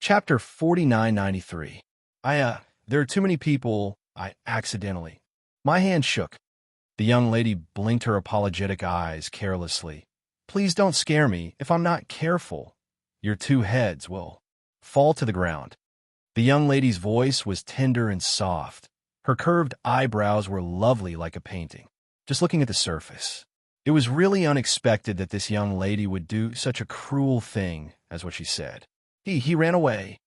Chapter 4993. There are too many people. I accidentally. My hand shook. The young lady blinked her apologetic eyes carelessly. Please don't scare me. If I'm not careful, your two heads will fall to the ground. The young lady's voice was tender and soft. Her curved eyebrows were lovely like a painting. Just looking at the surface, it was really unexpected that this young lady would do such a cruel thing as what she said. He ran away.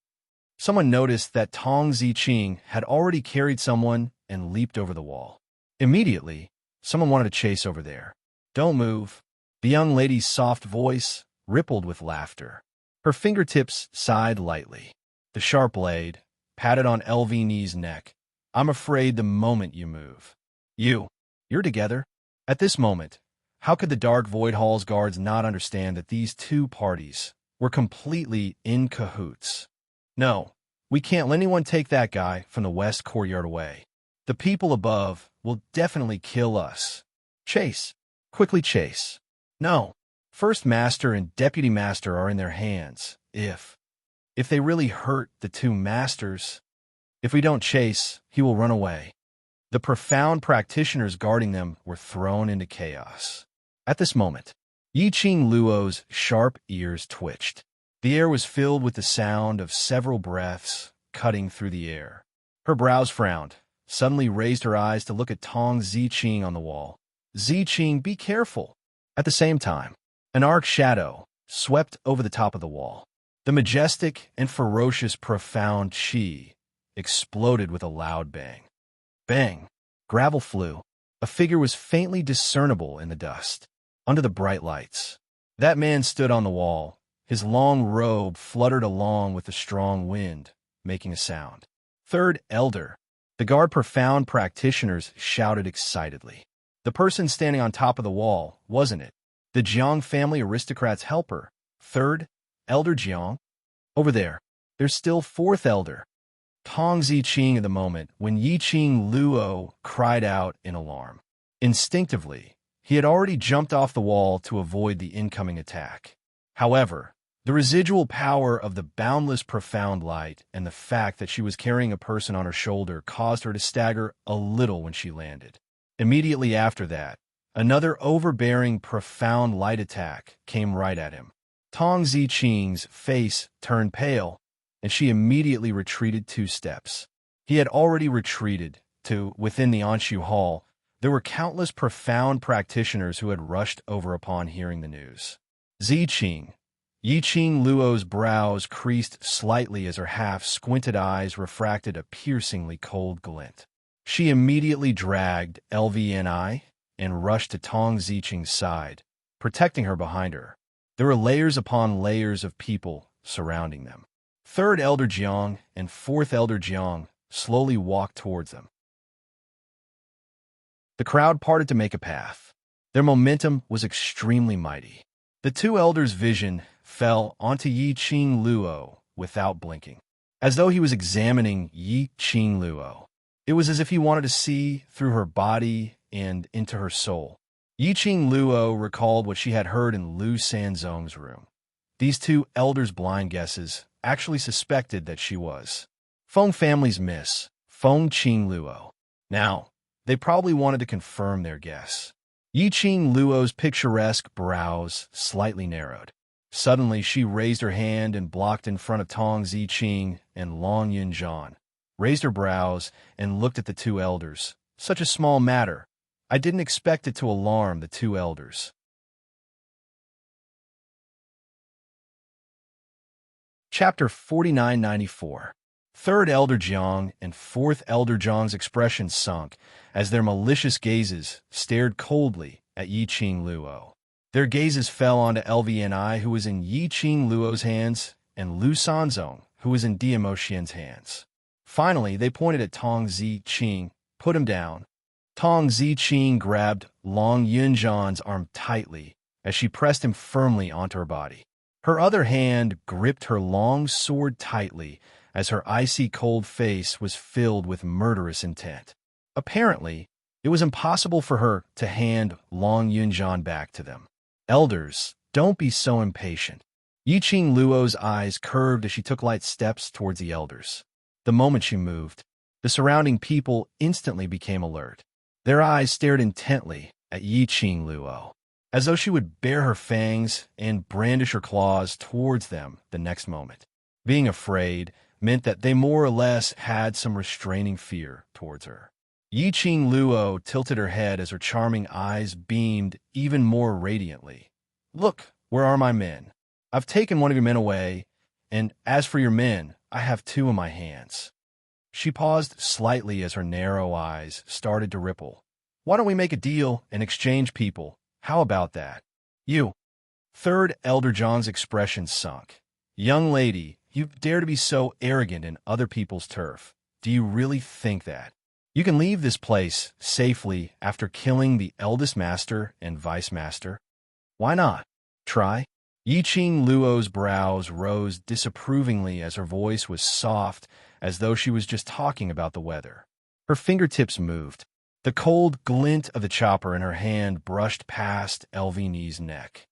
Someone noticed that Tong Ziqing had already carried someone and leaped over the wall. Immediately, someone wanted to chase over there. Don't move. The young lady's soft voice rippled with laughter. Her fingertips sighed lightly. The sharp blade patted on LV's neck. I'm afraid the moment you move. You're together? At this moment, how could the Dark Void Hall's guards not understand that these two parties were completely in cahoots? No, we can't let anyone take that guy from the west courtyard away. The people above will definitely kill us. Chase. Quickly chase. No. First Master and Deputy Master are in their hands. If they really hurt the two masters, if we don't chase, he will run away. The profound practitioners guarding them were thrown into chaos. At this moment, Yiqing Luo's sharp ears twitched. The air was filled with the sound of several breaths cutting through the air. Her brows frowned, suddenly raised her eyes to look at Tong Ziqing on the wall. Ziqing, be careful. At the same time, an arc shadow swept over the top of the wall. The majestic and ferocious profound chi exploded with a loud bang. Bang! Gravel flew. A figure was faintly discernible in the dust, under the bright lights. That man stood on the wall. His long robe fluttered along with the strong wind, making a sound. Third Elder. The guard profound practitioners shouted excitedly. The person standing on top of the wall, wasn't it? The Jiang family aristocrat's helper. Third Elder Jiang? Over there. There's still fourth Elder. Tong Ziqing at the moment when Yiqing Luo cried out in alarm. Instinctively, he had already jumped off the wall to avoid the incoming attack. However, the residual power of the boundless profound light and the fact that she was carrying a person on her shoulder caused her to stagger a little when she landed. Immediately after that, another overbearing profound light attack came right at him. Tong Ziqing's face turned pale, and she immediately retreated 2 steps. He had already retreated to within the Anshu Hall. There were countless profound practitioners who had rushed over upon hearing the news. Yiqing Luo's brows creased slightly as her half-squinted eyes refracted a piercingly cold glint. She immediately dragged LVNI and rushed to Tong Ziqing's side, protecting her behind her. There were layers upon layers of people surrounding them. Third Elder Jiang and fourth Elder Jiang slowly walked towards them. The crowd parted to make a path. Their momentum was extremely mighty. The two elders' vision fell onto Yiqing Luo without blinking, as though he was examining Yiqing Luo. It was as if he wanted to see through her body and into her soul. Yiqing Luo recalled what she had heard in Lu Sanzong's room. These two elders' blind guesses actually suspected that she was Feng family's Miss Feng Qing Luo. Now, they probably wanted to confirm their guess. Yiqing Luo's picturesque brows slightly narrowed. Suddenly, she raised her hand and blocked in front of Tong Ziqing and Long Yunjian, raised her brows and looked at the two elders. Such a small matter. I didn't expect it to alarm the two elders. Chapter 4994. Third Elder Jiang and fourth Elder Jiang's expressions sunk as their malicious gazes stared coldly at Yiqing Luo. Their gazes fell onto LVNI, who was in Yiqing Luo's hands, and Lu Sanzong, who was in Diamo Xian's hands. Finally, they pointed at Tong Ziqing. Put him down. Tong Ziqing grabbed Long Yunjian's arm tightly as she pressed him firmly onto her body. Her other hand gripped her long sword tightly as her icy cold face was filled with murderous intent. Apparently, it was impossible for her to hand Long Yunjian back to them. Elders, don't be so impatient. Yiqing Luo's eyes curved as she took light steps towards the elders. The moment she moved, the surrounding people instantly became alert. Their eyes stared intently at Yiqing Luo, as though she would bare her fangs and brandish her claws towards them the next moment. Being afraid meant that they more or less had some restraining fear towards her. Yiqing Luo tilted her head as her charming eyes beamed even more radiantly. "Look, where are my men? I've taken one of your men away, and as for your men, I have two in my hands." She paused slightly as her narrow eyes started to ripple. "Why don't we make a deal and exchange people? How about that?" "You." Third Elder John's expression sunk. "Young lady, you dare to be so arrogant in other people's turf. Do you really think that you can leave this place safely after killing the eldest master and vice master? Why not? Try?" Yiqing Luo's brows rose disapprovingly as her voice was soft, as though she was just talking about the weather. Her fingertips moved. The cold glint of the chopper in her hand brushed past Elvini's neck.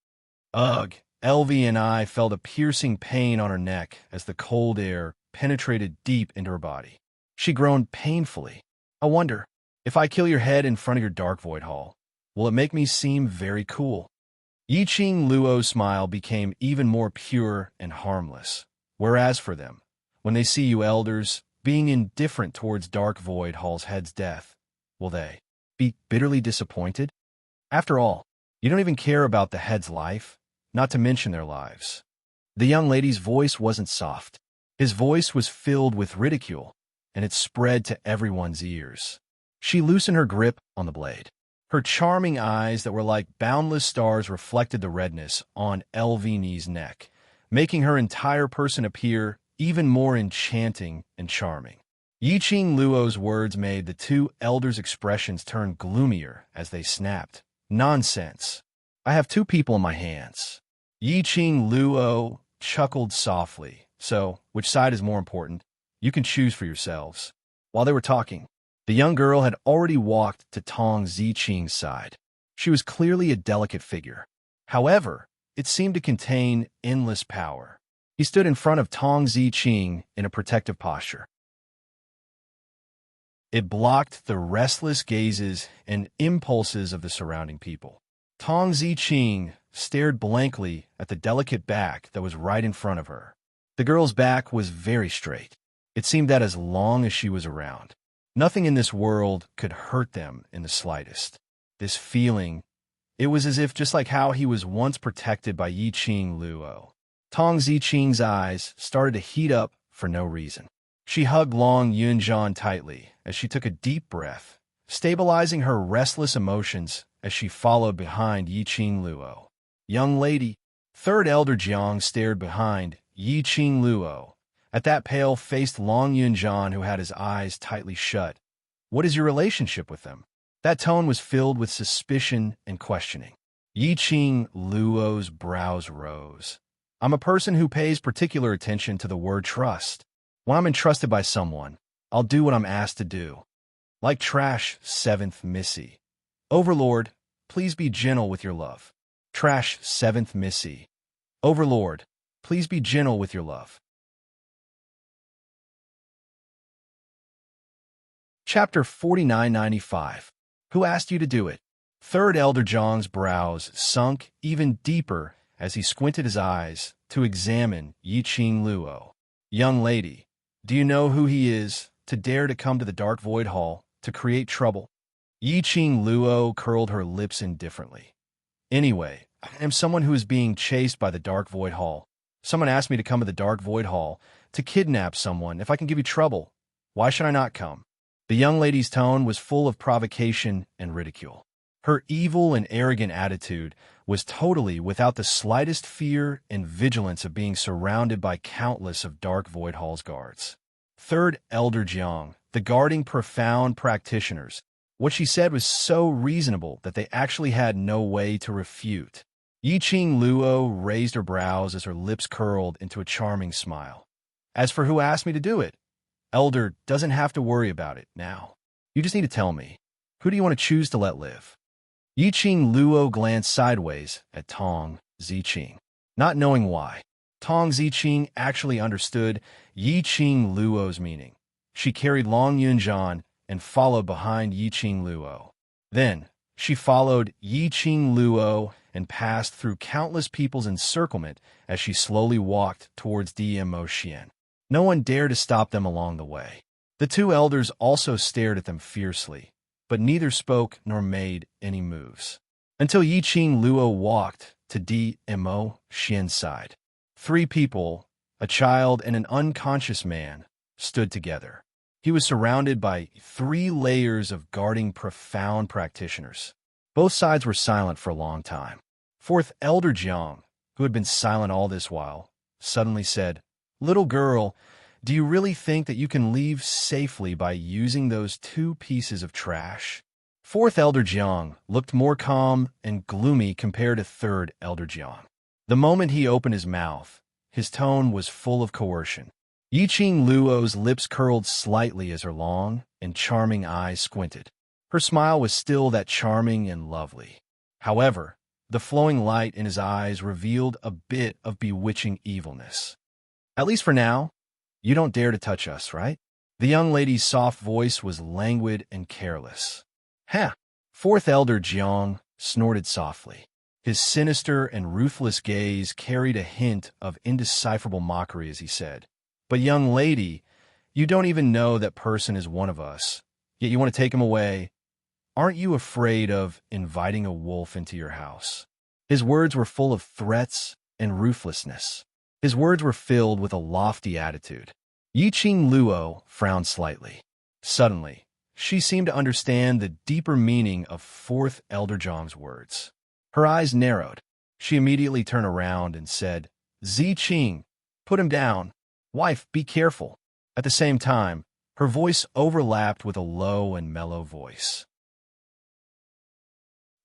Ugh! Elvie and I felt a piercing pain on her neck as the cold air penetrated deep into her body. She groaned painfully. "I wonder, if I kill your head in front of your dark void hall, will it make me seem very cool?" Yiqing Luo's smile became even more pure and harmless. "Whereas for them, when they see you elders being indifferent towards Dark Void Hall's head's death, will they be bitterly disappointed? After all, you don't even care about the head's life, not to mention their lives." The young lady's voice wasn't soft. His voice was filled with ridicule, and it spread to everyone's ears. She loosened her grip on the blade. Her charming eyes that were like boundless stars reflected the redness on Elvini's neck, making her entire person appear even more enchanting and charming. Yiqing Luo's words made the two elders' expressions turn gloomier as they snapped. "Nonsense. I have two people in my hands." Yiqing Luo chuckled softly. "So, which side is more important? You can choose for yourselves." While they were talking, the young girl had already walked to Tong Ziqing's side. She was clearly a delicate figure. However, it seemed to contain endless power. He stood in front of Tong Ziqing in a protective posture. It blocked the restless gazes and impulses of the surrounding people. Tong Ziqing stared blankly at the delicate back that was right in front of her. The girl's back was very straight. It seemed that as long as she was around, nothing in this world could hurt them in the slightest. This feeling, it was as if just like how he was once protected by Yiqing Luo. Tong Ziqing's eyes started to heat up for no reason. She hugged Long Yunjian tightly as she took a deep breath, stabilizing her restless emotions as she followed behind Yiqing Luo. "Young lady." Third Elder Jiang stared behind Yiqing Luo at that pale-faced Long Yunjian who had his eyes tightly shut. "What is your relationship with them?" That tone was filled with suspicion and questioning. Yiqing Luo's brows rose. "I'm a person who pays particular attention to the word trust. When I'm entrusted by someone, I'll do what I'm asked to do. Like Trash 7th Missy. Overlord, please be gentle with your love." Trash 7th Missy. "Overlord, please be gentle with your love." Chapter 4995. Who asked you to do it? Third Elder Zhang's brows sunk even deeper as he squinted his eyes to examine Yiqing Luo. "Young lady, do you know who he is to dare to come to the Dark Void Hall to create trouble?" Yiqing Luo curled her lips indifferently. "Anyway, I am someone who is being chased by the Dark Void Hall. Someone asked me to come to the Dark Void Hall to kidnap someone if I can give you trouble. Why should I not come?" The young lady's tone was full of provocation and ridicule. Her evil and arrogant attitude was totally without the slightest fear and vigilance of being surrounded by countless of Dark Void Hall's guards. Third Elder Jiang, the guarding profound practitioners, what she said was so reasonable that they actually had no way to refute. Yiqing Luo raised her brows as her lips curled into a charming smile. "As for who asked me to do it, Elder doesn't have to worry about it now. You just need to tell me. Who do you want to choose to let live?" Yiqing Luo glanced sideways at Tong Ziqing, not knowing why. Tong Ziqing actually understood Yiqing Luo's meaning. She carried Long Yunjian and followed behind Yiqing Luo. Then, she followed Yiqing Luo and passed through countless people's encirclement as she slowly walked towards Dmo Xian. No one dared to stop them along the way. The two elders also stared at them fiercely, but neither spoke nor made any moves. Until Yiqing Luo walked to Dmo Xian's side. Three people, a child and an unconscious man, stood together. He was surrounded by 3 layers of guarding profound practitioners. Both sides were silent for a long time. Fourth Elder Jiang, who had been silent all this while, suddenly said, "Little girl, do you really think that you can leave safely by using those 2 pieces of trash?" Fourth Elder Jiang looked more calm and gloomy compared to Third Elder Jiang. The moment he opened his mouth, his tone was full of coercion. Yiqing Luo's lips curled slightly as her long and charming eyes squinted. Her smile was still that charming and lovely. However, the flowing light in his eyes revealed a bit of bewitching evilness. "At least for now, you don't dare to touch us, right?" The young lady's soft voice was languid and careless. "Huh!" Fourth Elder Jiang snorted softly. His sinister and ruthless gaze carried a hint of indecipherable mockery as he said, "But young lady, you don't even know that person is one of us, yet you want to take him away. Aren't you afraid of inviting a wolf into your house?" His words were full of threats and ruthlessness. His words were filled with a lofty attitude. Yiqing Luo frowned slightly. Suddenly, she seemed to understand the deeper meaning of Fourth Elder Jiang's words. Her eyes narrowed. She immediately turned around and said, "Ziqing, put him down. Wife, be careful." At the same time, her voice overlapped with a low and mellow voice.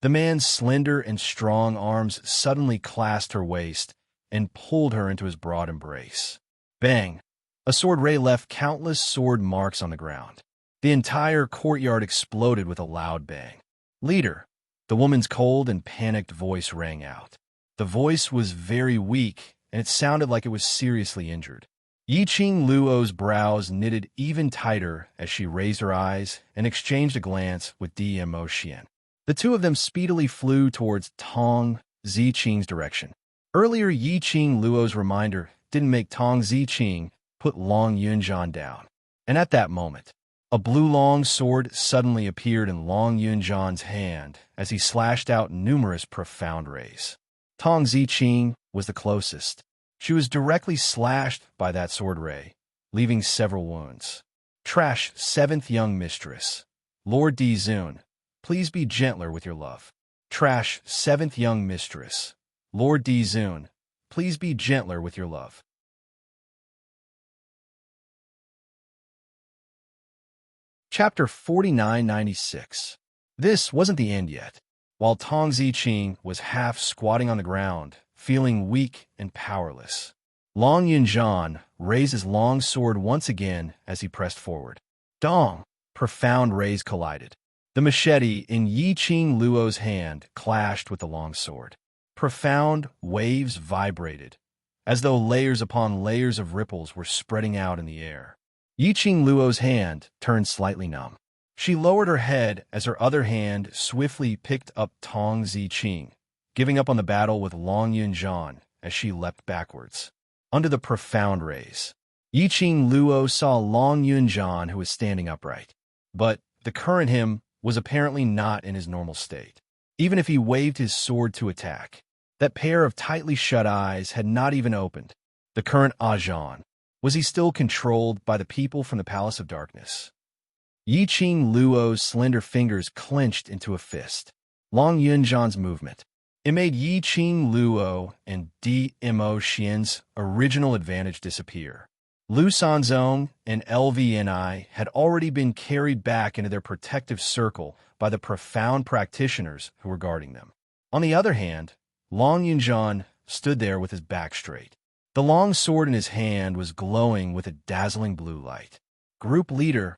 The man's slender and strong arms suddenly clasped her waist and pulled her into his broad embrace. Bang! A sword ray left countless sword marks on the ground. The entire courtyard exploded with a loud bang. "Leader!" The woman's cold and panicked voice rang out. The voice was very weak, and it sounded like it was seriously injured. Yiqing Luo's brows knitted even tighter as she raised her eyes and exchanged a glance with Dmo Xian. The two of them speedily flew towards Tong Ziqing's direction. Earlier, Yiqing Luo's reminder didn't make Tong Ziqing put Long Yunjian down. And at that moment, a blue long sword suddenly appeared in Long Yunjian's hand as he slashed out numerous profound rays. Tong Ziqing was the closest. She was directly slashed by that sword ray, leaving several wounds. "Trash, 7th young mistress. Lord Di Zun, please be gentler with your love." "Trash, 7th young mistress. Lord Di Zun, please be gentler with your love." Chapter 4996. This wasn't the end yet. While Tong Ziqing was half squatting on the ground, feeling weak and powerless, Long Yunjian raised his long sword once again as he pressed forward. Dong! Profound rays collided. The machete in Yiqing Luo's hand clashed with the long sword. Profound waves vibrated, as though layers upon layers of ripples were spreading out in the air. Yiqing Luo's hand turned slightly numb. She lowered her head as her other hand swiftly picked up Tong Ziqing, giving up on the battle with Long Yunjian as she leapt backwards. Under the profound rays, Yiqing Luo saw Long Yunjian who was standing upright. But the current him was apparently not in his normal state. Even if he waved his sword to attack, that pair of tightly shut eyes had not even opened. The current Ajahn, was he still controlled by the people from the Palace of Darkness? Yiqing Luo's slender fingers clenched into a fist. Long Yunjian's movement. It made Yiqing Luo and Dmo Xian's original advantage disappear. Lu Sanzong and LVNI had already been carried back into their protective circle by the profound practitioners who were guarding them. On the other hand, Long Yunjian stood there with his back straight. The long sword in his hand was glowing with a dazzling blue light. Group leader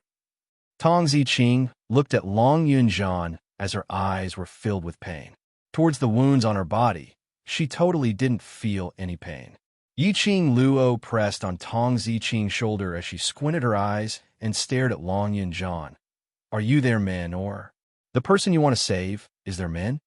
Tong Ziqing looked at Long Yunjian as her eyes were filled with pain. Towards the wounds on her body, she totally didn't feel any pain. Yi Qing Luo pressed on Tong Ziqing's shoulder as she squinted her eyes and stared at Long Yunjian. Are you their men, or the person you want to save is their men?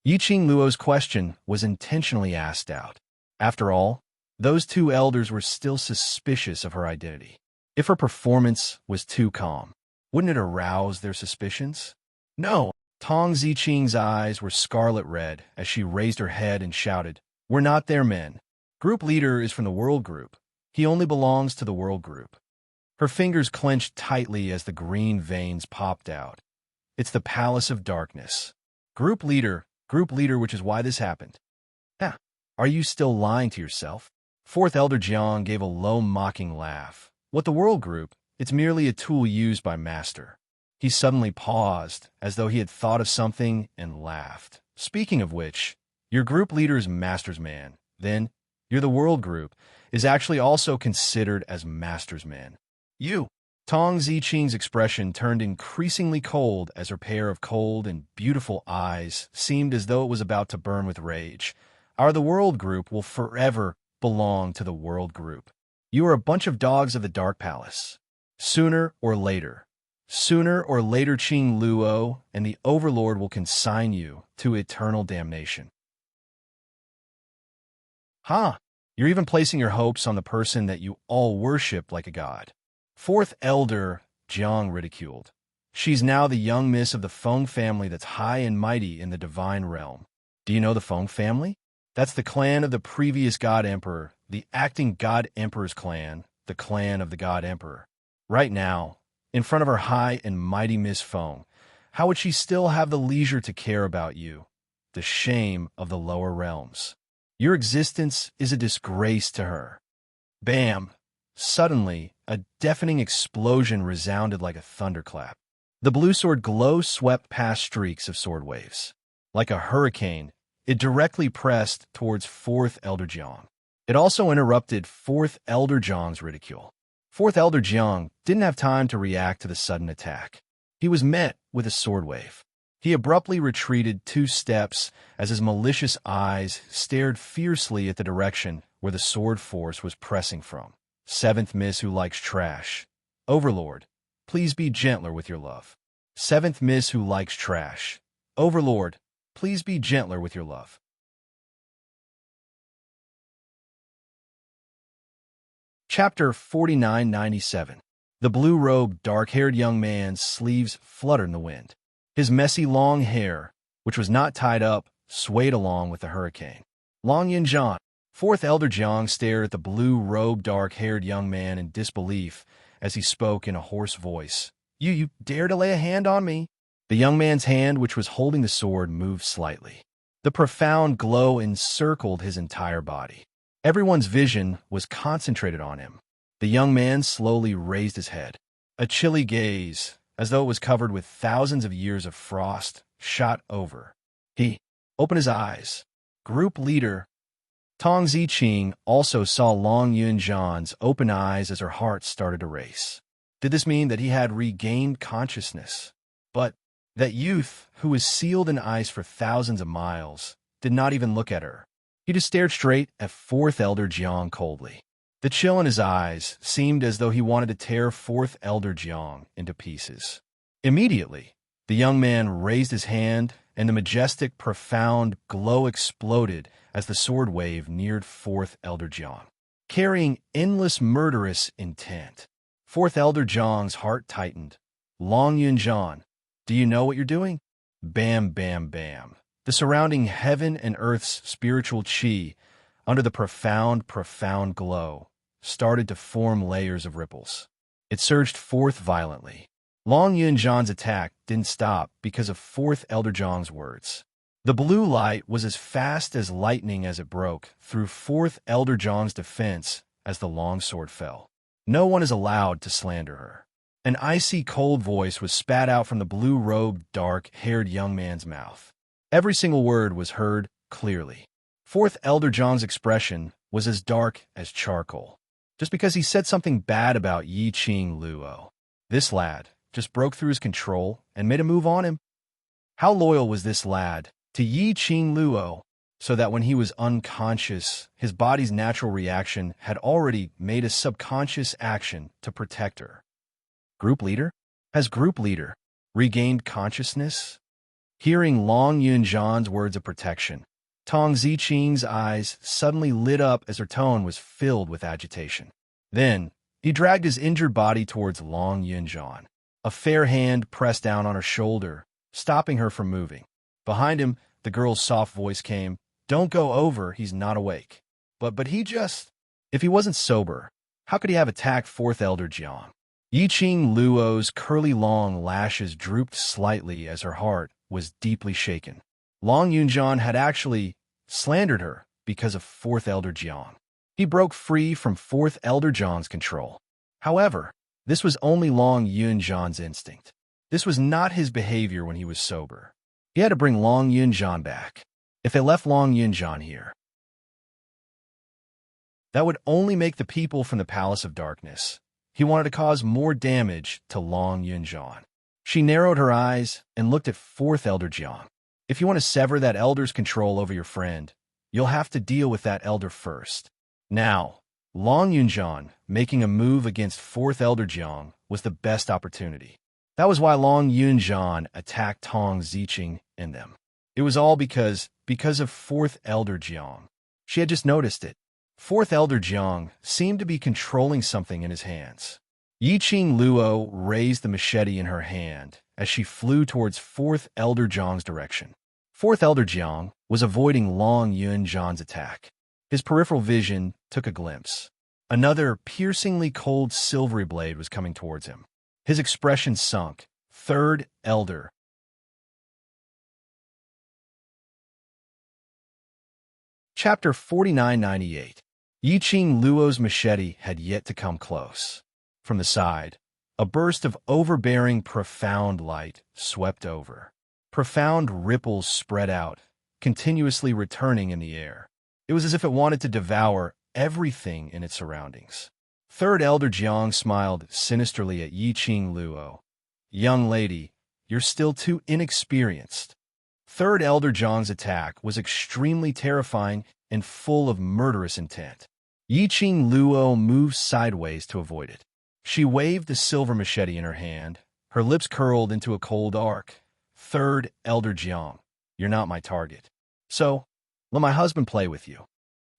Yi Qing Luo's question was intentionally asked out. After all, those two elders were still suspicious of her identity. If her performance was too calm, wouldn't it arouse their suspicions? No. Tong Ziqing's eyes were scarlet red as she raised her head and shouted, We're not their men. Group leader is from the World Group. He only belongs to the World Group. Her fingers clenched tightly as the green veins popped out. It's the Palace of Darkness. Group leader, which is why this happened. Ah, are you still lying to yourself? Fourth Elder Jiang gave a low mocking laugh. What the World Group? It's merely a tool used by Master. He suddenly paused, as though he had thought of something, and laughed. Speaking of which, your group leader is Master's man. Then, you're the World Group, is actually also considered as Master's man. You. Tong Ziqing's expression turned increasingly cold as her pair of cold and beautiful eyes seemed as though it was about to burn with rage. The World Group will forever belong to the World Group. You are a bunch of dogs of the Dark Palace. Sooner or later, Qing Luo and the Overlord will consign you to eternal damnation. You're even placing your hopes on the person that you all worship like a god. Fourth Elder Jiang ridiculed. She's now the young miss of the Feng family that's high and mighty in the divine realm. Do you know the Feng family? That's the clan of the previous God Emperor, the acting God Emperor's clan, the clan of the God Emperor. Right now, in front of her high and mighty Miss Feng, how would she still have the leisure to care about you? The shame of the lower realms. Your existence is a disgrace to her. Bam! Suddenly, a deafening explosion resounded like a thunderclap. The blue sword glow swept past streaks of sword waves. Like a hurricane, it directly pressed towards Fourth Elder Jiang. It also interrupted Fourth Elder Jiang's ridicule. Fourth Elder Jiang didn't have time to react to the sudden attack. He was met with a sword wave. He abruptly retreated 2 steps as his malicious eyes stared fiercely at the direction where the sword force was pressing from. Seventh Miss who likes trash. Overlord, please be gentler with your love. Seventh Miss who likes trash. Overlord, please be gentler with your love. Chapter 4997. The blue-robed, dark-haired young man's sleeves fluttered in the wind. His messy long hair, which was not tied up, swayed along with the hurricane. Long Yunjian. Fourth Elder Jiang stared at the blue-robed, dark-haired young man in disbelief as he spoke in a hoarse voice. You dare to lay a hand on me? The young man's hand, which was holding the sword, moved slightly. The profound glow encircled his entire body. Everyone's vision was concentrated on him. The young man slowly raised his head. A chilly gaze, as though it was covered with thousands of years of frost, shot over. He opened his eyes. Group leader Tong Ziqing also saw Long Yunjian's open eyes as her heart started to race. Did this mean that he had regained consciousness? But that youth, who was sealed in ice for thousands of miles, did not even look at her. He just stared straight at Fourth Elder Jiang coldly. The chill in his eyes seemed as though he wanted to tear Fourth Elder Jiang into pieces. Immediately, the young man raised his hand, and the majestic, profound glow exploded as the sword wave neared Fourth Elder Jiang, carrying endless murderous intent. Fourth Elder Jiang's heart tightened. Long Yunjian, do you know what you're doing? Bam, bam, bam. The surrounding heaven and earth's spiritual chi, under the profound, profound glow, started to form layers of ripples. It surged forth violently. Long Yunjian's attack didn't stop because of Fourth Elder Jiang's words. The blue light was as fast as lightning as it broke through Fourth Elder Jiang's defense as the long sword fell. No one is allowed to slander her. An icy cold voice was spat out from the blue-robed, dark-haired young man's mouth. Every single word was heard clearly. Fourth Elder Jiang's expression was as dark as charcoal. Just because he said something bad about Yi Qing Luo, this lad just broke through his control and made a move on him. How loyal was this lad to Yi Qing Luo? so that when he was unconscious, his body's natural reaction had already made a subconscious action to protect her. Group leader? Has group leader regained consciousness? Hearing Long Yunjan's words of protection, Tong Ziqing's eyes suddenly lit up as her tone was filled with agitation. Then, he dragged his injured body towards Long Yunjan. A fair hand pressed down on her shoulder, stopping her from moving. Behind him, the girl's soft voice came, "Don't go over, he's not awake." But he just... If he wasn't sober, how could he have attacked Fourth Elder Jiang? Yiqing Luo's curly long lashes drooped slightly as her heart was deeply shaken. Long Yunjan had actually slandered her because of Fourth Elder Jiang. He broke free from Fourth Elder Jiang's control. However, this was only Long Yunjan's instinct. This was not his behavior when he was sober. He had to bring Long Yunjan back. If they left Long Yunjan here, that would only make the people from the Palace of Darkness. He wanted to cause more damage to Long Yunjan. She narrowed her eyes and looked at Fourth Elder Jiang. If you want to sever that elder's control over your friend, you'll have to deal with that elder first. Now, Long Yunjan making a move against Fourth Elder Jiang was the best opportunity. That was why Long Yunjan attacked Tong Ziqing and them. It was all because of Fourth Elder Jiang. She had just noticed it. Fourth Elder Jiang seemed to be controlling something in his hands. Yiqing Luo raised the machete in her hand as she flew towards Fourth Elder Jiang's direction. Fourth Elder Jiang was avoiding Long Yunjan's attack. His peripheral vision took a glimpse. Another piercingly cold silvery blade was coming towards him. His expression sunk. Third Elder. Chapter 4998. Yiqing Luo's machete had yet to come close. From the side, a burst of overbearing profound light swept over. Profound ripples spread out, continuously returning in the air. It was as if it wanted to devour everything in its surroundings. Third Elder Jiang smiled sinisterly at Yiqing Luo. "Young lady, you're still too inexperienced." Third Elder Jiang's attack was extremely terrifying and full of murderous intent. Yiqing Luo moved sideways to avoid it. She waved the silver machete in her hand, her lips curled into a cold arc. "Third Elder Jiang, you're not my target. So, let my husband play with you."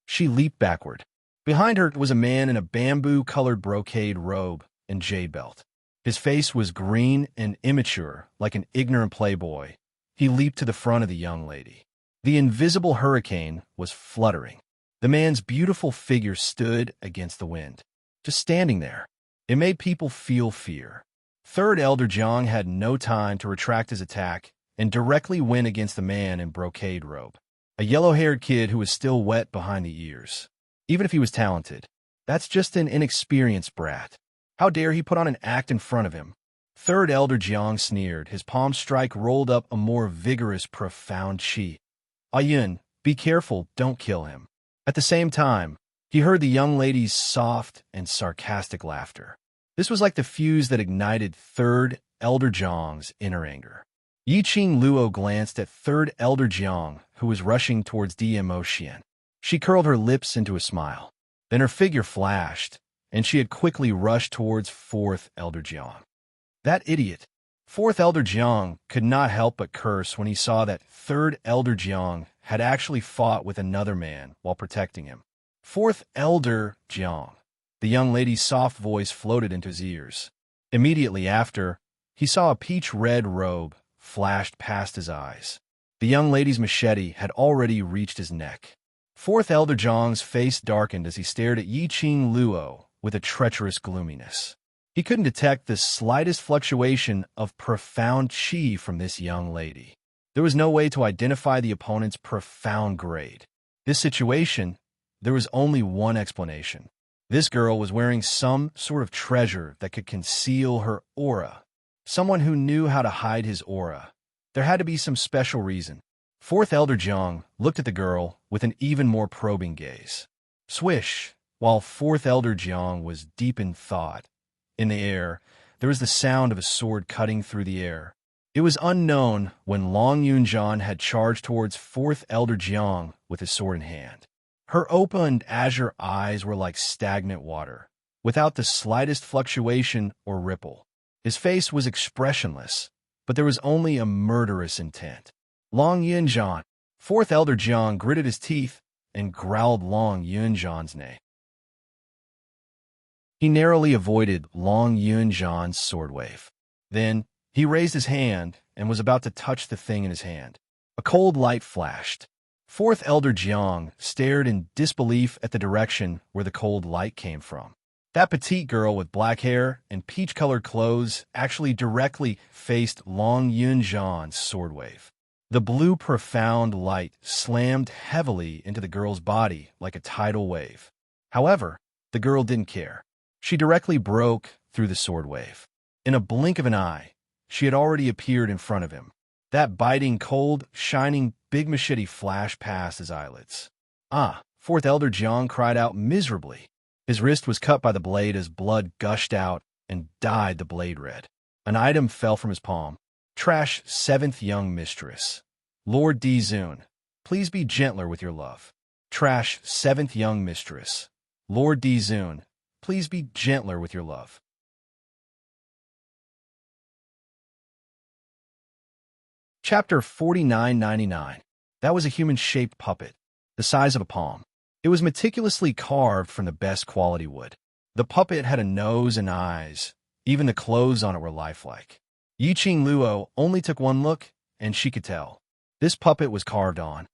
She leaped backward. Behind her was a man in a bamboo-colored brocade robe and jade belt. His face was green and immature, like an ignorant playboy. He leaped to the front of the young lady. The invisible hurricane was fluttering. The man's beautiful figure stood against the wind, just standing there. It made people feel fear. Third Elder Jiang had no time to retract his attack and directly went against the man in brocade robe, a yellow-haired kid who was still wet behind the ears. Even if he was talented, that's just an inexperienced brat. How dare he put on an act in front of him? Third Elder Jiang sneered. His palm strike rolled up a more vigorous, profound chi. "Ayun, be careful, don't kill him." At the same time, he heard the young lady's soft and sarcastic laughter. This was like the fuse that ignited Third Elder Jiang's inner anger. Yiqing Luo glanced at Third Elder Jiang, who was rushing towards DMO Xian. She curled her lips into a smile. Then her figure flashed, and she had quickly rushed towards Fourth Elder Jiang. That idiot! Fourth Elder Jiang could not help but curse when he saw that Third Elder Jiang had actually fought with another man while protecting him. Fourth Elder Jiang. The young lady's soft voice floated into his ears. Immediately after, he saw a peach-red robe flashed past his eyes. The young lady's machete had already reached his neck. Fourth Elder Jiang's face darkened as he stared at Yiqing Luo with a treacherous gloominess. He couldn't detect the slightest fluctuation of profound chi from this young lady. There was no way to identify the opponent's profound grade. This situation, there was only one explanation. This girl was wearing some sort of treasure that could conceal her aura. Someone who knew how to hide his aura. There had to be some special reason. Fourth Elder Jiang looked at the girl with an even more probing gaze. Swish! While Fourth Elder Jiang was deep in thought, in the air, there was the sound of a sword cutting through the air. It was unknown when Long Yunjan had charged towards Fourth Elder Jiang with his sword in hand. Her opened azure eyes were like stagnant water, without the slightest fluctuation or ripple. His face was expressionless, but there was only a murderous intent. Long Yunjan. Fourth Elder Jiang gritted his teeth and growled Long Yunjan's name. He narrowly avoided Long Yunjan's sword wave. Then, he raised his hand and was about to touch the thing in his hand. A cold light flashed. Fourth Elder Jiang stared in disbelief at the direction where the cold light came from. That petite girl with black hair and peach-colored clothes actually directly faced Long Yunjan's sword wave. The blue profound light slammed heavily into the girl's body like a tidal wave. However, the girl didn't care. She directly broke through the sword wave. In a blink of an eye, she had already appeared in front of him. That biting, cold, shining big machete flashed past his eyelids. Ah! Fourth Elder Jiang cried out miserably. His wrist was cut by the blade as blood gushed out and dyed the blade red. An item fell from his palm. Trash, seventh young mistress. Lord Dizun, please be gentler with your love. Trash, seventh young mistress. Lord Dizun, please be gentler with your love. Chapter 4999. That was a human-shaped puppet, the size of a palm. It was meticulously carved from the best quality wood. The puppet had a nose and eyes. Even the clothes on it were lifelike. Yiqing Luo only took one look, and she could tell. This puppet was carved on.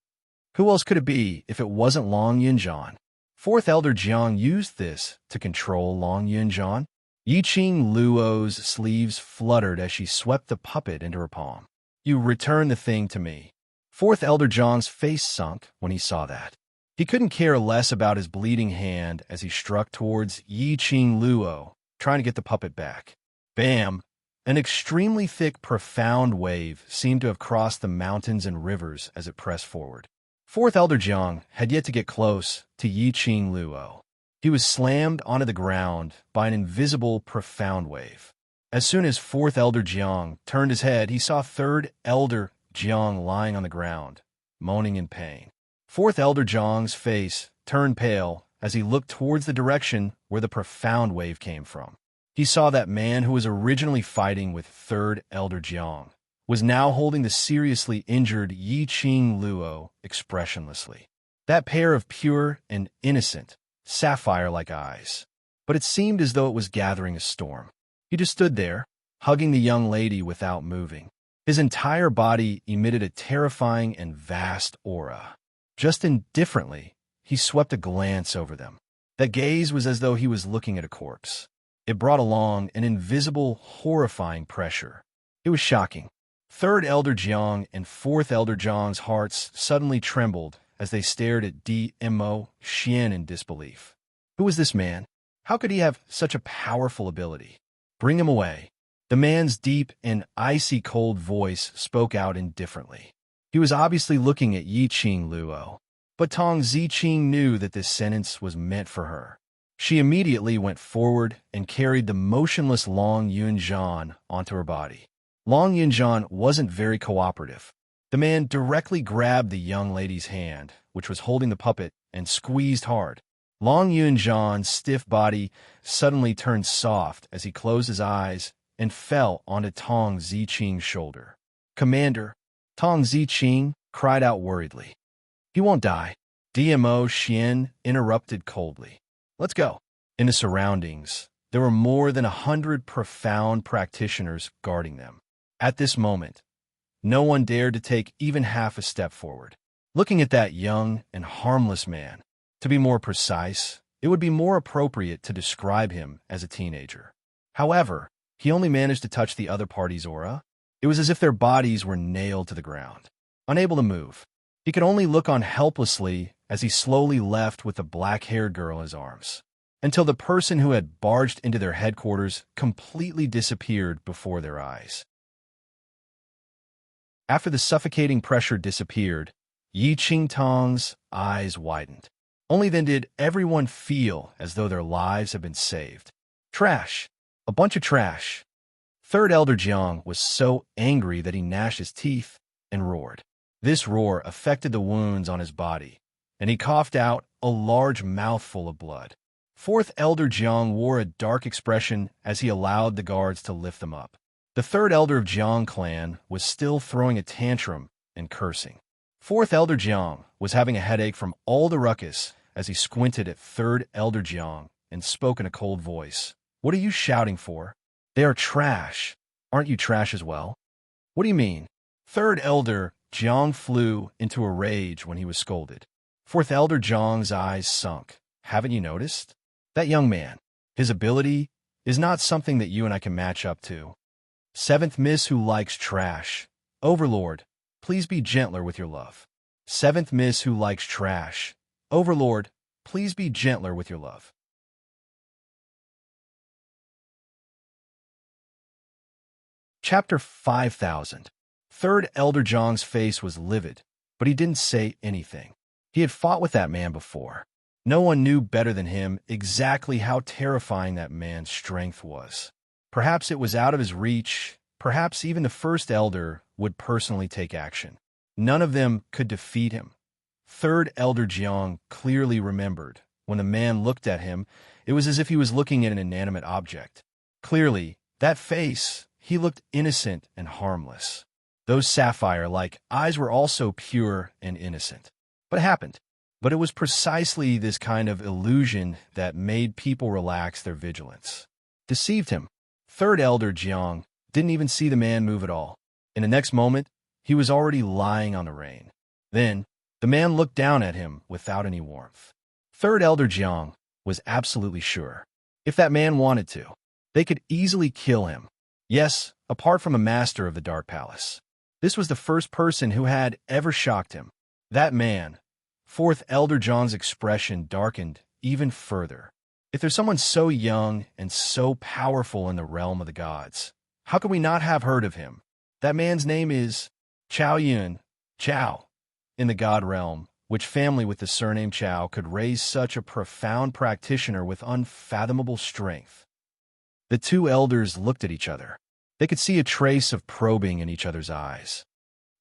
Who else could it be if it wasn't Long Yunjan? Fourth Elder Jiang used this to control Long Yunjan. Yiqing Luo's sleeves fluttered as she swept the puppet into her palm. You return the thing to me. Fourth Elder Jiang's face sunk when he saw that. He couldn't care less about his bleeding hand as he struck towards Yiqing Luo, trying to get the puppet back. Bam! An extremely thick, profound wave seemed to have crossed the mountains and rivers as it pressed forward. Fourth Elder Jiang had yet to get close to Yiqing Luo. He was slammed onto the ground by an invisible, profound wave. As soon as Fourth Elder Jiang turned his head, he saw Third Elder Jiang lying on the ground, moaning in pain. Fourth Elder Jiang's face turned pale as he looked towards the direction where the profound wave came from. He saw that man who was originally fighting with Third Elder Jiang was now holding the seriously injured Yiqing Luo expressionlessly. That pair of pure and innocent, sapphire-like eyes. But it seemed as though it was gathering a storm. He just stood there, hugging the young lady without moving. His entire body emitted a terrifying and vast aura. Just indifferently, he swept a glance over them. That gaze was as though he was looking at a corpse. It brought along an invisible, horrifying pressure. It was shocking. Third Elder Jiang and Fourth Elder Jiang's hearts suddenly trembled as they stared at Dmo Xian in disbelief. Who was this man? How could he have such a powerful ability? Bring him away. The man's deep and icy cold voice spoke out indifferently. He was obviously looking at Yiqing Luo, but Tong Ziqing knew that this sentence was meant for her. She immediately went forward and carried the motionless Long Yunjan onto her body. Long Yunjan wasn't very cooperative. The man directly grabbed the young lady's hand, which was holding the puppet, and squeezed hard. Long Yunjan's stiff body suddenly turned soft as he closed his eyes and fell onto Tong Ziqing's shoulder. Commander, Tong Ziqing cried out worriedly. He won't die. Dmo Xian interrupted coldly. Let's go. In the surroundings, there were more than 100 profound practitioners guarding them. At this moment, no one dared to take even half a step forward. Looking at that young and harmless man, to be more precise, it would be more appropriate to describe him as a teenager. However, he only managed to touch the other party's aura. It was as if their bodies were nailed to the ground, unable to move. He could only look on helplessly as he slowly left with the black-haired girl in his arms, until the person who had barged into their headquarters completely disappeared before their eyes. After the suffocating pressure disappeared, Yiqing Tong's eyes widened. Only then did everyone feel as though their lives had been saved. Trash. A bunch of trash. Third Elder Jiang was so angry that he gnashed his teeth and roared. This roar affected the wounds on his body, and he coughed out a large mouthful of blood. Fourth Elder Jiang wore a dark expression as he allowed the guards to lift them up. The third elder of Jiang clan was still throwing a tantrum and cursing. Fourth Elder Jiang was having a headache from all the ruckus as he squinted at Third Elder Jiang and spoke in a cold voice. "What are you shouting for? They are trash. Aren't you trash as well?" "What do you mean?" Third Elder Jiang flew into a rage when he was scolded. Fourth Elder Jiang's eyes sunk. "Haven't you noticed? That young man, his ability is not something that you and I can match up to. Seventh Miss who likes trash. Overlord, please be gentler with your love. Seventh Miss who likes trash. Overlord, please be gentler with your love." Chapter 5000. Third Elder Jiang's face was livid, but he didn't say anything. He had fought with that man before. No one knew better than him exactly how terrifying that man's strength was. Perhaps it was out of his reach. Perhaps even the first elder would personally take action. None of them could defeat him. Third Elder Jiang clearly remembered. When the man looked at him, it was as if he was looking at an inanimate object. Clearly, that face, he looked innocent and harmless. Those sapphire-like eyes were also pure and innocent. What happened? But it was precisely this kind of illusion that made people relax their vigilance. Deceived him. Third Elder Jiang didn't even see the man move at all. In the next moment, he was already lying on the rain. Then, the man looked down at him without any warmth. Third Elder Jiang was absolutely sure. If that man wanted to, they could easily kill him. Yes, apart from a master of the Dark Palace. This was the first person who had ever shocked him. That man. Fourth Elder Jiang's expression darkened even further. If there's someone so young and so powerful in the realm of the gods, how can we not have heard of him? That man's name is Chao Yun, Chao. In the god realm, which family with the surname Chao could raise such a profound practitioner with unfathomable strength? The two elders looked at each other. They could see a trace of probing in each other's eyes.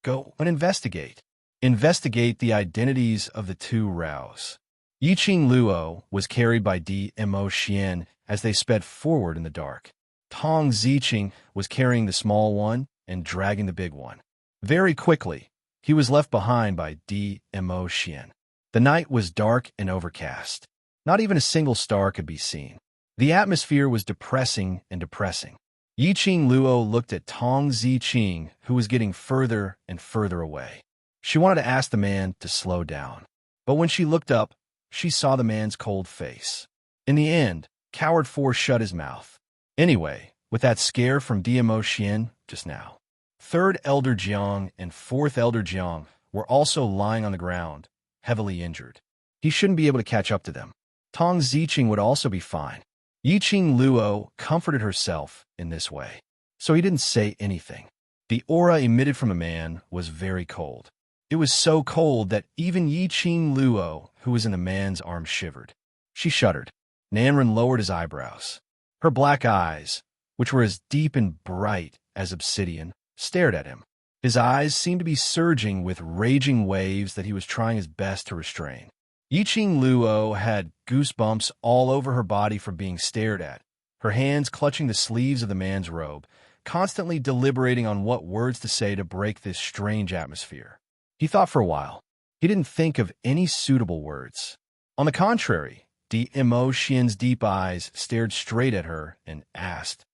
Go and investigate. Investigate the identities of the two Raos. Yiqing Luo was carried by Dmo Xian as they sped forward in the dark. Tong Ziqing was carrying the small one and dragging the big one. Very quickly, he was left behind by Dmo Xian. The night was dark and overcast. Not even a single star could be seen. The atmosphere was depressing and depressing. Yiqing Luo looked at Tong Ziqing, who was getting further and further away. She wanted to ask the man to slow down. But when she looked up, she saw the man's cold face. In the end, Coward 4 shut his mouth. Anyway, with that scare from Dmo Xian just now, Third Elder Jiang and Fourth Elder Jiang were also lying on the ground, heavily injured. He shouldn't be able to catch up to them. Tong Ziqing would also be fine. Yiqing Luo comforted herself in this way, so he didn't say anything. The aura emitted from the man was very cold. It was so cold that even Yiqing Luo, who was in the man's arm, shivered. She shuddered. Nanren lowered his eyebrows. Her black eyes, which were as deep and bright as obsidian, stared at him. His eyes seemed to be surging with raging waves that he was trying his best to restrain. Yiqing Luo had goosebumps all over her body from being stared at, her hands clutching the sleeves of the man's robe, constantly deliberating on what words to say to break this strange atmosphere. He thought for a while. He didn't think of any suitable words. On the contrary, Dmo Xian's deep eyes stared straight at her and asked,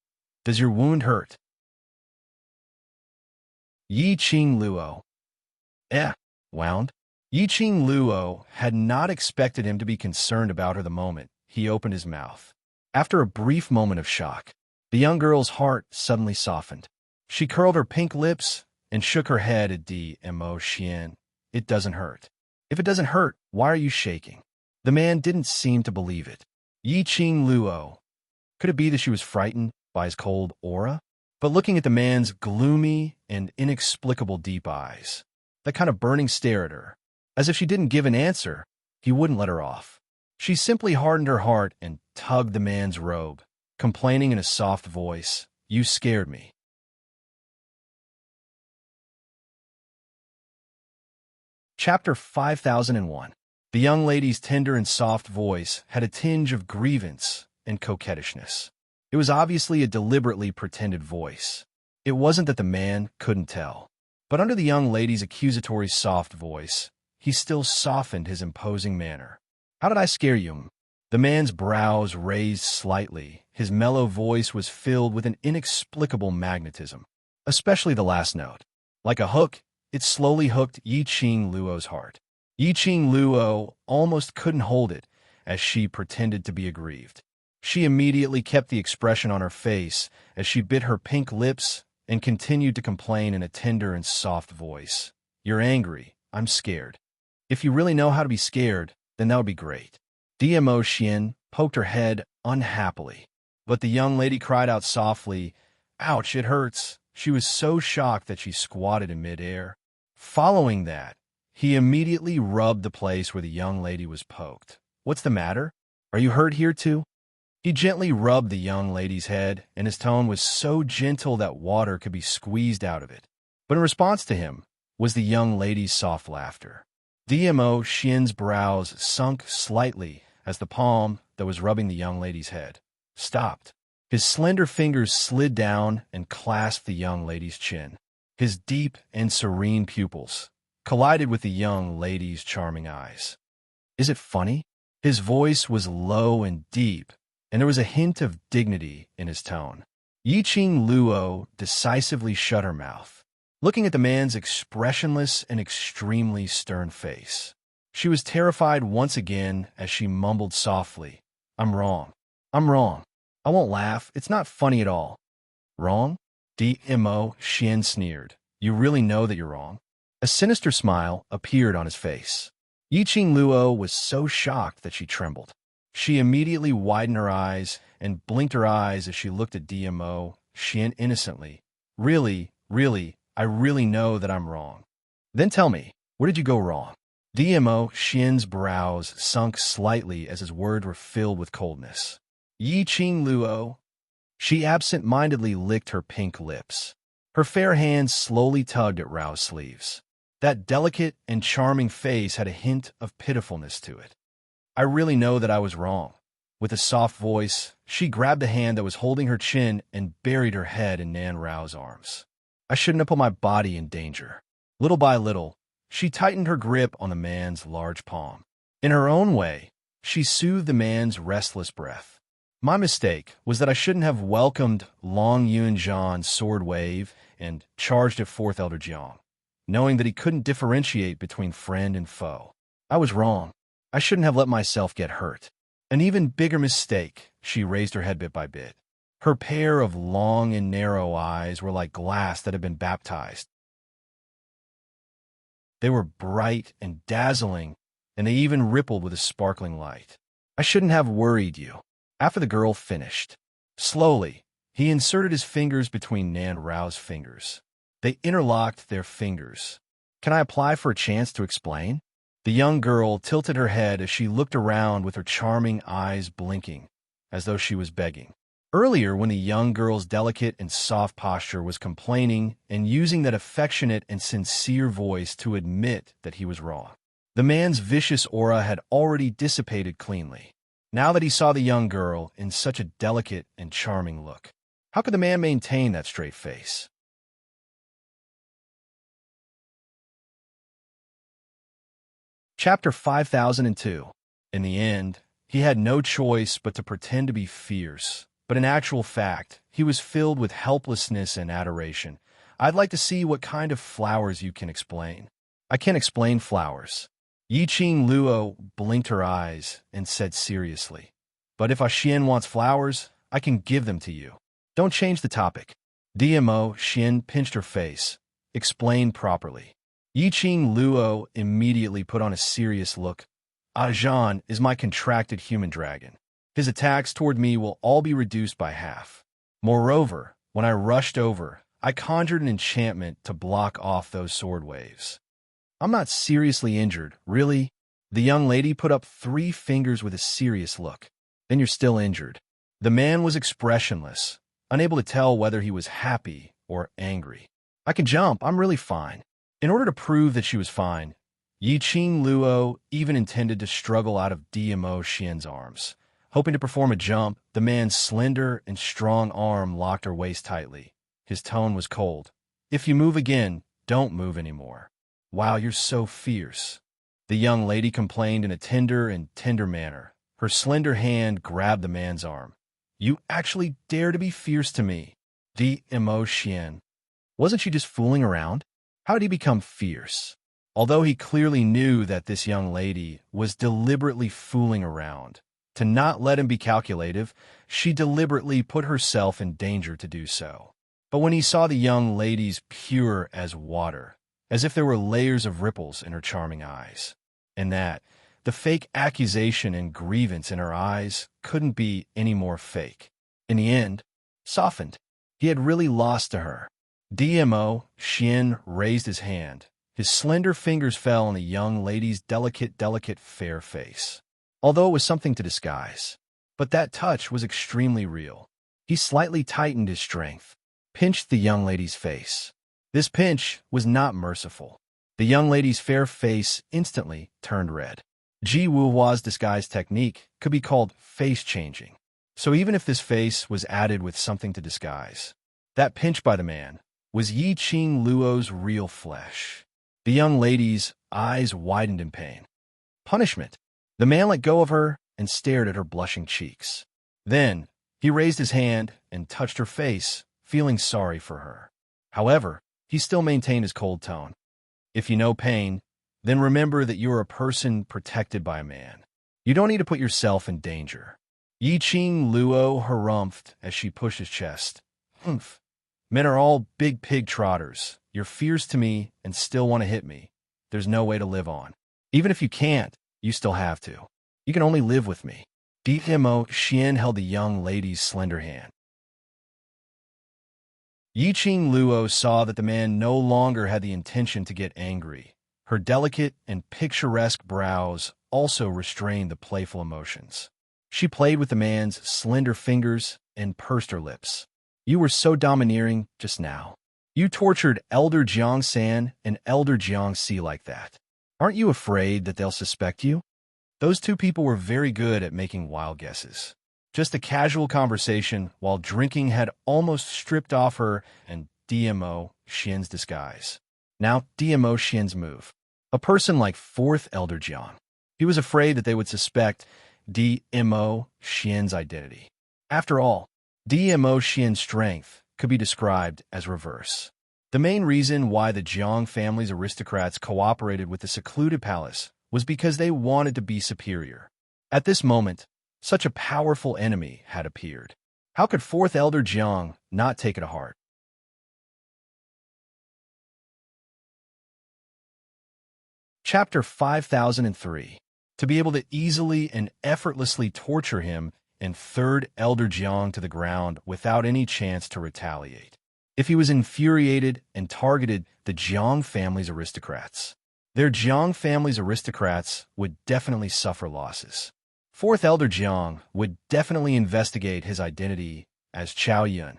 "Does your wound hurt?" Yiqing Luo. Wound? Yiqing Luo had not expected him to be concerned about her the moment he opened his mouth. After a brief moment of shock, the young girl's heart suddenly softened. She curled her pink lips and shook her head at Dmo Xian. "It doesn't hurt." "If it doesn't hurt, why are you shaking?" The man didn't seem to believe it. Yiqing Luo. Could it be that she was frightened by his cold aura? But looking at the man's gloomy and inexplicable deep eyes, that kind of burning stare at her, as if she didn't give an answer, he wouldn't let her off. She simply hardened her heart and tugged the man's robe, complaining in a soft voice, You scared me. Chapter 5001. The young lady's tender and soft voice had a tinge of grievance and coquettishness. It was obviously a deliberately pretended voice. It wasn't that the man couldn't tell. But under the young lady's accusatory soft voice, he still softened his imposing manner. How did I scare you? The man's brows raised slightly. His mellow voice was filled with an inexplicable magnetism, especially the last note. Like a hook, it slowly hooked Yi-Ching Luo's heart. Yi-Ching Luo almost couldn't hold it as she pretended to be aggrieved. She immediately kept the expression on her face as she bit her pink lips and continued to complain in a tender and soft voice. You're angry. I'm scared. If you really know how to be scared, then that would be great. DMO Xian poked her head unhappily, but the young lady cried out softly, Ouch, it hurts. She was so shocked that she squatted in midair. Following that, he immediately rubbed the place where the young lady was poked. What's the matter? Are you hurt here too? He gently rubbed the young lady's head, and his tone was so gentle that water could be squeezed out of it. But in response to him was the young lady's soft laughter. DMO Xian's brows sunk slightly as the palm that was rubbing the young lady's head stopped. His slender fingers slid down and clasped the young lady's chin. His deep and serene pupils collided with the young lady's charming eyes. Is it funny? His voice was low and deep, and there was a hint of dignity in his tone. Yi-Ching Luo decisively shut her mouth, looking at the man's expressionless and extremely stern face. She was terrified once again as she mumbled softly, I'm wrong. I'm wrong. I won't laugh. It's not funny at all. Wrong? DMO Xian sneered. You really know that you're wrong? A sinister smile appeared on his face. Yi-Ching Luo was so shocked that she trembled. She immediately widened her eyes and blinked her eyes as she looked at DMO Xian innocently. Really, I really know that I'm wrong. Then tell me, where did you go wrong? DMO Xian's brows sunk slightly as his words were filled with coldness. Yi-Ching Luo. She absent-mindedly licked her pink lips. Her fair hands slowly tugged at Rao's sleeves. That delicate and charming face had a hint of pitifulness to it. I really know that I was wrong. With a soft voice, she grabbed the hand that was holding her chin and buried her head in Nan Rao's arms. I shouldn't have put my body in danger. Little by little, she tightened her grip on the man's large palm. In her own way, she soothed the man's restless breath. My mistake was that I shouldn't have welcomed Long Yunzhan's sword wave and charged at Fourth Elder Jiang, knowing that he couldn't differentiate between friend and foe. I was wrong. I shouldn't have let myself get hurt. An even bigger mistake, she raised her head bit by bit. Her pair of long and narrow eyes were like glass that had been baptized. They were bright and dazzling, and they even rippled with a sparkling light. I shouldn't have worried you. After the girl finished, slowly, he inserted his fingers between Nan Rao's fingers. They interlocked their fingers. Can I apply for a chance to explain? The young girl tilted her head as she looked around with her charming eyes blinking, as though she was begging. Earlier, when the young girl's delicate and soft posture was complaining and using that affectionate and sincere voice to admit that he was wrong, the man's vicious aura had already dissipated cleanly. Now that he saw the young girl in such a delicate and charming look, how could the man maintain that straight face? Chapter 5002. In the end, he had no choice but to pretend to be fierce, but in actual fact, he was filled with helplessness and adoration. I'd like to see what kind of flowers you can explain. I can't explain flowers. Yi-Ching Luo blinked her eyes and said seriously, but if Xian wants flowers, I can give them to you. Don't change the topic. DMO Xian pinched her face. Explain properly. Yi-Ching Luo immediately put on a serious look. Zhan is my contracted human dragon. His attacks toward me will all be reduced by half. Moreover, when I rushed over, I conjured an enchantment to block off those sword waves. I'm not seriously injured, really. The young lady put up 3 fingers with a serious look. Then you're still injured. The man was expressionless, unable to tell whether he was happy or angry. I can jump, I'm really fine. In order to prove that she was fine, Yi Qing Luo even intended to struggle out of DMO Xian's arms. Hoping to perform a jump, the man's slender and strong arm locked her waist tightly. His tone was cold. If you move again, don't move anymore. Wow, you're so fierce. The young lady complained in a tender manner. Her slender hand grabbed the man's arm. You actually dare to be fierce to me. DMO Xian. Wasn't she just fooling around? How did he become fierce? Although he clearly knew that this young lady was deliberately fooling around, to not let him be calculative, she deliberately put herself in danger to do so. But when he saw the young lady's pure as water, as if there were layers of ripples in her charming eyes, and that the fake accusation and grievance in her eyes couldn't be any more fake. In the end, softened. He had really lost to her. DMO Xian raised his hand. His slender fingers fell on the young lady's delicate fair face. Although it was something to disguise. But that touch was extremely real. He slightly tightened his strength, pinched the young lady's face. This pinch was not merciful. The young lady's fair face instantly turned red. Ji Wuhua's disguise technique could be called face-changing. So even if this face was added with something to disguise, that pinch by the man was Yi Qing Luo's real flesh. The young lady's eyes widened in pain. Punishment. The man let go of her and stared at her blushing cheeks. Then, he raised his hand and touched her face, feeling sorry for her. However, he still maintained his cold tone. If you know pain, then remember that you're a person protected by a man. You don't need to put yourself in danger. Yi Qing Luo harumphed as she pushed his chest. Humph. Men are all big pig trotters. You're fierce to me and still want to hit me. There's no way to live on. Even if you can't, you still have to. You can only live with me. DMO Xian held the young lady's slender hand. Yi Qing Luo saw that the man no longer had the intention to get angry. Her delicate and picturesque brows also restrained the playful emotions. She played with the man's slender fingers and pursed her lips. You were so domineering just now. You tortured Elder Jiang San and Elder Jiang Si like that. Aren't you afraid that they'll suspect you? Those two people were very good at making wild guesses. Just a casual conversation while drinking had almost stripped off her and DMO Xian's disguise. Now DMO Xian's move. A person like 4th Elder Jiang. He was afraid that they would suspect DMO Xian's identity. After all, DMO Xian's strength could be described as reverse. The main reason why the Jiang family's aristocrats cooperated with the secluded palace was because they wanted to be superior. At this moment, such a powerful enemy had appeared. How could 4th Elder Jiang not take it to heart? Chapter 5003. To be able to easily and effortlessly torture him and 3rd Elder Jiang to the ground without any chance to retaliate. If he was infuriated and targeted the Jiang family's aristocrats, their Jiang family's aristocrats would definitely suffer losses. 4th Elder Jiang would definitely investigate his identity as Chao Yun.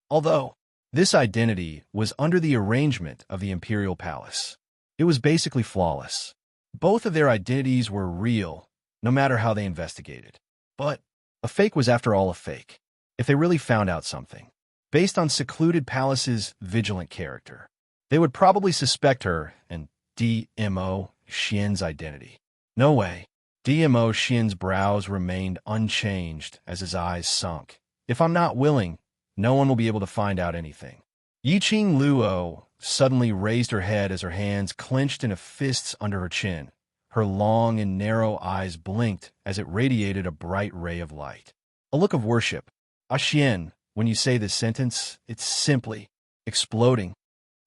Although this identity was under the arrangement of the Imperial Palace, it was basically flawless. Both of their identities were real, no matter how they investigated. But a fake was after all a fake. If they really found out something, based on Secluded Palace's vigilant character, they would probably suspect her and DMO Xian's identity. No way. DMO Xian's brows remained unchanged as his eyes sunk. If I'm not willing, no one will be able to find out anything. Yi Qing Luo suddenly raised her head as her hands clenched into fists under her chin. Her long and narrow eyes blinked as it radiated a bright ray of light. A look of worship. Xian, when you say this sentence, it's simply exploding.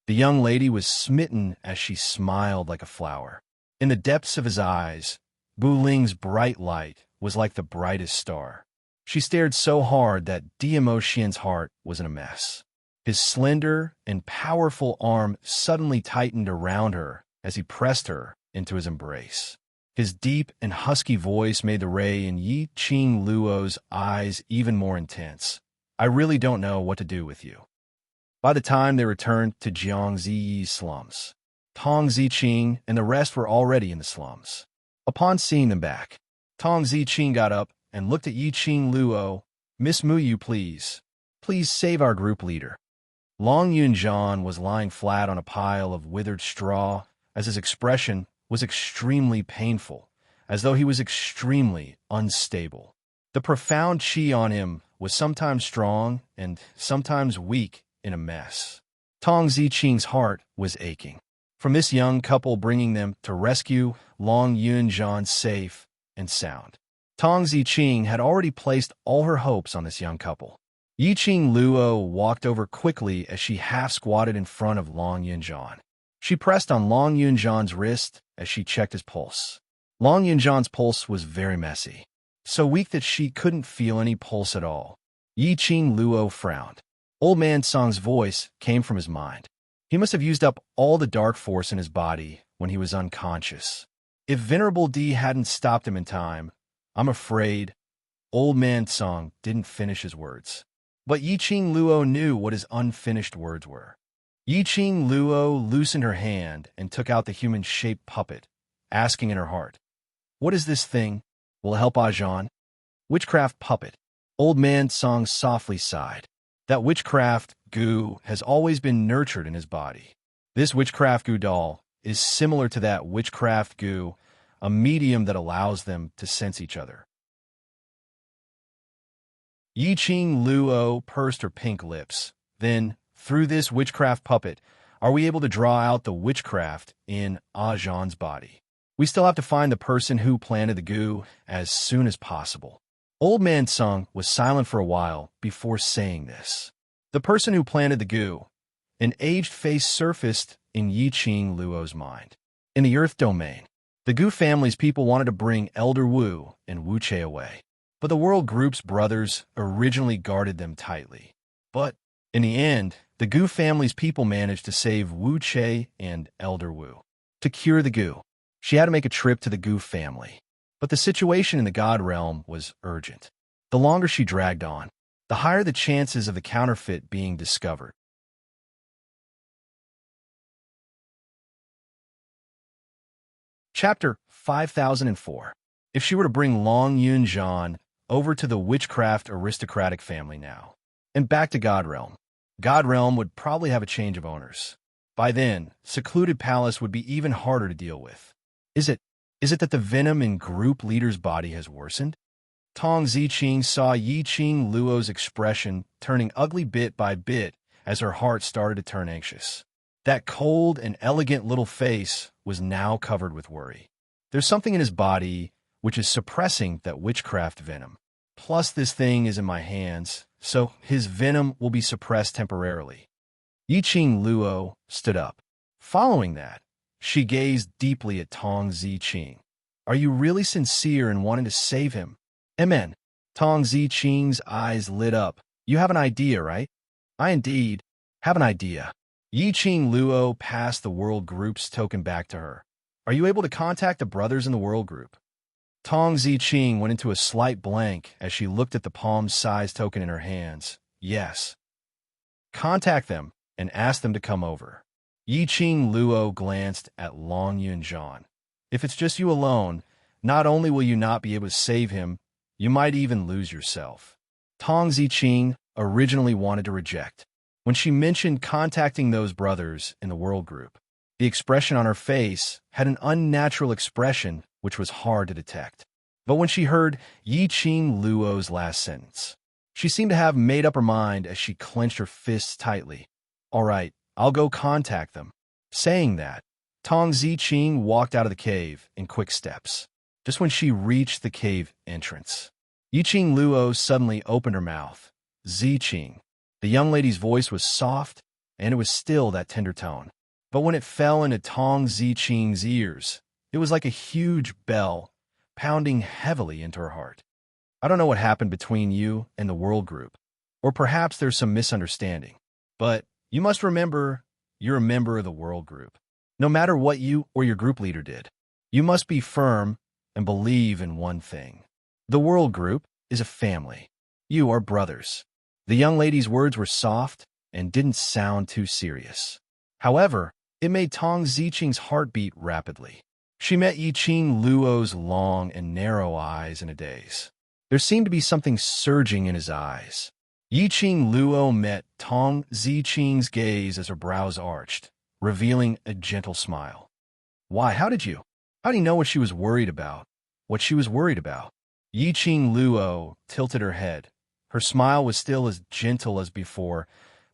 The young lady was smitten as she smiled like a flower. In the depths of his eyes, Bu Ling's bright light was like the brightest star. She stared so hard that DMO Xian's heart was in a mess. His slender and powerful arm suddenly tightened around her as he pressed her into his embrace. His deep and husky voice made the ray in Yi Qing Luo's eyes even more intense. I really don't know what to do with you. By the time they returned to Jiangzi's slums, Tong Ziqing and the rest were already in the slums. Upon seeing them back, Tong Ziqing got up and looked at Yiqing Luo. Miss Muyu, please. Please save our group leader. Long Yunjian was lying flat on a pile of withered straw, as his expression was extremely painful, as though he was extremely unstable. The profound qi on him was sometimes strong and sometimes weak in a mess. Tong Ziqing's heart was aching. From this young couple bringing them to rescue Long Yunjian safe and sound. Tong Ziqing had already placed all her hopes on this young couple. Yiqing Luo walked over quickly as she half-squatted in front of Long Yunjian. She pressed on Long Yunjian's wrist as she checked his pulse. Long Yunjian's pulse was very messy, so weak that she couldn't feel any pulse at all. Yiqing Luo frowned. Old Man Song's voice came from his mind. He must have used up all the dark force in his body when he was unconscious. If Venerable D hadn't stopped him in time, I'm afraid Old Man Song didn't finish his words. But Yiqing Luo knew what his unfinished words were. Yiqing Luo loosened her hand and took out the human-shaped puppet, asking in her heart, "What is this thing? Will it help Ajan?" Witchcraft puppet. Old Man Song softly sighed. That witchcraft goo has always been nurtured in his body. This witchcraft goo doll is similar to that witchcraft goo, a medium that allows them to sense each other. Yiqing Luo pursed her pink lips. Then, through this witchcraft puppet, are we able to draw out the witchcraft in Ajan's body? We still have to find the person who planted the goo as soon as possible. Old Man Sung was silent for a while before saying this. The person who planted the goo. An aged face surfaced in Yiqing Luo's mind. In the Earth domain, the Gu family's people wanted to bring Elder Wu and Wu Che away. But the World Group's brothers originally guarded them tightly. But, in the end, the Gu family's people managed to save Wu Che and Elder Wu. To cure the Gu, she had to make a trip to the Gu family. But the situation in the God Realm was urgent. The longer she dragged on, the higher the chances of the counterfeit being discovered. Chapter 5004. If she were to bring Long Yunjian over to the witchcraft aristocratic family now, and back to God Realm would probably have a change of owners. By then, secluded palace would be even harder to deal with. Is it that the venom in group leader's body has worsened? Tong Ziqing saw Yiqing Luo's expression turning ugly bit by bit as her heart started to turn anxious. That cold and elegant little face was now covered with worry. There's something in his body which is suppressing that witchcraft venom. Plus this thing is in my hands, so his venom will be suppressed temporarily. Yiqing Luo stood up. Following that, she gazed deeply at Tong Ziqing. Are you really sincere in wanting to save him? Amen. Tong Ziqing's eyes lit up. You have an idea, right? I indeed have an idea. Yiqing Luo passed the World Group's token back to her. Are you able to contact the brothers in the World Group? Tong Ziqing went into a slight blank as she looked at the palm-sized token in her hands. Yes. Contact them and ask them to come over. Yiqing Luo glanced at Long Yunjian. If it's just you alone, not only will you not be able to save him, you might even lose yourself. Tong Ziqing originally wanted to reject. When she mentioned contacting those brothers in the World Group, the expression on her face had an unnatural expression which was hard to detect. But when she heard Yiqing Luo's last sentence, she seemed to have made up her mind as she clenched her fists tightly. All right, I'll go contact them. Saying that, Tong Ziqing walked out of the cave in quick steps. Just when she reached the cave entrance, Yiqing Luo suddenly opened her mouth. Ziqing. The young lady's voice was soft, and it was still that tender tone. But when it fell into Tong Ziqing's ears, it was like a huge bell pounding heavily into her heart. I don't know what happened between you and the World Group, or perhaps there's some misunderstanding, but you must remember you're a member of the World Group. No matter what you or your group leader did, you must be firm and believe in one thing. The World Group is a family. You are brothers. The young lady's words were soft and didn't sound too serious. However, it made Tong Ziqing's heart beat rapidly. She met Yiqing Luo's long and narrow eyes in a daze. There seemed to be something surging in his eyes. Yiqing Luo met Tong Ziqing's gaze as her brows arched, revealing a gentle smile. Why, how did you know what she was worried about? What she was worried about? Yiqing Luo tilted her head. Her smile was still as gentle as before,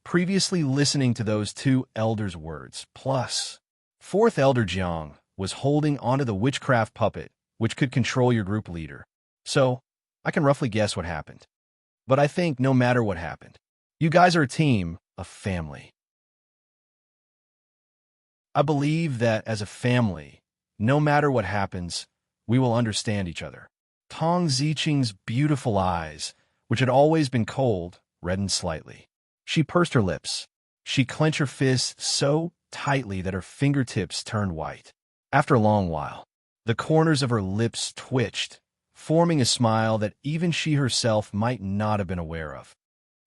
previously listening to those two elders' words. Plus, fourth elder Jiang was holding onto the witchcraft puppet, which could control your group leader. So, I can roughly guess what happened. But I think no matter what happened, you guys are a team, a family. I believe that as a family, no matter what happens, we will understand each other. Tong Ziqing's beautiful eyes, which had always been cold, reddened slightly. She pursed her lips. She clenched her fists so tightly that her fingertips turned white. After a long while, the corners of her lips twitched, forming a smile that even she herself might not have been aware of.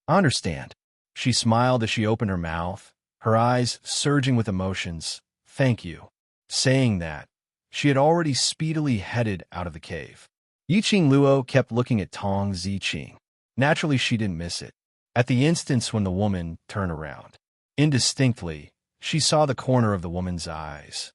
I understand. She smiled as she opened her mouth, her eyes surging with emotions. Thank you. Saying that, she had already speedily headed out of the cave. Yiqing Luo kept looking at Tong Ziqing. Naturally, she didn't miss it. At the instant when the woman turned around, indistinctly, she saw the corner of the woman's eyes.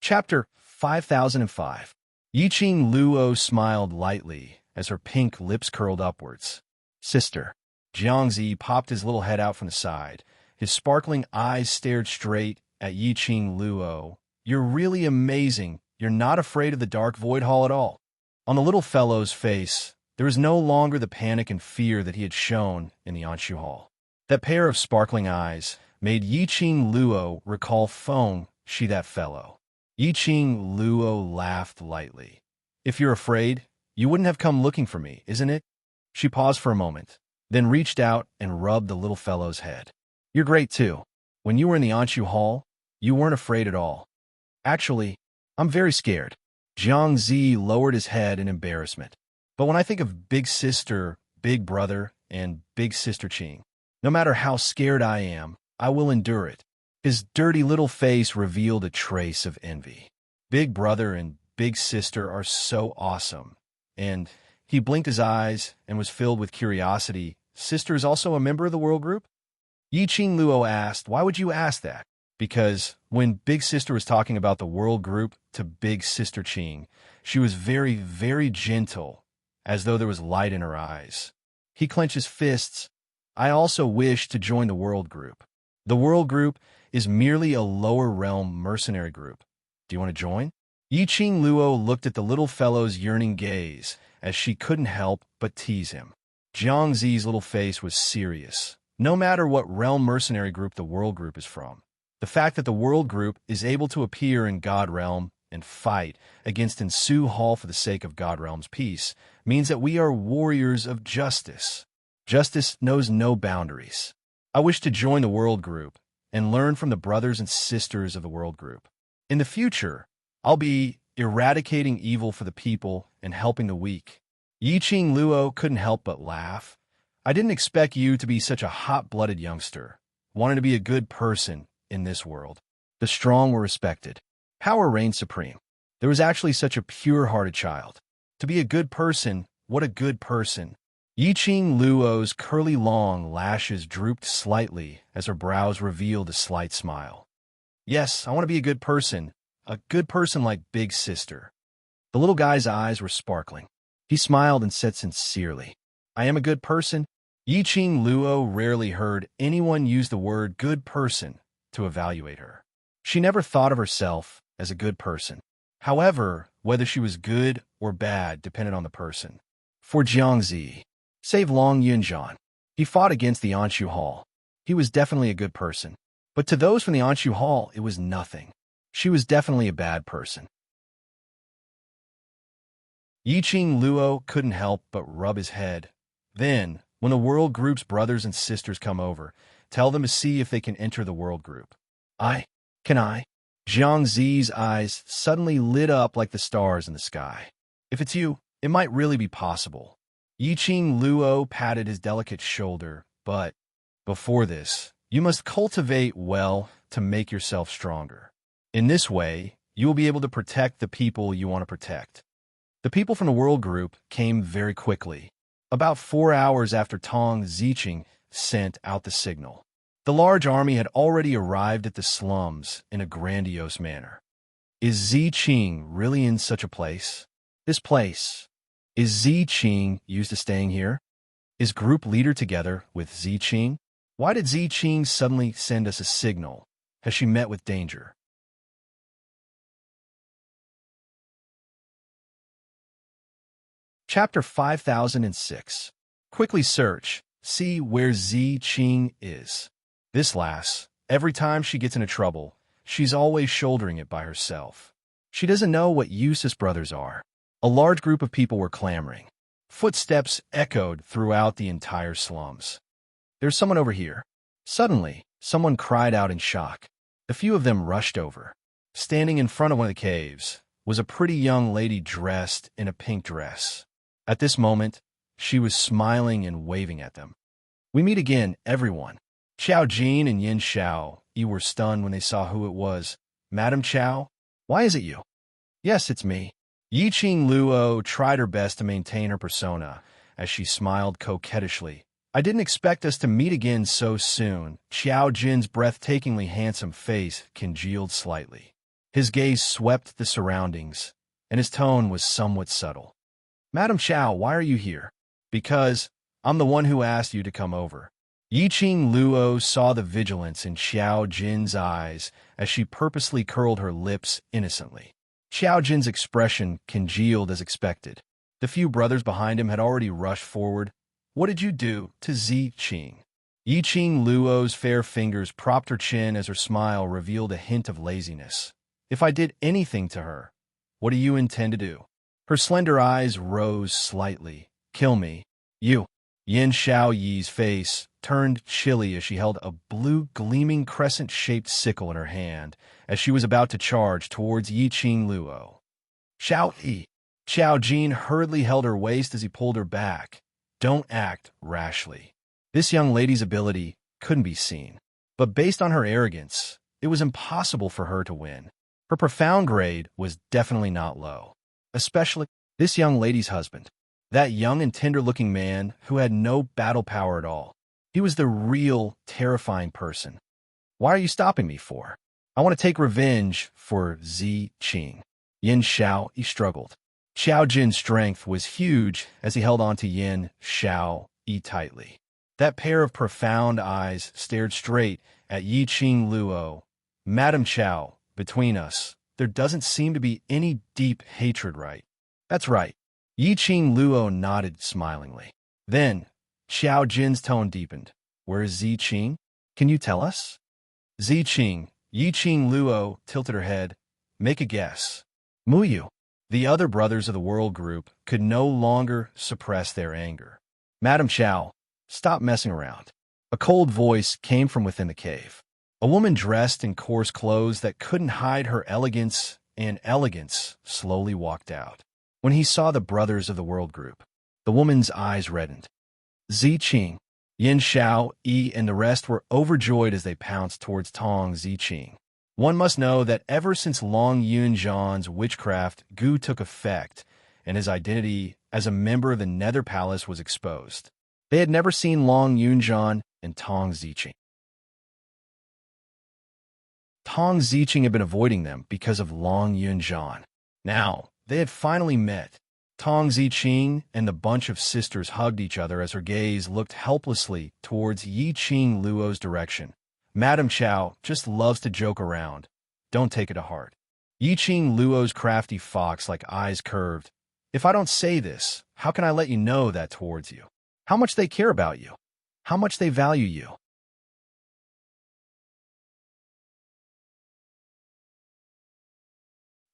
Chapter 5005. Yiqing Luo smiled lightly as her pink lips curled upwards. Sister. Jiangzi popped his little head out from the side. His sparkling eyes stared straight at Yiqing Luo. You're really amazing. You're not afraid of the dark void hall at all. On the little fellow's face, there was no longer the panic and fear that he had shown in the Anshu hall. That pair of sparkling eyes made Yiqing Luo recall Feng, she that fellow. Yiqing Luo laughed lightly. If you're afraid, you wouldn't have come looking for me, isn't it? She paused for a moment, then reached out and rubbed the little fellow's head. You're great too. When you were in the Anshu hall, you weren't afraid at all. Actually, I'm very scared. Jiang Zi lowered his head in embarrassment. But when I think of Big Sister, Big Brother, and Big Sister Qing, no matter how scared I am, I will endure it. His dirty little face revealed a trace of envy. Big Brother and Big Sister are so awesome. And he blinked his eyes and was filled with curiosity. Sister is also a member of the World Group? Yiqing Luo asked, why would you ask that? Because when Big Sister was talking about the World Group to Big Sister Qing, she was very, very gentle, as though there was light in her eyes. He clenched his fists. I also wish to join the World Group. The World Group is merely a lower realm mercenary group. Do you want to join? Yiqing Luo looked at the little fellow's yearning gaze as she couldn't help but tease him. Jiang Zi's little face was serious. No matter what realm mercenary group the World Group is from, the fact that the World Group is able to appear in God Realm and fight against Ensu Hall for the sake of God Realm's peace means that we are warriors of justice. Justice knows no boundaries. I wish to join the World Group and learn from the brothers and sisters of the World Group. In the future, I'll be eradicating evil for the people and helping the weak. Yiqing Luo couldn't help but laugh. I didn't expect you to be such a hot-blooded youngster, wanting to be a good person in this world. The strong were respected. Power reigned supreme. There was actually such a pure-hearted child. To be a good person, what a good person. Yiqing Luo's curly long lashes drooped slightly as her brows revealed a slight smile. Yes, I want to be a good person like Big Sister. The little guy's eyes were sparkling. He smiled and said sincerely, I am a good person. Yiqing Luo rarely heard anyone use the word good person to evaluate her. She never thought of herself as a good person. However, whether she was good or bad depended on the person. For Jiangzi, save Long Yunjian, he fought against the Anshu Hall. He was definitely a good person. But to those from the Anshu Hall, it was nothing. She was definitely a bad person. Yiqing Luo couldn't help but rub his head. Then, when the World Group's brothers and sisters come over, tell them to see if they can enter the World Group. Can I? Jiang Zi's eyes suddenly lit up like the stars in the sky. If it's you, it might really be possible. Yiqing Luo patted his delicate shoulder, but before this, you must cultivate well to make yourself stronger. In this way, you will be able to protect the people you want to protect. The people from the world group came very quickly, about 4 hours after Tong Ziqing sent out the signal. The large army had already arrived at the slums in a grandiose manner. Is Ziqing really in such a place? This place. Is Ziqing used to staying here? Is group leader together with Ziqing? Why did Ziqing suddenly send us a signal? Has she met with danger? Chapter 5006. Quickly search. See where Ziqing is. This lass, every time she gets into trouble, she's always shouldering it by herself. She doesn't know what use his brothers are. A large group of people were clamoring. Footsteps echoed throughout the entire slums. There's someone over here. Suddenly, someone cried out in shock. A few of them rushed over. Standing in front of one of the caves was a pretty young lady dressed in a pink dress. At this moment, she was smiling and waving at them. We meet again, everyone. Xiao Jin and Yin Xiao were stunned when they saw who it was. Madam Qiao, why is it you? Yes, it's me. Yiqing Luo tried her best to maintain her persona as she smiled coquettishly. I didn't expect us to meet again so soon. Xiao Jin's breathtakingly handsome face congealed slightly. His gaze swept the surroundings, and his tone was somewhat subtle. Madam Qiao, why are you here? Because I'm the one who asked you to come over. Yiqing Luo saw the vigilance in Xiao Jin's eyes as she purposely curled her lips innocently. Xiao Jin's expression congealed as expected. The few brothers behind him had already rushed forward. What did you do to Ziqing? Yiqing Luo's fair fingers propped her chin as her smile revealed a hint of laziness. If I did anything to her, what do you intend to do? Her slender eyes rose slightly. Kill me. You. Yin Xiaoyi's face turned chilly as she held a blue gleaming crescent-shaped sickle in her hand as she was about to charge towards Yiqing Luo. Xiao Yi. Xiao Jin hurriedly held her waist as he pulled her back. Don't act rashly. This young lady's ability couldn't be seen, but based on her arrogance, it was impossible for her to win. Her profound grade was definitely not low, especially this young lady's husband. That young and tender-looking man who had no battle power at all. He was the real, terrifying person. Why are you stopping me for? I want to take revenge for Ziqing. Yin Xiao, he struggled. Xiao Jin's strength was huge as he held on to Yin Xiao tightly. That pair of profound eyes stared straight at Yiqing Luo. Madam Qiao, between us, there doesn't seem to be any deep hatred, right? That's right. Yiqing Luo nodded smilingly. Then, Xiao Jin's tone deepened. Where is Ziqing? Can you tell us? Ziqing. Yiqing Luo tilted her head. Make a guess. Muyu. The other brothers of the world group could no longer suppress their anger. Madam Qiao, stop messing around. A cold voice came from within the cave. A woman dressed in coarse clothes that couldn't hide her elegance slowly walked out. When he saw the brothers of the world group, the woman's eyes reddened. Ziqing, Yin Xiao, and the rest were overjoyed as they pounced towards Tong Ziqing. One must know that ever since Long Yunzhan's witchcraft goo took effect and his identity as a member of the Nether Palace was exposed, they had never seen Long Yunzhan and Tong Ziqing. Tong Ziqing had been avoiding them because of Long Yunzhan. Now, they had finally met. Tong Ziqing and the bunch of sisters hugged each other as her gaze looked helplessly towards Yiqing Luo's direction. Madam Qiao just loves to joke around. Don't take it to heart. Yiqing Luo's crafty fox-like eyes curved. If I don't say this, how can I let you know that towards you? How much they care about you? How much they value you?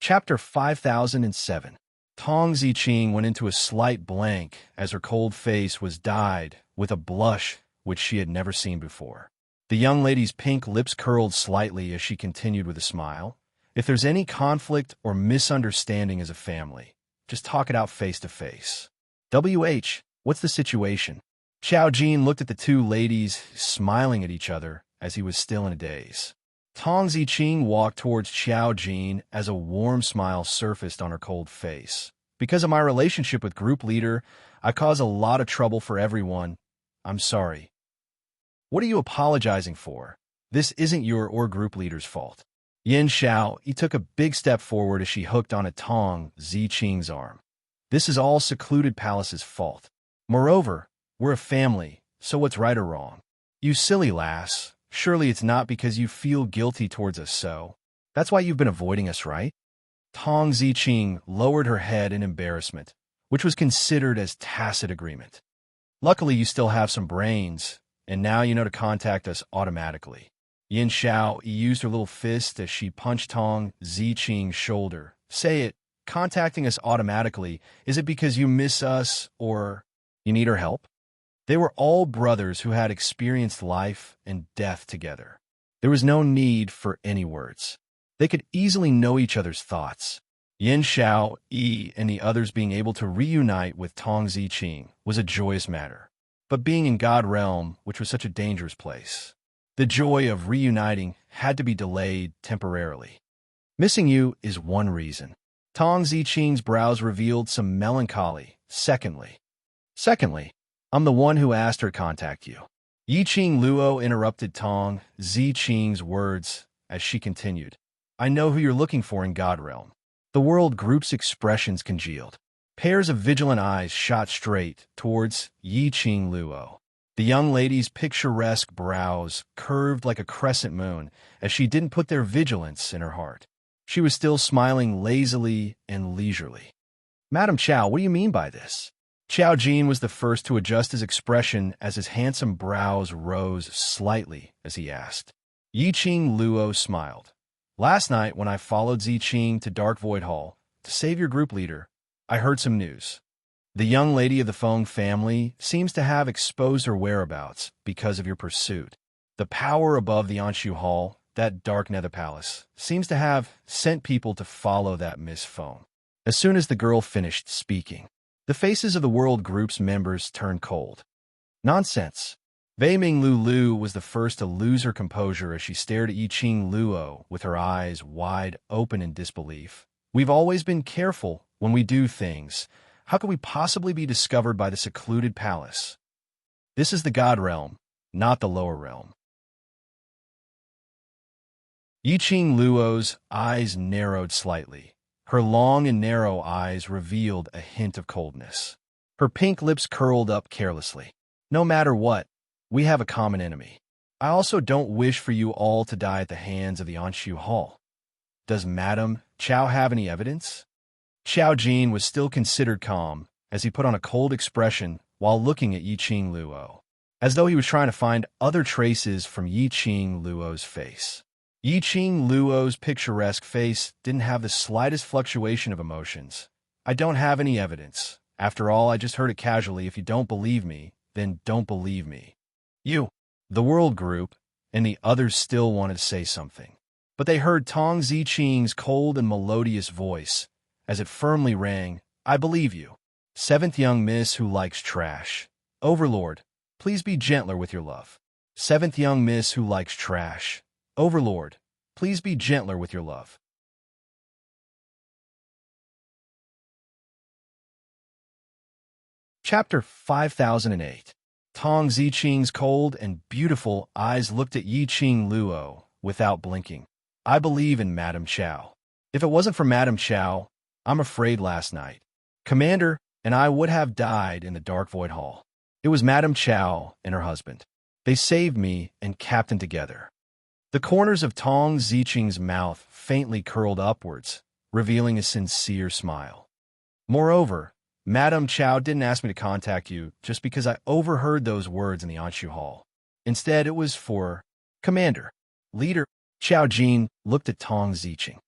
Chapter 5007. Tong Ziqing went into a slight blank as her cold face was dyed with a blush which she had never seen before. The young lady's pink lips curled slightly as she continued with a smile. If there's any conflict or misunderstanding as a family, Just talk it out face to face. WH, what's the situation? Xiao Jin looked at the two ladies, smiling at each other as he was still in a daze. Tong Ziqing walked towards Xiao Jin as a warm smile surfaced on her cold face. Because of my relationship with group leader, I cause a lot of trouble for everyone. I'm sorry. What are you apologizing for? This isn't your or group leader's fault. Yin Xiao, he took a big step forward as she hooked on a Tong Ziqing's arm. This is all Secluded Palace's fault. Moreover, we're a family, so what's right or wrong? You silly lass, surely it's not because you feel guilty towards us so. That's why you've been avoiding us, right? Tong Ziqing lowered her head in embarrassment, which was considered as tacit agreement. Luckily, you still have some brains, and now you know to contact us automatically. Yin Xiao used her little fist as she punched Tong Ziqing's shoulder. Say it, contacting us automatically, is it because you miss us or you need our help? They were all brothers who had experienced life and death together. There was no need for any words. They could easily know each other's thoughts. Yin Xiao, and the others being able to reunite with Tong Ziqing was a joyous matter. But being in God Realm, which was such a dangerous place, the joy of reuniting had to be delayed temporarily. Missing you is one reason. Tong Ziqing's brows revealed some melancholy. Secondly, I'm the one who asked her to contact you. Yiqing Luo interrupted Tong Ziqing's words as she continued. I know who you're looking for in God Realm. The world group's expressions congealed. Pairs of vigilant eyes shot straight towards Yiqing Luo. The young lady's picturesque brows curved like a crescent moon as she didn't put their vigilance in her heart. She was still smiling lazily and leisurely. Madam Chow, what do you mean by this? Xiao Jin was the first to adjust his expression as his handsome brows rose slightly as he asked. Yiqing Luo smiled. Last night, when I followed Ziqing to Dark Void Hall to save your group leader, I heard some news. The young lady of the Feng family seems to have exposed her whereabouts because of your pursuit. The power above the Anshu Hall, that dark nether palace, seems to have sent people to follow that Miss Feng. As soon as the girl finished speaking, the faces of the world group's members turned cold. Nonsense. Wei Ming Lulu was the first to lose her composure as she stared at Yiqing Luo with her eyes wide open in disbelief. We've always been careful when we do things. How could we possibly be discovered by the Secluded Palace? This is the God Realm, not the lower realm. Yiqing Luo's eyes narrowed slightly. Her long and narrow eyes revealed a hint of coldness. Her pink lips curled up carelessly. No matter what, we have a common enemy. I also don't wish for you all to die at the hands of the Anshu Hall. Does Madame Chow have any evidence? Xiao Jin was still considered calm as he put on a cold expression while looking at Yiqing Luo, as though he was trying to find other traces from Yiqing Luo's face. Yiqing Luo's picturesque face didn't have the slightest fluctuation of emotions. I don't have any evidence. After all, I just heard it casually. If you don't believe me, then don't believe me. You, the world group, and the others still wanted to say something. But they heard Tong Ziqing's cold and melodious voice as it firmly rang, I believe you. Seventh young miss who likes trash. Overlord, please be gentler with your love. Seventh young miss who likes trash. Overlord, please be gentler with your love. Chapter 5008. Tong Ziqing's cold and beautiful eyes looked at Yiqing Luo without blinking. I believe in Madame Chow. If it wasn't for Madame Chow, I'm afraid last night, Commander and I would have died in the Dark Void Hall. It was Madame Chow and her husband. They saved me and Captain together. The corners of Tong Ziqing's mouth faintly curled upwards, revealing a sincere smile. Moreover, Madame Chow didn't ask me to contact you just because I overheard those words in the Anshu Hall. Instead, it was for Commander. Leader. Xiao Jin looked at Tong Ziqing.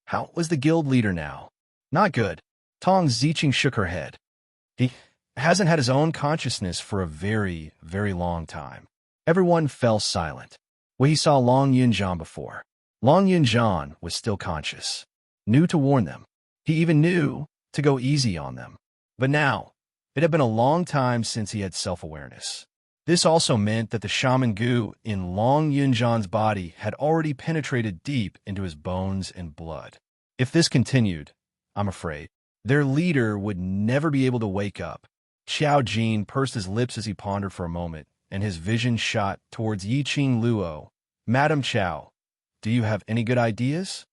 How was the guild leader now? Not good. Tong Ziqing shook her head. He hasn't had his own consciousness for a very, very long time. Everyone fell silent. Well, he saw Long Yunjian before. Long Yunjian was still conscious. Knew to warn them. He even knew to go easy on them. But now, it had been a long time since he had self-awareness. This also meant that the shaman goo in Long Yunjan's body had already penetrated deep into his bones and blood. If this continued, I'm afraid, their leader would never be able to wake up. Xiao Jin pursed his lips as he pondered for a moment, and his vision shot towards Yiqing Luo. Madam Qiao, do you have any good ideas?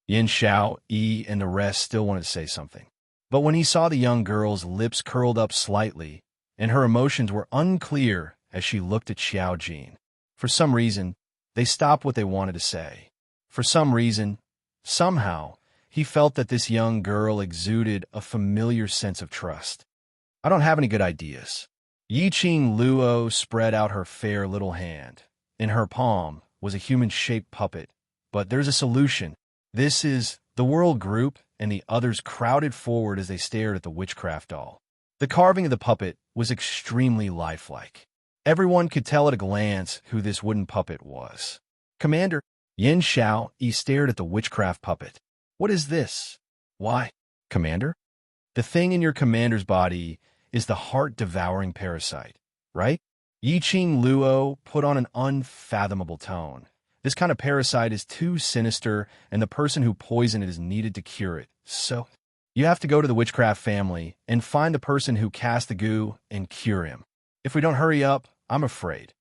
Yin Xiao, Yi, and the rest still wanted to say something. But when he saw the young girl's lips curled up slightly, and her emotions were unclear as she looked at Xiao Jin, for some reason, they stopped what they wanted to say. For some reason, somehow, he felt that this young girl exuded a familiar sense of trust. I don't have any good ideas. Yiqing Luo spread out her fair little hand. In her palm was a human-shaped puppet. But there's a solution. This is the world group, and the others crowded forward as they stared at the witchcraft doll. The carving of the puppet was extremely lifelike. Everyone could tell at a glance who this wooden puppet was. Commander, Yin Xiao Yi stared at the witchcraft puppet. What is this? Why, Commander? The thing in your commander's body is the heart-devouring parasite, right? Yiqing Luo put on an unfathomable tone. This kind of parasite is too sinister, and the person who poisoned it is needed to cure it. So, you have to go to the witchcraft family and find the person who cast the goo and cure him. If we don't hurry up, I'm afraid.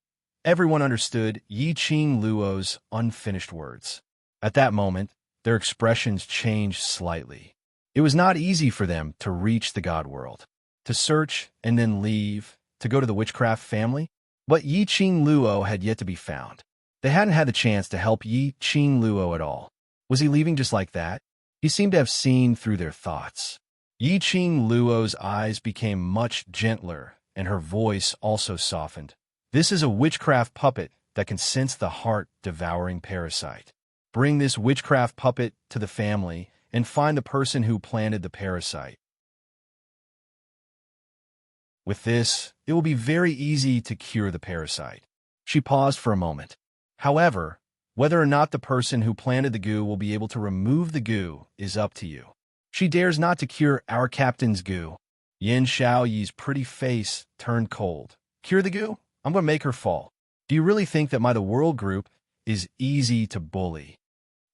Everyone understood Yiqing Luo's unfinished words. At that moment, their expressions changed slightly. It was not easy for them to reach the god world, to search and then leave, to go to the witchcraft family. But Yiqing Luo had yet to be found. They hadn't had the chance to help Yiqing Luo at all. Was he leaving just like that? He seemed to have seen through their thoughts. Yiqing Luo's eyes became much gentler, and her voice also softened. This is a witchcraft puppet that can sense the heart-devouring parasite. Bring this witchcraft puppet to the family and find the person who planted the parasite. With this, it will be very easy to cure the parasite. She paused for a moment. However, whether or not the person who planted the goo will be able to remove the goo is up to you. She dares not to cure our captain's goo. Yin Xiaoyi's pretty face turned cold. Cure the goo? I'm going to make her fall. Do you really think that the world group is easy to bully?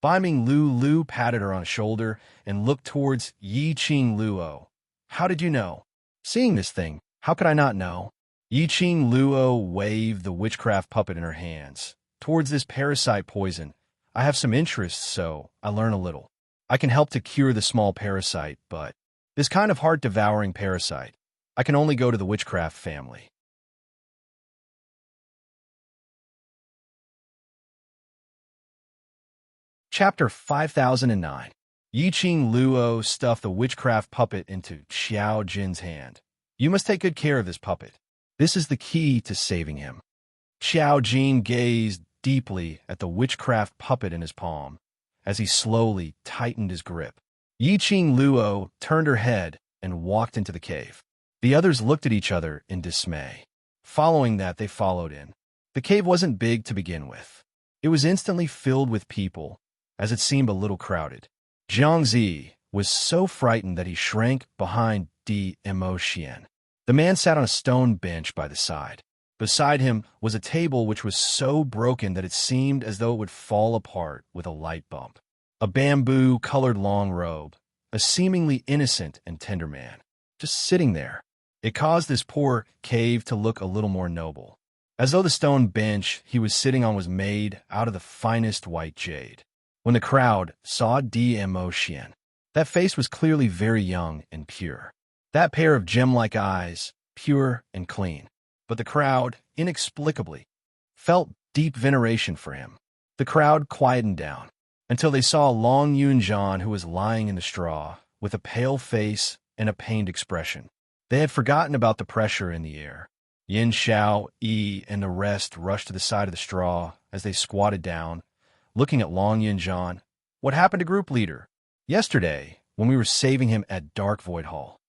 Biming Lu patted her on the shoulder and looked towards Yiqing Luo. How did you know? Seeing this thing, how could I not know? Yiqing Luo waved the witchcraft puppet in her hands. Towards this parasite poison, I have some interest, so I learn a little. I can help to cure the small parasite, but this kind of heart-devouring parasite, I can only go to the witchcraft family. Chapter 5009. Yiqing Luo stuffed the witchcraft puppet into Xiao Jin's hand. You must take good care of this puppet. This is the key to saving him. Xiao Jin gazed deeply at the witchcraft puppet in his palm as he slowly tightened his grip. Yiqing Luo turned her head and walked into the cave. The others looked at each other in dismay. Following that, they followed in. The cave wasn't big to begin with. It was instantly filled with people, as it seemed a little crowded. Jiangzi was so frightened that he shrank behind Emotion. The man sat on a stone bench by the side. Beside him was a table which was so broken that it seemed as though it would fall apart with a light bump. A bamboo-colored long robe, a seemingly innocent and tender man, just sitting there. It caused this poor cave to look a little more noble, as though the stone bench he was sitting on was made out of the finest white jade. When the crowd saw Emotion, that face was clearly very young and pure. That pair of gem-like eyes, pure and clean. But the crowd, inexplicably, felt deep veneration for him. The crowd quietened down until they saw Long Yunjan, who was lying in the straw, with a pale face and a pained expression. They had forgotten about the pressure in the air. Yin Xiao, Yi, and the rest rushed to the side of the straw as they squatted down, looking at Long Yunjan. What happened to Group Leader? Yesterday, when we were saving him at Dark Void Hall.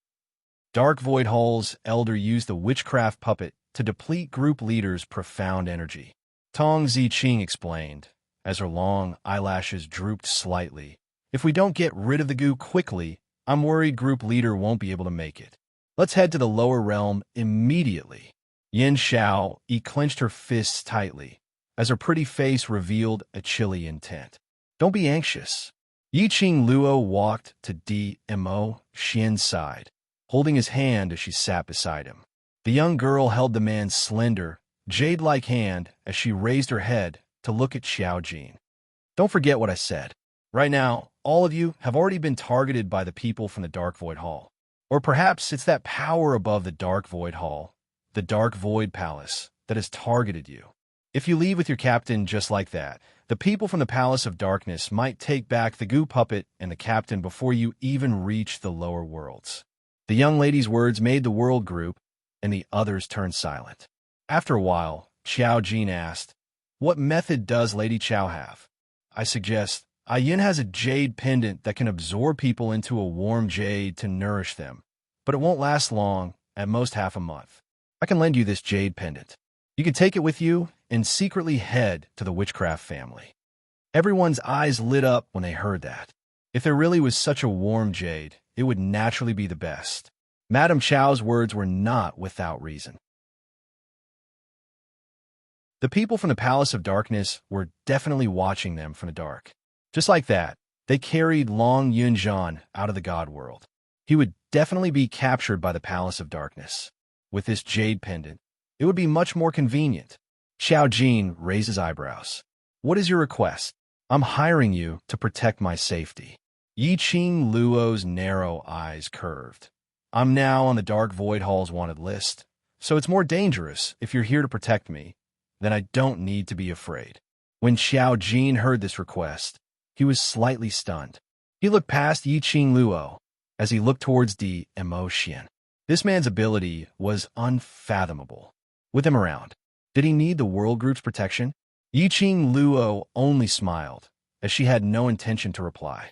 Dark Void Hall's elder used the witchcraft puppet to deplete Group Leader's profound energy. Tong Ziqing explained, as her long eyelashes drooped slightly. If we don't get rid of the goo quickly, I'm worried group leader won't be able to make it. Let's head to the lower realm immediately. Yin Xiao clenched her fists tightly, as her pretty face revealed a chilly intent. Don't be anxious. Yiqing Luo walked to Dmo Xian's side, holding his hand as she sat beside him. The young girl held the man's slender, jade-like hand as she raised her head to look at Xiao Jin. Don't forget what I said. Right now, all of you have already been targeted by the people from the Dark Void Hall. Or perhaps it's that power above the Dark Void Hall, the Dark Void Palace, that has targeted you. If you leave with your captain just like that, the people from the Palace of Darkness might take back the goo puppet and the captain before you even reach the lower worlds. The young lady's words made the world group, and the others turned silent. After a while, Xiao Jin asked, "What method does Lady Qiao have?" I suggest, Yin has a jade pendant that can absorb people into a warm jade to nourish them, but it won't last long, at most half a month. I can lend you this jade pendant. You can take it with you and secretly head to the witchcraft family. Everyone's eyes lit up when they heard that. If there really was such a warm jade, it would naturally be the best. Madame Chao's words were not without reason. The people from the Palace of Darkness were definitely watching them from the dark. Just like that, they carried Long Yunzhan out of the God world. He would definitely be captured by the Palace of Darkness. With this jade pendant, it would be much more convenient. Xiao Jin raised his eyebrows. What is your request? I'm hiring you to protect my safety. Yiqing Luo's narrow eyes curved. I'm now on the Dark Void Hall's wanted list, so it's more dangerous if you're here to protect me. Then I don't need to be afraid. When Xiao Jin heard this request, he was slightly stunned. He looked past Yiqing Luo as he looked towards Dmo Xian. This man's ability was unfathomable. With him around, did he need the world group's protection? Yiqing Luo only smiled, as she had no intention to reply.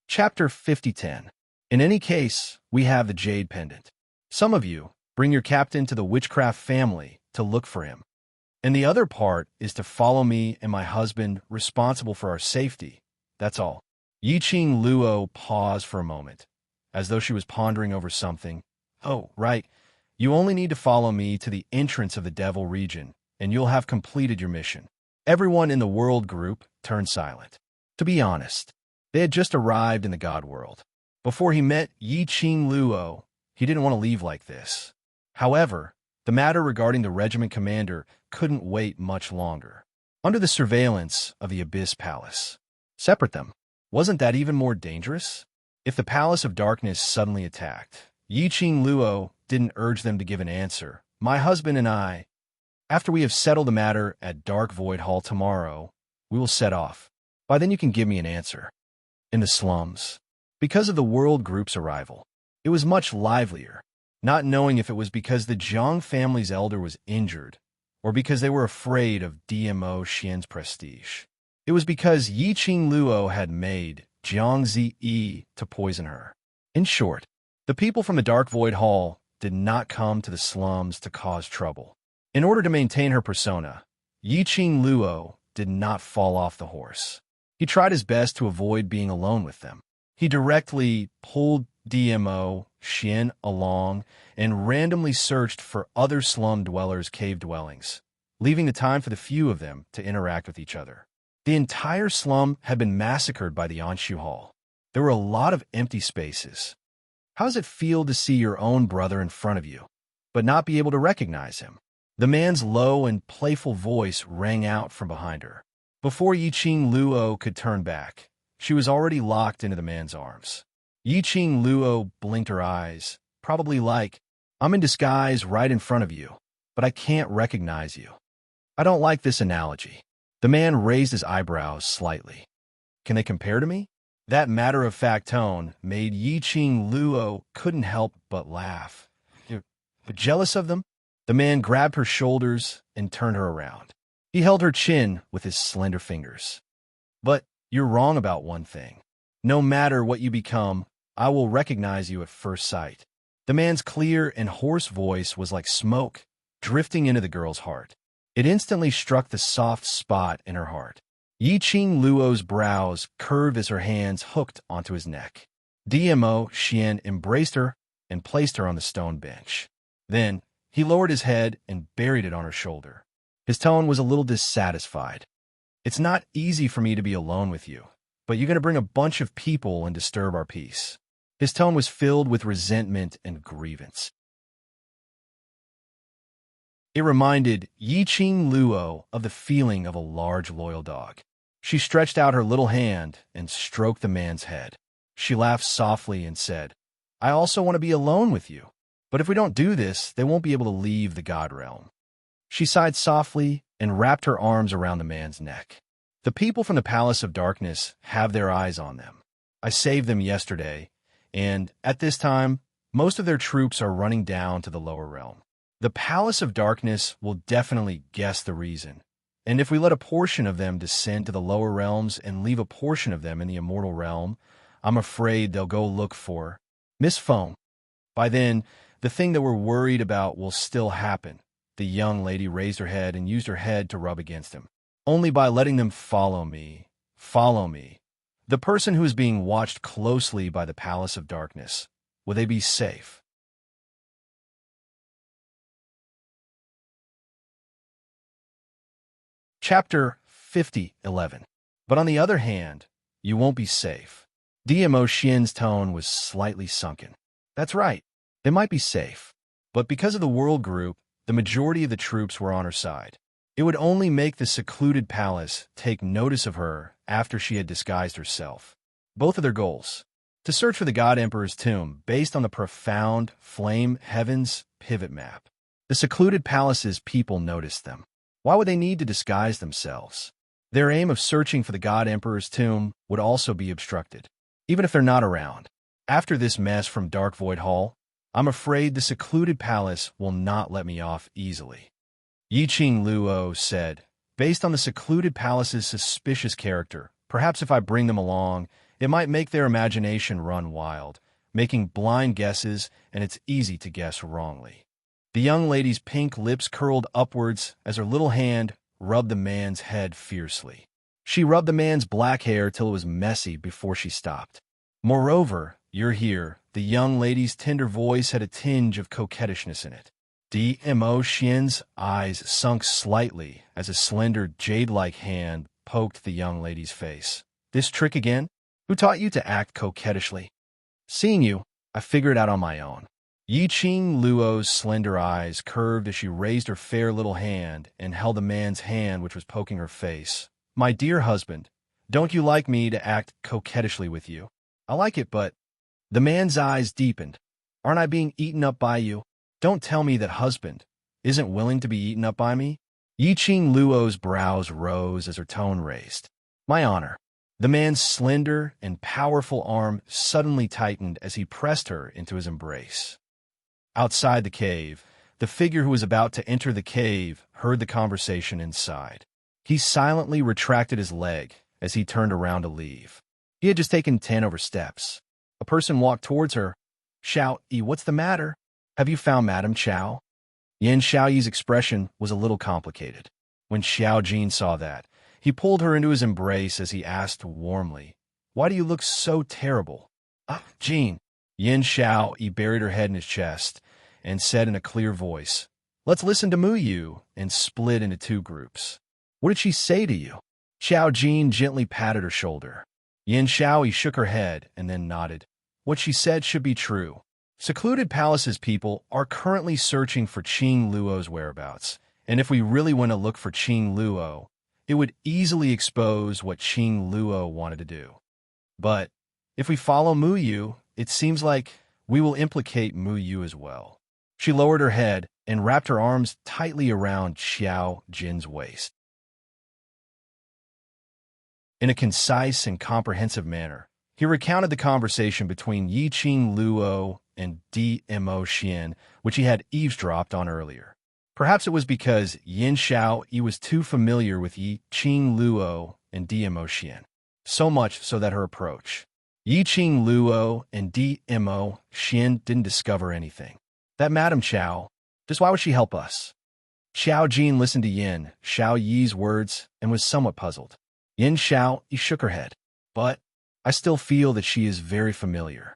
Chapter 5010. In any case, we have the Jade Pendant. Some of you bring your captain to the witchcraft family to look for him. And the other part is to follow me and my husband responsible for our safety. That's all. Yiqing Luo paused for a moment, as though she was pondering over something. Oh, right. You only need to follow me to the entrance of the Devil region, and you'll have completed your mission. Everyone in the world group turned silent. To be honest, they had just arrived in the God world. Before he met Yiqing Luo, he didn't want to leave like this. However, the matter regarding the regiment commander couldn't wait much longer. Under the surveillance of the Abyss Palace. Separate them. Wasn't that even more dangerous? If the Palace of Darkness suddenly attacked, Yiqing Luo didn't urge them to give an answer. My husband and I, after we have settled the matter at Dark Void Hall tomorrow, we will set off. By then you can give me an answer. In the slums. Because of the world group's arrival, it was much livelier, not knowing if it was because the Jiang family's elder was injured or because they were afraid of Dmo Xian's prestige. It was because Yiqing Luo had made Jiang Ziyi to poison her. In short, the people from the Dark Void Hall did not come to the slums to cause trouble. In order to maintain her persona, Yiqing Luo did not fall off the horse. He tried his best to avoid being alone with them. He directly pulled Dmo Xian along and randomly searched for other slum dwellers' cave dwellings, leaving the time for the few of them to interact with each other. The entire slum had been massacred by the Anshu Hall. There were a lot of empty spaces. How does it feel to see your own brother in front of you, but not be able to recognize him? The man's low and playful voice rang out from behind her. Before Yiqing Luo could turn back, she was already locked into the man's arms. Yiqing Luo blinked her eyes, probably like, I'm in disguise right in front of you, but I can't recognize you. I don't like this analogy. The man raised his eyebrows slightly. Can they compare to me? That matter-of-fact tone made Yiqing Luo couldn't help but laugh. You're jealous of them? The man grabbed her shoulders and turned her around. He held her chin with his slender fingers. But you're wrong about one thing. No matter what you become, I will recognize you at first sight. The man's clear and hoarse voice was like smoke drifting into the girl's heart. It instantly struck the soft spot in her heart. Yi Qing Luo's brows curved as her hands hooked onto his neck. Dmo Xian embraced her and placed her on the stone bench. Then, he lowered his head and buried it on her shoulder. His tone was a little dissatisfied. It's not easy for me to be alone with you, but you're going to bring a bunch of people and disturb our peace. His tone was filled with resentment and grievance. It reminded Yi Qing Luo of the feeling of a large, loyal dog. She stretched out her little hand and stroked the man's head. She laughed softly and said, I also want to be alone with you, but if we don't do this, they won't be able to leave the God realm. She sighed softly and wrapped her arms around the man's neck. The people from the Palace of Darkness have their eyes on them. I saved them yesterday, and at this time, most of their troops are running down to the lower realm. The Palace of Darkness will definitely guess the reason, and if we let a portion of them descend to the lower realms and leave a portion of them in the immortal realm, I'm afraid they'll go look for Miss Foam. By then, the thing that we're worried about will still happen. The young lady raised her head and used her head to rub against him. Only by letting them follow me, the person who is being watched closely by the Palace of Darkness, will they be safe? Chapter 50:11. But on the other hand, you won't be safe. Dmo Xian's tone was slightly sunken. That's right, they might be safe, but because of the world group, the majority of the troops were on her side. It would only make the secluded palace take notice of her after she had disguised herself. Both of their goals: to search for the God Emperor's tomb based on the profound flame heavens pivot map. The secluded palace's people noticed them. Why would they need to disguise themselves? Their aim of searching for the God Emperor's tomb would also be obstructed, even if they're not around. After this mess from Dark Void Hall, I'm afraid the secluded palace will not let me off easily. Yi Qing Luo said, based on the secluded palace's suspicious character, perhaps if I bring them along, it might make their imagination run wild, making blind guesses, and it's easy to guess wrongly. The young lady's pink lips curled upwards as her little hand rubbed the man's head fiercely. She rubbed the man's black hair till it was messy before she stopped. Moreover, you're here. The young lady's tender voice had a tinge of coquettishness in it. Dmo Xian's eyes sunk slightly as a slender, jade-like hand poked the young lady's face. This trick again? Who taught you to act coquettishly? Seeing you, I figured it out on my own. Yi Qing Luo's slender eyes curved as she raised her fair little hand and held the man's hand which was poking her face. My dear husband, don't you like me to act coquettishly with you? I like it, but... The man's eyes deepened. Aren't I being eaten up by you? Don't tell me that husband isn't willing to be eaten up by me. Yi Qing Luo's brows rose as her tone raised. My honor. The man's slender and powerful arm suddenly tightened as he pressed her into his embrace. Outside the cave, the figure who was about to enter the cave heard the conversation inside. He silently retracted his leg as he turned around to leave. He had just taken 10 over steps. A person walked towards her. Xiao Yi, what's the matter? Have you found Madame Xiao? Yan Xiaoyi's expression was a little complicated. When Xiao Jin saw that, he pulled her into his embrace as he asked warmly, Why do you look so terrible? Ah, Jin. Yan Xiaoyi buried her head in his chest and said in a clear voice, Let's listen to Mu Yu, and split into two groups. What did she say to you? Xiao Jin gently patted her shoulder. Yan Xiaoyi shook her head and then nodded. What she said should be true. Secluded Palace's people are currently searching for Qing Luo's whereabouts, and if we really want to look for Qing Luo, it would easily expose what Qing Luo wanted to do. But if we follow Mu Yu, it seems like we will implicate Mu Yu as well. She lowered her head and wrapped her arms tightly around Xiao Jin's waist. In a concise and comprehensive manner, he recounted the conversation between Yi Qing Luo and Dmo Xian, which he had eavesdropped on earlier. Perhaps it was because Yan Xiaoyi was too familiar with Yi Qing Luo and Dmo Xian, so much so that her approach. Yi Qing Luo and Dmo Xian didn't discover anything. That Madame Xiao, just why would she help us? Xiao Jin listened to Yan Xiaoyi's words and was somewhat puzzled. Yin Xiao shook her head. But I still feel that she is very familiar.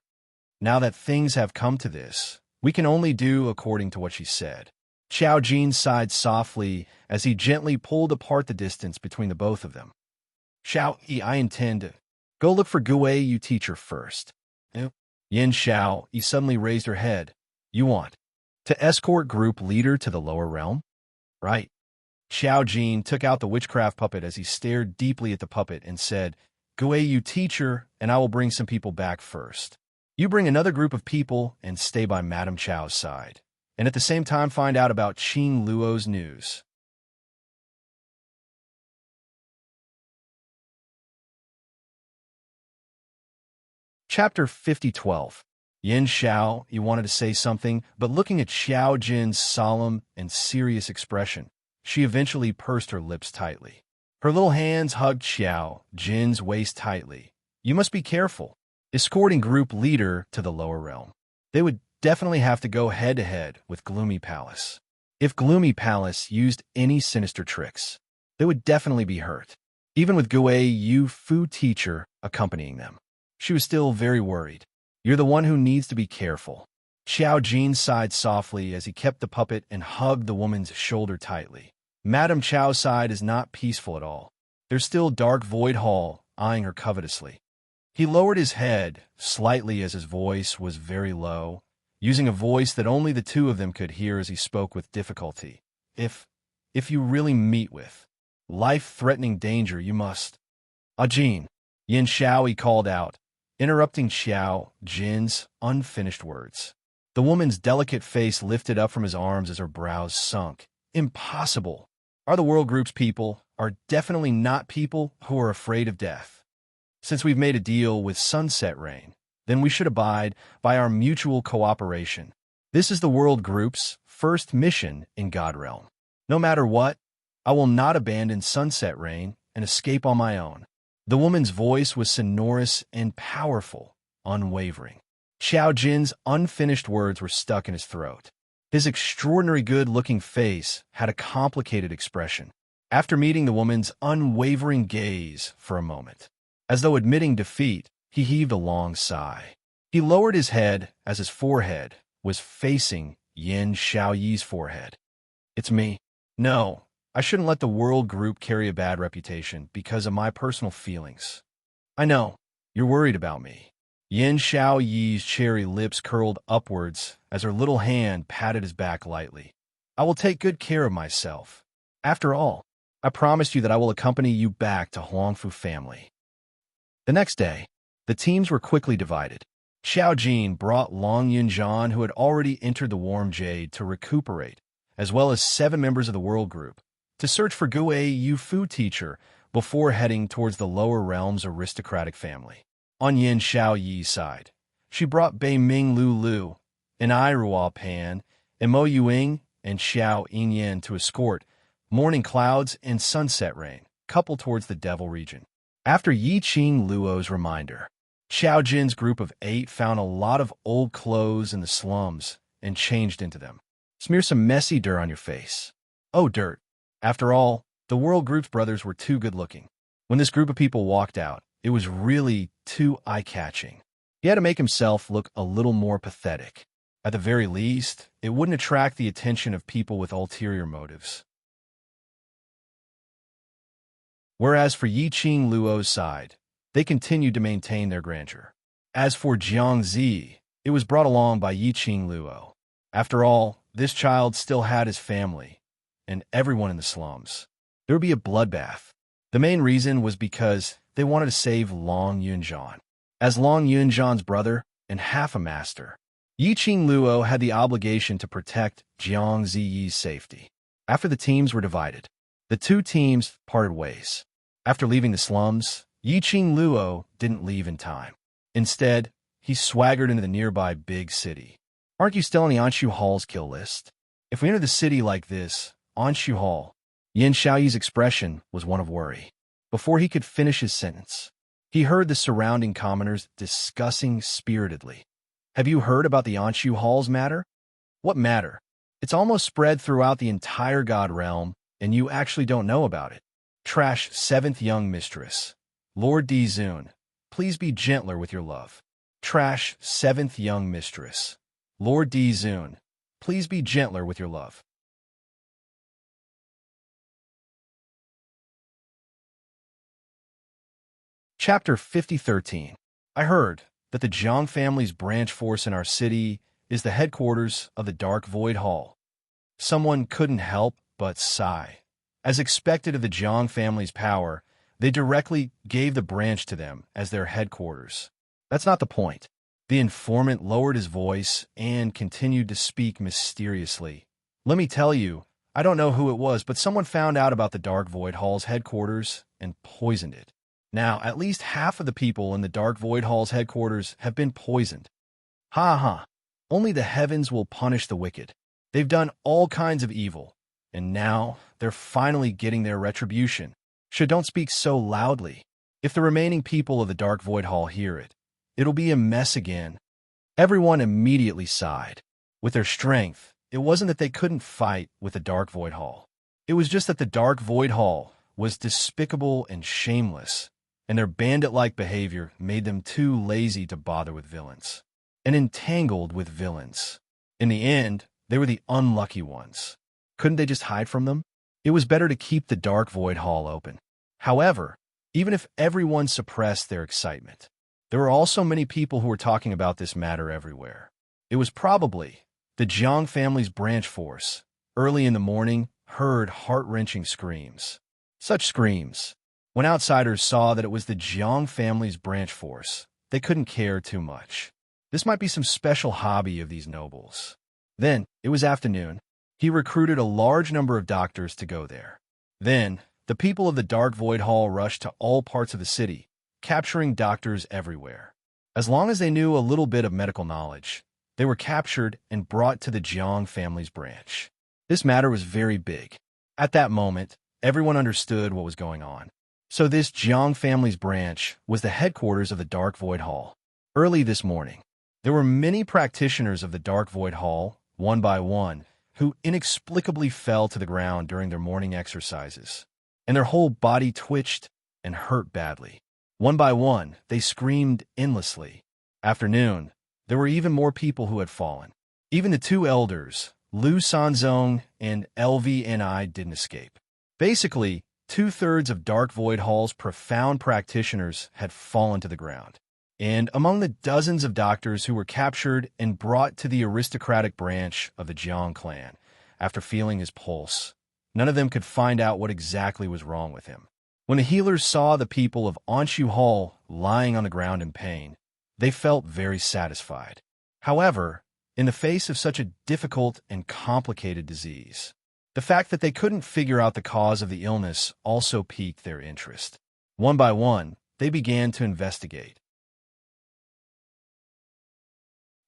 Now that things have come to this, we can only do according to what she said. Xiao Jin sighed softly as he gently pulled apart the distance between the both of them. Xiao Yi, I intend to go look for Gui Yu teacher first. Yin Xiao Yi suddenly raised her head. You want to escort group leader to the lower realm? Right. Xiao Jin took out the witchcraft puppet as he stared deeply at the puppet and said, Gui Yu teacher, and I will bring some people back first. You bring another group of people and stay by Madame Chao's side, and at the same time find out about Qing Luo's news. Chapter 50:12. Yin Xiao, you wanted to say something, but looking at Xiao Jin's solemn and serious expression, she eventually pursed her lips tightly. Her little hands hugged Xiao Jin's waist tightly. You must be careful. Escorting group leader to the lower realm. They would definitely have to go head-to-head with Gloomy Palace. If Gloomy Palace used any sinister tricks, they would definitely be hurt, even with Gui Yu Fu teacher accompanying them. She was still very worried. You're the one who needs to be careful. Xiao Jin sighed softly as he kept the puppet and hugged the woman's shoulder tightly. Madame Chao's side is not peaceful at all. There's still dark Void Hall eyeing her covetously. He lowered his head slightly as his voice was very low, using a voice that only the two of them could hear as he spoke with difficulty. If you really meet with life-threatening danger, you must. Jin, Yin Xiao, he called out, interrupting Xiao Jin's unfinished words. The woman's delicate face lifted up from his arms as her brows sunk. Impossible. Are the world group's people are definitely not people who are afraid of death. Since we've made a deal with Sunset Rain, then we should abide by our mutual cooperation. This is the world group's first mission in God Realm. No matter what, I will not abandon Sunset Rain and escape on my own. The woman's voice was sonorous and powerful, unwavering. Xiao Jin's unfinished words were stuck in his throat. His extraordinary good-looking face had a complicated expression. After meeting the woman's unwavering gaze for a moment, as though admitting defeat, he heaved a long sigh. He lowered his head as his forehead was facing Yin Xiaoyi's forehead. It's me. No, I shouldn't let the world group carry a bad reputation because of my personal feelings. I know, you're worried about me. Yin Xiaoyi's cherry lips curled upwards as her little hand patted his back lightly. I will take good care of myself. After all, I promised you that I will accompany you back to Huangfu family. The next day, the teams were quickly divided. Xiao Jin brought Long Yunjian, who had already entered the Warm Jade, to recuperate, as well as 7 members of the World Group, to search for Gui Yu Fu teacher before heading towards the lower realm's aristocratic family. On Yin Xiaoyi's side, she brought Bei Ming Lu, and Iruo Pan, and Mo Yuing and Xiao Yinyan to escort Morning Clouds and Sunset Rain, coupled towards the Devil region. After Yi Qing Luo's reminder, Xiao Jin's group of 8 found a lot of old clothes in the slums and changed into them. Smear some messy dirt on your face. Oh, dirt. After all, the world group's brothers were too good-looking. When this group of people walked out, it was really too eye-catching. He had to make himself look a little more pathetic. At the very least, it wouldn't attract the attention of people with ulterior motives. Whereas for Yi Qing Luo's side, they continued to maintain their grandeur. As for Jiangzi, it was brought along by Yi Qing Luo. After all, this child still had his family, and everyone in the slums. There would be a bloodbath. The main reason was because they wanted to save Long Yunjian. As Long Yunjian's brother and half a master, Yi Qing Luo had the obligation to protect Jiang Ziyi's safety. After the teams were divided, the 2 teams parted ways. After leaving the slums, Yi Qing Luo didn't leave in time. Instead, he swaggered into the nearby big city. Aren't you still on the Anshu Hall's kill list? If we enter the city like this, Anshu Hall, Yin Xiaoyi's expression was one of worry. Before he could finish his sentence, he heard the surrounding commoners discussing spiritedly. Have you heard about the Anshu Hall's matter? What matter? It's almost spread throughout the entire God realm, and you actually don't know about it. Trash 7th young mistress. Lord D. Zune, please be gentler with your love. Trash 7th young mistress. Lord D. Zune, please be gentler with your love. Chapter 5013. I heard that the Jiang family's branch force in our city is the headquarters of the Dark Void Hall. Someone couldn't help but sigh. As expected of the Jiang family's power, they directly gave the branch to them as their headquarters. That's not the point. The informant lowered his voice and continued to speak mysteriously. Let me tell you, I don't know who it was, but someone found out about the Dark Void Hall's headquarters and poisoned it. Now, at least half of the people in the Dark Void Hall's headquarters have been poisoned. Ha ha. Only the heavens will punish the wicked. They've done all kinds of evil, and now they're finally getting their retribution. Don't speak so loudly. If the remaining people of the Dark Void Hall hear it, it'll be a mess again. Everyone immediately sighed. With their strength, it wasn't that they couldn't fight with the Dark Void Hall. It was just that the Dark Void Hall was despicable and shameless, and their bandit-like behavior made them too lazy to bother with villains, and entangled with villains. In the end, they were the unlucky ones. Couldn't they just hide from them? It was better to keep the Dark Void Hall open. However, even if everyone suppressed their excitement, there were also many people who were talking about this matter everywhere. It was probably the Jiang family's branch force, early in the morning, heard heart-wrenching screams. Such screams. When outsiders saw that it was the Jiang family's branch force, they couldn't care too much. This might be some special hobby of these nobles. Then, it was afternoon. He recruited a large number of doctors to go there. Then, the people of the Dark Void Hall rushed to all parts of the city, capturing doctors everywhere. As long as they knew a little bit of medical knowledge, they were captured and brought to the Jiang family's branch. This matter was very big. At that moment, everyone understood what was going on. So this Jiang family's branch was the headquarters of the Dark Void Hall. Early this morning, there were many practitioners of the Dark Void Hall, one by one, who inexplicably fell to the ground during their morning exercises, and their whole body twitched and hurt badly. One by one, they screamed endlessly. After noon, there were even more people who had fallen. Even the two elders, Lu Sanzong and LVNI, didn't escape. Basically, 2/3 of Dark Void Hall's profound practitioners had fallen to the ground. And among the dozens of doctors who were captured and brought to the aristocratic branch of the Jiang clan, after feeling his pulse, none of them could find out what exactly was wrong with him. When the healers saw the people of Anshu Hall lying on the ground in pain, they felt very satisfied. However, in the face of such a difficult and complicated disease, the fact that they couldn't figure out the cause of the illness also piqued their interest. One by one, they began to investigate.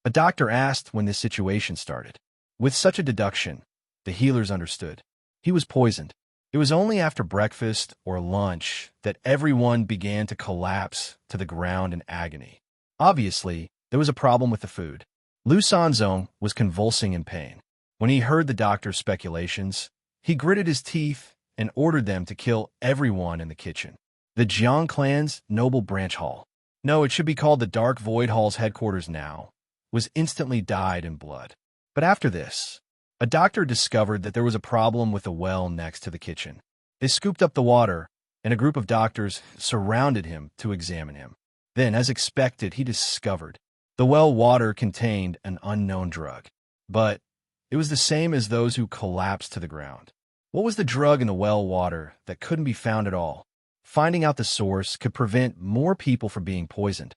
A doctor asked when this situation started. With such a deduction, the healers understood. He was poisoned. It was only after breakfast or lunch that everyone began to collapse to the ground in agony. Obviously, there was a problem with the food. Lu Sanzong was convulsing in pain. When he heard the doctor's speculations, he gritted his teeth and ordered them to kill everyone in the kitchen. The Jiang clan's noble branch hall, no, it should be called the Dark Void Hall's headquarters now, was instantly dyed in blood. But after this, a doctor discovered that there was a problem with the well next to the kitchen. They scooped up the water, and a group of doctors surrounded him to examine him. Then, as expected, he discovered the well water contained an unknown drug. But it was the same as those who collapsed to the ground. What was the drug in the well water that couldn't be found at all? Finding out the source could prevent more people from being poisoned.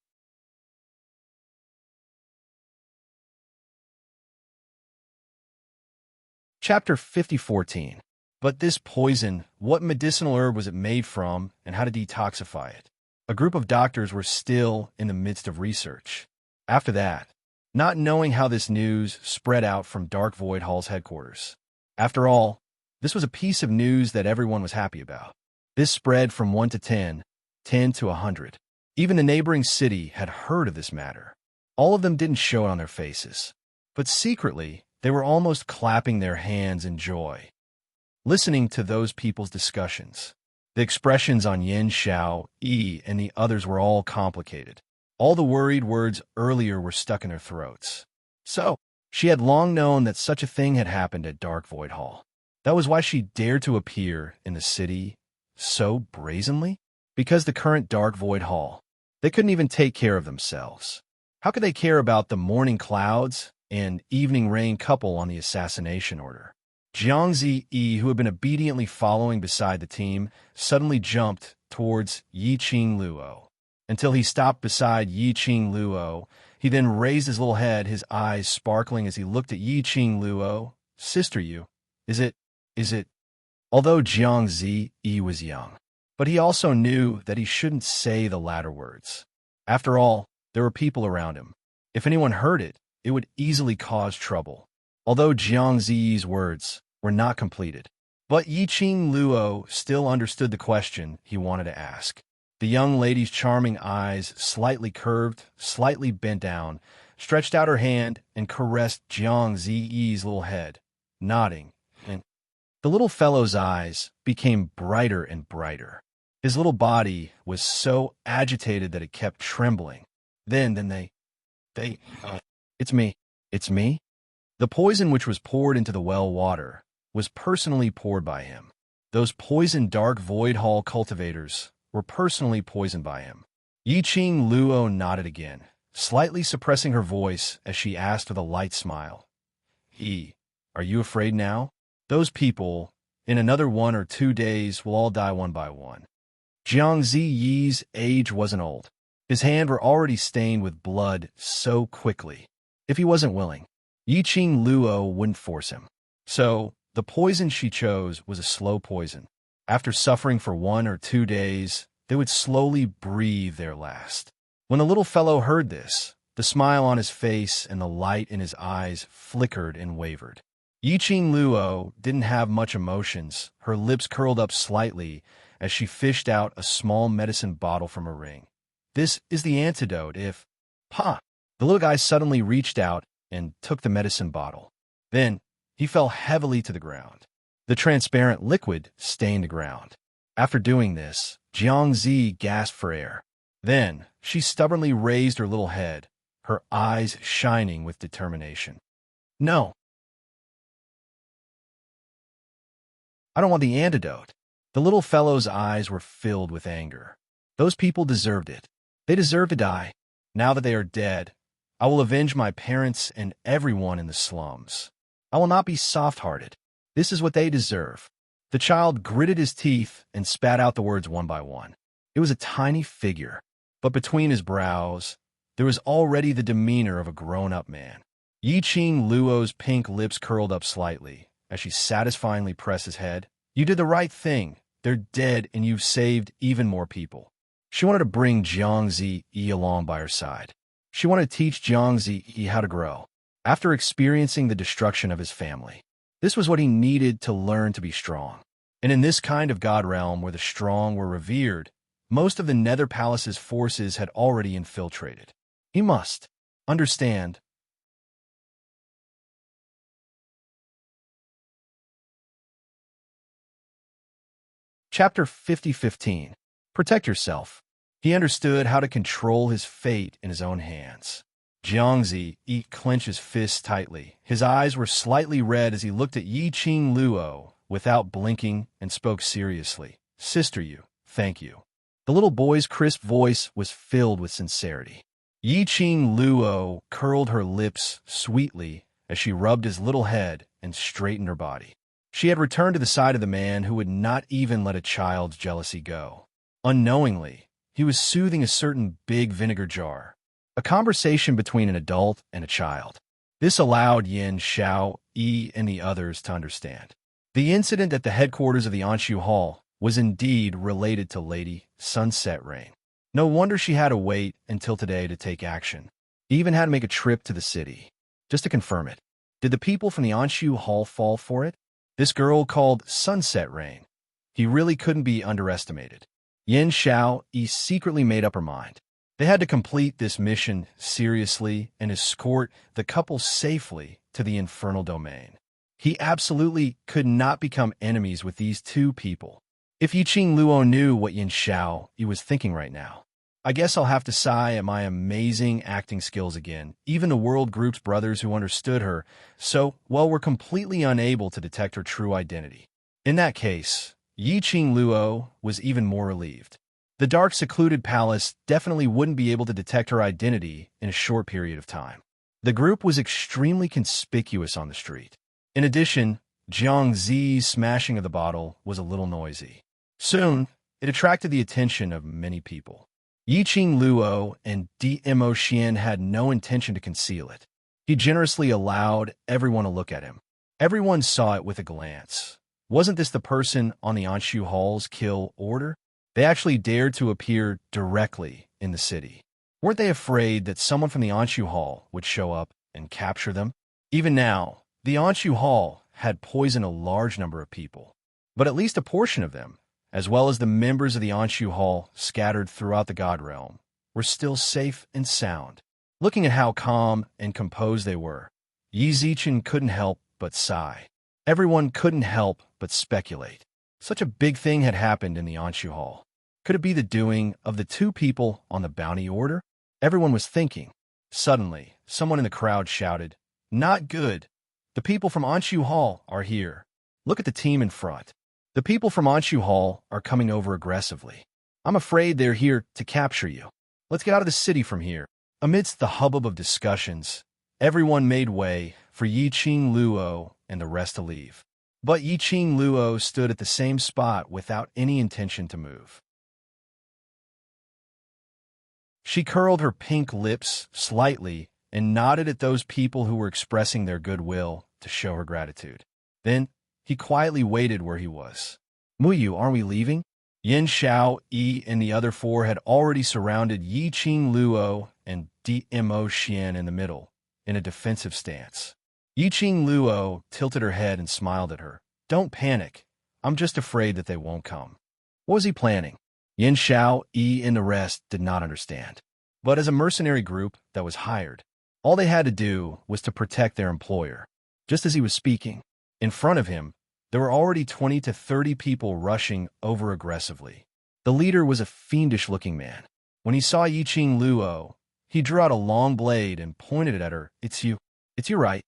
Chapter 5014. But this poison, what medicinal herb was it made from, and how to detoxify it? A group of doctors were still in the midst of research. After that, not knowing how this news spread out from Dark Void Hall's headquarters. After all, this was a piece of news that everyone was happy about. This spread from 1 to 10, 10 to 100. Even the neighboring city had heard of this matter. All of them didn't show it on their faces, but secretly, they were almost clapping their hands in joy, listening to those people's discussions. The expressions on Yin Xiao, Yi, and the others were all complicated. All the worried words earlier were stuck in their throats. So, she had long known that such a thing had happened at Dark Void Hall. That was why she dared to appear in the city so brazenly? Because the current Dark Void Hall, they couldn't even take care of themselves. How could they care about the morning clouds and evening rain couple on the assassination order? Jiangzi Yi, who had been obediently following beside the team, suddenly jumped towards Yi Qing Luo. Until he stopped beside Yi Qing Luo, he then raised his little head, his eyes sparkling as he looked at Yi Qing Luo. Sister Yu, is it? Although Jiangzi Yi was young, but he also knew that he shouldn't say the latter words. After all, there were people around him. If anyone heard it, it would easily cause trouble. Although Jiangzi Yi's words were not completed, but Yi Qing Luo still understood the question he wanted to ask. The young lady's charming eyes, slightly curved, slightly bent down, stretched out her hand and caressed Jiangzi Yi's little head, nodding, and the little fellow's eyes became brighter and brighter. His little body was so agitated that it kept trembling. Then it's me. The poison which was poured into the well water was personally poured by him. Those poisoned Dark Void Hall cultivators were personally poisoned by him. Yi Qing Luo nodded again, slightly suppressing her voice as she asked with a light smile. Yi, are you afraid now? Those people, in another 1 or 2 days, will all die one by one. Jiangzi Yi's age wasn't old. His hands were already stained with blood so quickly. If he wasn't willing, Yi Qing Luo wouldn't force him. So, the poison she chose was a slow poison. After suffering for 1 or 2 days, they would slowly breathe their last. When the little fellow heard this, the smile on his face and the light in his eyes flickered and wavered. Yi Qing Luo didn't have much emotions. Her lips curled up slightly as she fished out a small medicine bottle from her ring. This is the antidote if... The little guy suddenly reached out and took the medicine bottle. Then, he fell heavily to the ground. The transparent liquid stained the ground. After doing this, Jiangzi gasped for air. Then, she stubbornly raised her little head, her eyes shining with determination. No. I don't want the antidote. The little fellow's eyes were filled with anger. Those people deserved it. They deserve to die. Now that they are dead, I will avenge my parents and everyone in the slums. I will not be soft-hearted. This is what they deserve. The child gritted his teeth and spat out the words one by one. It was a tiny figure, but between his brows, there was already the demeanor of a grown-up man. Yi Qing Luo's pink lips curled up slightly as she satisfyingly pressed his head. You did the right thing. They're dead and you've saved even more people. She wanted to bring Jiangzi Yi along by her side. She wanted to teach Jiangzi Yi how to grow. After experiencing the destruction of his family, this was what he needed to learn to be strong. And in this kind of god realm where the strong were revered, most of the Nether Palace's forces had already infiltrated. He must understand. Chapter 50:15. Protect yourself. He understood how to control his fate in his own hands. Jiangzi Yi clenched his fists tightly. His eyes were slightly red as he looked at Yi Qing Luo without blinking and spoke seriously. Sister Yu, thank you. The little boy's crisp voice was filled with sincerity. Yi Qing Luo curled her lips sweetly as she rubbed his little head and straightened her body. She had returned to the side of the man who would not even let a child's jealousy go. Unknowingly, he was soothing a certain big vinegar jar, a conversation between an adult and a child. This allowed Yin Xiao, Yi, and the others to understand. The incident at the headquarters of the Anshu Hall was indeed related to Lady Sunset Rain. No wonder she had to wait until today to take action. He even had to make a trip to the city, just to confirm it. Did the people from the Anshu Hall fall for it? This girl called Sunset Rain. He really couldn't be underestimated. Yin Xiao Yi secretly made up her mind. They had to complete this mission seriously and escort the couple safely to the infernal domain. He absolutely could not become enemies with these two people. If Yiqing Luo knew what Yin Xiao he was thinking right now. I guess I'll have to sigh at my amazing acting skills again. Even the world group's brothers who understood her were completely unable to detect her true identity. In that case, Yiqing Luo was even more relieved. The dark, secluded palace definitely wouldn't be able to detect her identity in a short period of time. The group was extremely conspicuous on the street. In addition, Jiang Zi's smashing of the bottle was a little noisy. Soon, it attracted the attention of many people. Yiqing Luo and Dmo Xian had no intention to conceal it. He generously allowed everyone to look at him. Everyone saw it with a glance. Wasn't this the person on the Anshu Hall's kill order? They actually dared to appear directly in the city. Weren't they afraid that someone from the Anshu Hall would show up and capture them? Even now, the Anshu Hall had poisoned a large number of people, but at least a portion of them, as well as the members of the Anshu Hall scattered throughout the God Realm, were still safe and sound. Looking at how calm and composed they were, Yi Zichen couldn't help but sigh. Everyone couldn't help but speculate. Such a big thing had happened in the Anshu Hall. Could it be the doing of the two people on the bounty order? Everyone was thinking. Suddenly, someone in the crowd shouted, "Not good! The people from Anshu Hall are here. Look at the team in front. The people from Anshu Hall are coming over aggressively. I'm afraid they're here to capture you. Let's get out of the city from here." Amidst the hubbub of discussions, everyone made way for Yiqing Luo and the rest to leave. But Yiqing Luo stood at the same spot without any intention to move. She curled her pink lips slightly and nodded at those people who were expressing their goodwill to show her gratitude. Then, he quietly waited where he was. "Muyu, aren't we leaving?" Yin Xiao, Yi, and the other four had already surrounded Yiqing Luo and Dmo Xian in the middle, in a defensive stance. Yiqing Luo tilted her head and smiled at her. "Don't panic. I'm just afraid that they won't come." What was he planning? Yin Xiao, Yi, and the rest did not understand. But as a mercenary group that was hired, all they had to do was to protect their employer. Just as he was speaking, in front of him, there were already 20 to 30 people rushing over aggressively. The leader was a fiendish-looking man. When he saw Yiqing Luo, he drew out a long blade and pointed it at her. It's you, right?"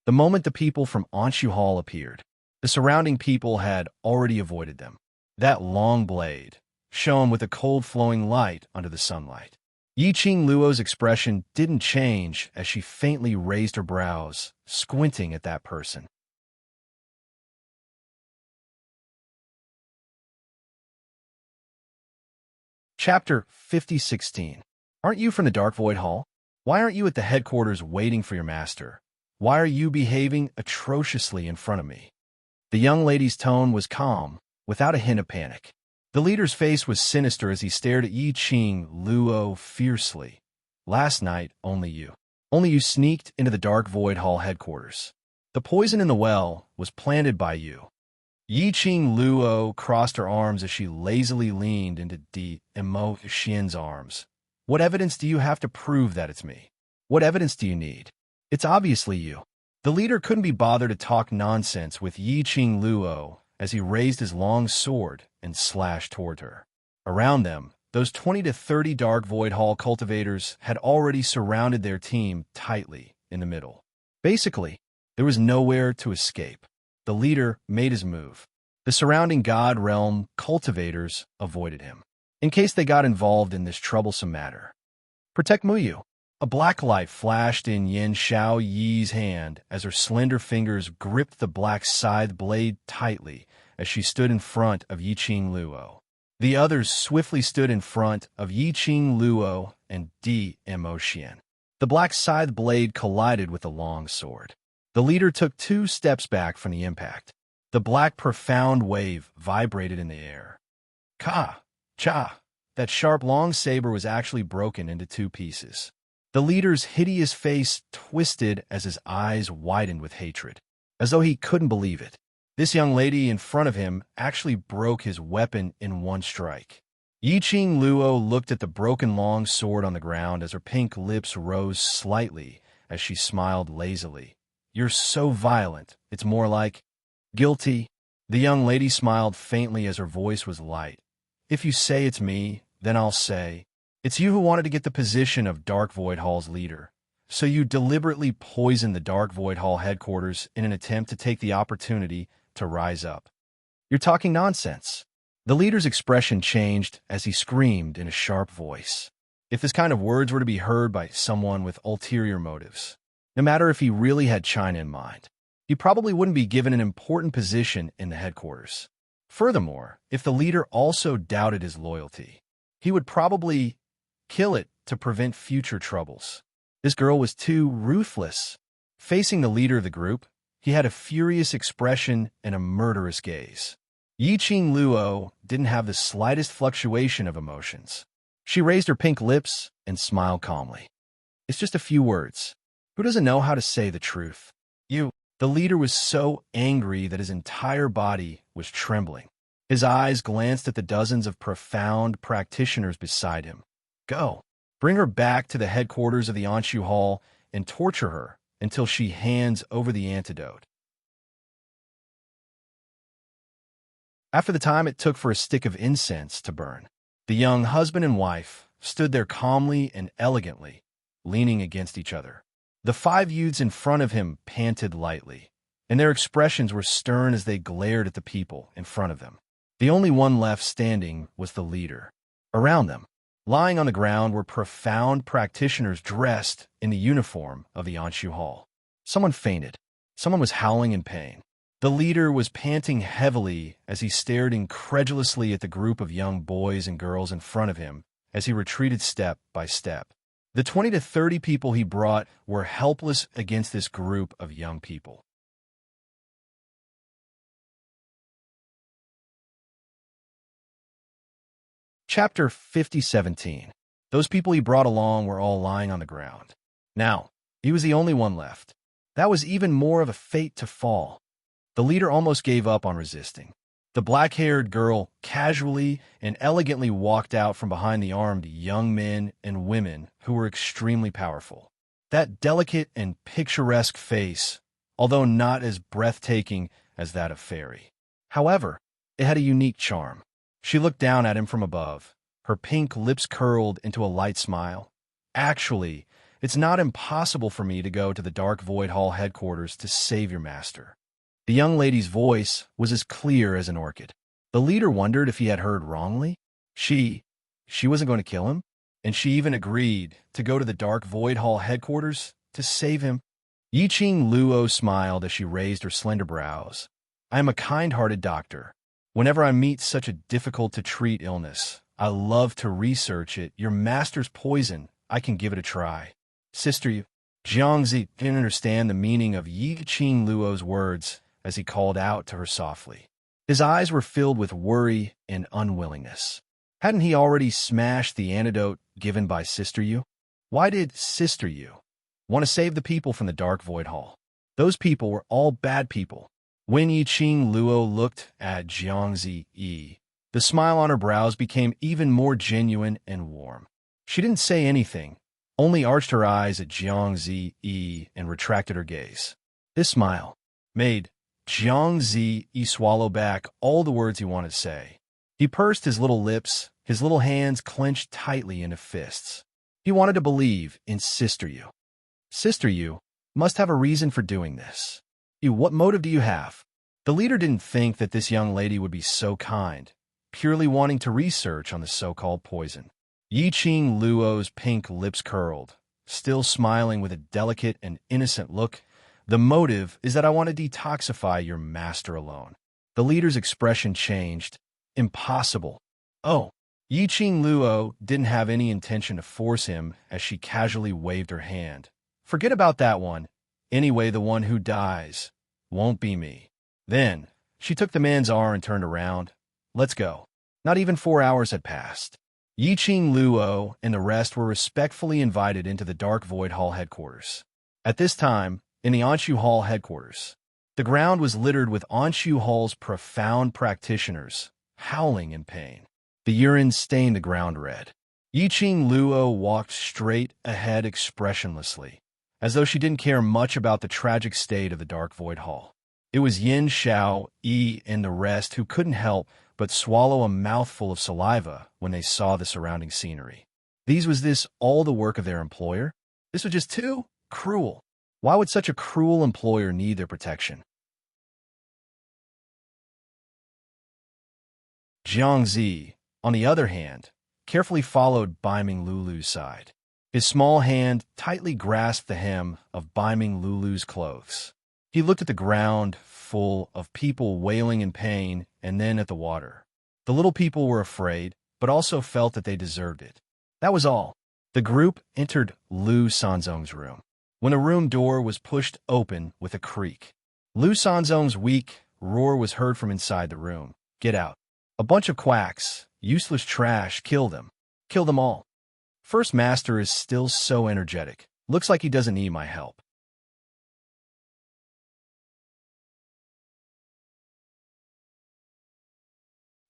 The moment the people from Anshu Hall appeared, the surrounding people had already avoided them. That long blade shone with a cold flowing light under the sunlight. Yiqing Luo's expression didn't change as she faintly raised her brows, squinting at that person. Chapter 5016. Aren't you from the Dark Void Hall? Why aren't you at the headquarters waiting for your master? Why are you behaving atrociously in front of me? The young lady's tone was calm, without a hint of panic. The leader's face was sinister as he stared at Yiqing Luo fiercely. "Last night, only you sneaked into the Dark Void Hall headquarters. The poison in the well was planted by you." Yiqing Luo crossed her arms as she lazily leaned into Dmo Xian's arms. "What evidence do you have to prove that it's me? What evidence do you need? It's obviously you." The leader couldn't be bothered to talk nonsense with Yiqing Luo as he raised his long sword and slashed toward her. Around them, those 20 to 30 Dark Void Hall cultivators had already surrounded their team tightly in the middle. Basically, there was nowhere to escape. The leader made his move. The surrounding God Realm cultivators avoided him, in case they got involved in this troublesome matter. "Protect Muyu." A black light flashed in Yin Xiao Yi's hand as her slender fingers gripped the black scythe blade tightly as she stood in front of Yiqing Luo. The others swiftly stood in front of Yiqing Luo and Dmo Xian. The black scythe blade collided with the long sword. The leader took 2 steps back from the impact. The black profound wave vibrated in the air. Ka! Cha! That sharp long saber was actually broken into 2 pieces. The leader's hideous face twisted as his eyes widened with hatred, as though he couldn't believe it. This young lady in front of him actually broke his weapon in 1 strike. Yiqing Luo looked at the broken long sword on the ground as her pink lips rose slightly as she smiled lazily. "You're so violent, it's more like guilty." The young lady smiled faintly as her voice was light. If you say it's me, then I'll say, it's you who wanted to get the position of Dark Void Hall's leader. So you deliberately poisoned the Dark Void Hall headquarters in an attempt to take the opportunity to rise up. You're talking nonsense. The leader's expression changed as he screamed in a sharp voice. If this kind of words were to be heard by someone with ulterior motives, no matter if he really had China in mind, he probably wouldn't be given an important position in the headquarters. Furthermore, if the leader also doubted his loyalty, he would probably kill it to prevent future troubles. This girl was too ruthless. Facing the leader of the group, he had a furious expression and a murderous gaze. Yiqing Luo didn't have the slightest fluctuation of emotions. She raised her pink lips and smiled calmly. It's just a few words. Who doesn't know how to say the truth? You. The leader was so angry that his entire body was trembling. His eyes glanced at the dozens of profound practitioners beside him. Go. Bring her back to the headquarters of the Anshu Hall and torture her until she hands over the antidote. After the time it took for a stick of incense to burn, the young husband and wife stood there calmly and elegantly, leaning against each other. The 5 youths in front of him panted lightly, and their expressions were stern as they glared at the people in front of them. The only one left standing was the leader. Around them, lying on the ground, were profound practitioners dressed in the uniform of the Anshu Hall. Someone fainted. Someone was howling in pain. The leader was panting heavily as he stared incredulously at the group of young boys and girls in front of him as he retreated step by step. The 20 to 30 people he brought were helpless against this group of young people. Chapter 50:17. Those people he brought along were all lying on the ground. Now, he was the only one left. That was even more of a fate to fall. The leader almost gave up on resisting. The black-haired girl casually and elegantly walked out from behind the armed young men and women who were extremely powerful. That delicate and picturesque face, although not as breathtaking as that of Fairy. However, it had a unique charm. She looked down at him from above, her pink lips curled into a light smile. Actually, it's not impossible for me to go to the Dark Void Hall headquarters to save your master. The young lady's voice was as clear as an orchid. The leader wondered if he had heard wrongly. She wasn't going to kill him, and she even agreed to go to the Dark Void Hall headquarters to save him. Yiqing Luo smiled as she raised her slender brows. I am a kind-hearted doctor. Whenever I meet such a difficult-to-treat illness, I love to research it. Your master's poison, I can give it a try. Sister, Jiangzi didn't understand the meaning of Yiqing Luo's words as he called out to her softly. His eyes were filled with worry and unwillingness. Hadn't he already smashed the antidote given by Sister Yu? Why did Sister Yu want to save the people from the Dark Void Hall? Those people were all bad people. When Yiqing Luo looked at Jiangzi Yi, the smile on her brows became even more genuine and warm. She didn't say anything, only arched her eyes at Jiangzi Yi and retracted her gaze. This smile made Jiangzi Yi swallow back all the words he wanted to say. He pursed his little lips, his little hands clenched tightly into fists. He wanted to believe in Sister Yu. Sister Yu must have a reason for doing this. What motive do you have? The leader didn't think that this young lady would be so kind, purely wanting to research on the so-called poison. Yiqing Luo's pink lips curled, still smiling with a delicate and innocent look. The motive is that I want to detoxify your master alone. The leader's expression changed. Impossible. Oh. Yiqing Luo didn't have any intention to force him as she casually waved her hand. Forget about that one. Anyway, the one who dies won't be me. Then, she took the man's arm and turned around. Let's go. Not even 4 hours had passed. Yiqing Luo and the rest were respectfully invited into the Dark Void Hall headquarters. At this time, in the Anshu Hall headquarters, the ground was littered with Anshu Hall's profound practitioners, howling in pain. The urine stained the ground red. Yiqing Luo walked straight ahead expressionlessly, as though she didn't care much about the tragic state of the Dark Void Hall. It was Yin, Xiao, Yi, and the rest who couldn't help but swallow a mouthful of saliva when they saw the surrounding scenery. Was this all the work of their employer? This was just too cruel. Why would such a cruel employer need their protection? Jiangzi, on the other hand, carefully followed Baiming Lulu's side. His small hand tightly grasped the hem of Baiming Lulu's clothes. He looked at the ground, full of people wailing in pain, and then at the water. The little people were afraid, but also felt that they deserved it. That was all. The group entered Lu Sanzong's room, when the room door was pushed open with a creak. Lu Sanzong's weak roar was heard from inside the room. "Get out. A bunch of quacks, useless trash, kill them. Kill them all. First Master is still so energetic. Looks like he doesn't need my help."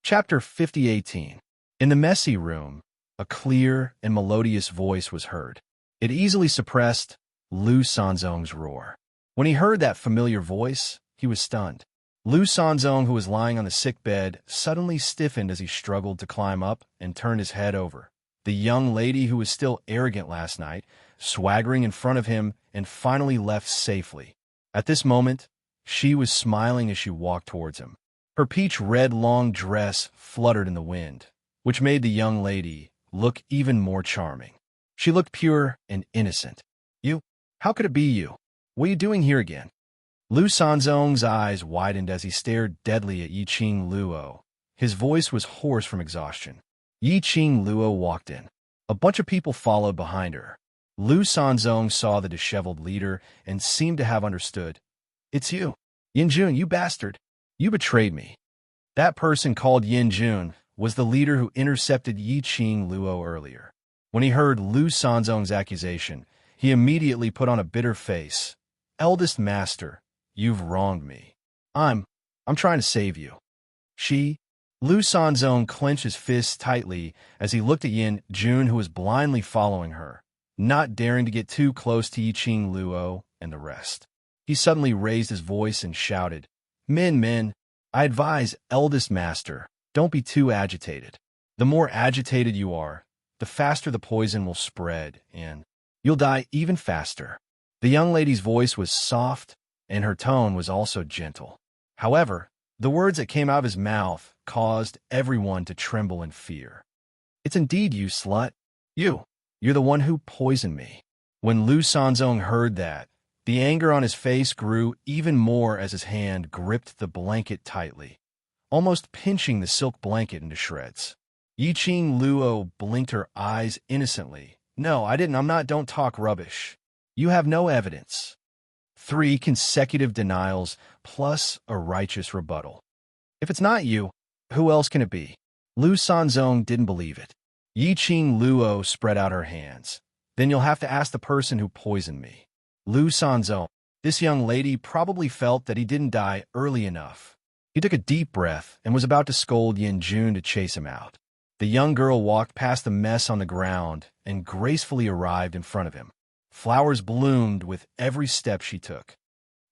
Chapter 5018. In the messy room, a clear and melodious voice was heard. It easily suppressed Lu Sanzong's roar. When he heard that familiar voice, he was stunned. Lu Sanzong, who was lying on the sick bed, suddenly stiffened as he struggled to climb up and turn his head over. The young lady who was still arrogant last night, swaggering in front of him, and finally left safely. At this moment, she was smiling as she walked towards him. Her peach-red long dress fluttered in the wind, which made the young lady look even more charming. She looked pure and innocent. "You? How could it be you? What are you doing here again?" Lu Sanzong's eyes widened as he stared deadly at Yiqing Luo. His voice was hoarse from exhaustion. Yiqing Luo walked in. A bunch of people followed behind her. Lu Sanzong saw the disheveled leader and seemed to have understood. "It's you. Yin Jun, you bastard. You betrayed me." That person called Yin Jun was the leader who intercepted Yiqing Luo earlier. When he heard Lu Sanzong's accusation, he immediately put on a bitter face. "Eldest Master, you've wronged me. I'm trying to save you." Lu Sanzong clenched his fists tightly as he looked at Yin Jun, who was blindly following her, not daring to get too close to Yiqing Luo and the rest. He suddenly raised his voice and shouted, Men, I advise, Eldest Master, don't be too agitated. The more agitated you are, the faster the poison will spread, and you'll die even faster." The young lady's voice was soft, and her tone was also gentle. However, the words that came out of his mouth caused everyone to tremble in fear. "It's indeed you, slut. You're the one who poisoned me." When Lu Sanzong heard that, the anger on his face grew even more as his hand gripped the blanket tightly, almost pinching the silk blanket into shreds. Yiqing Luo blinked her eyes innocently. "No, I didn't. I'm not. Don't talk rubbish. You have no evidence." 3 consecutive denials plus a righteous rebuttal. "If it's not you, who else can it be?" Lu Sanzong didn't believe it. Yiqing Luo spread out her hands. "Then you'll have to ask the person who poisoned me." Lu Sanzong. This young lady probably felt that he didn't die early enough. He took a deep breath and was about to scold Yin Jun to chase him out. The young girl walked past the mess on the ground and gracefully arrived in front of him. Flowers bloomed with every step she took.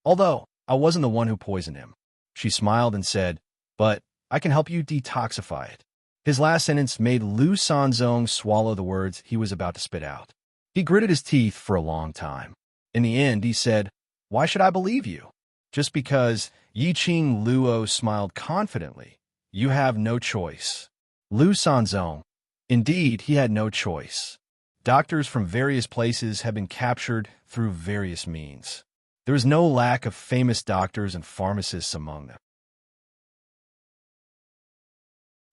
"Although I wasn't the one who poisoned him," she smiled and said, "but I can help you detoxify it." His last sentence made Lu Sanzong swallow the words he was about to spit out. He gritted his teeth for a long time. In the end, he said, "Why should I believe you?" "Just because." Yiqing Luo smiled confidently. "You have no choice." Lu Sanzong. Indeed, he had no choice. Doctors from various places had been captured through various means. There was no lack of famous doctors and pharmacists among them.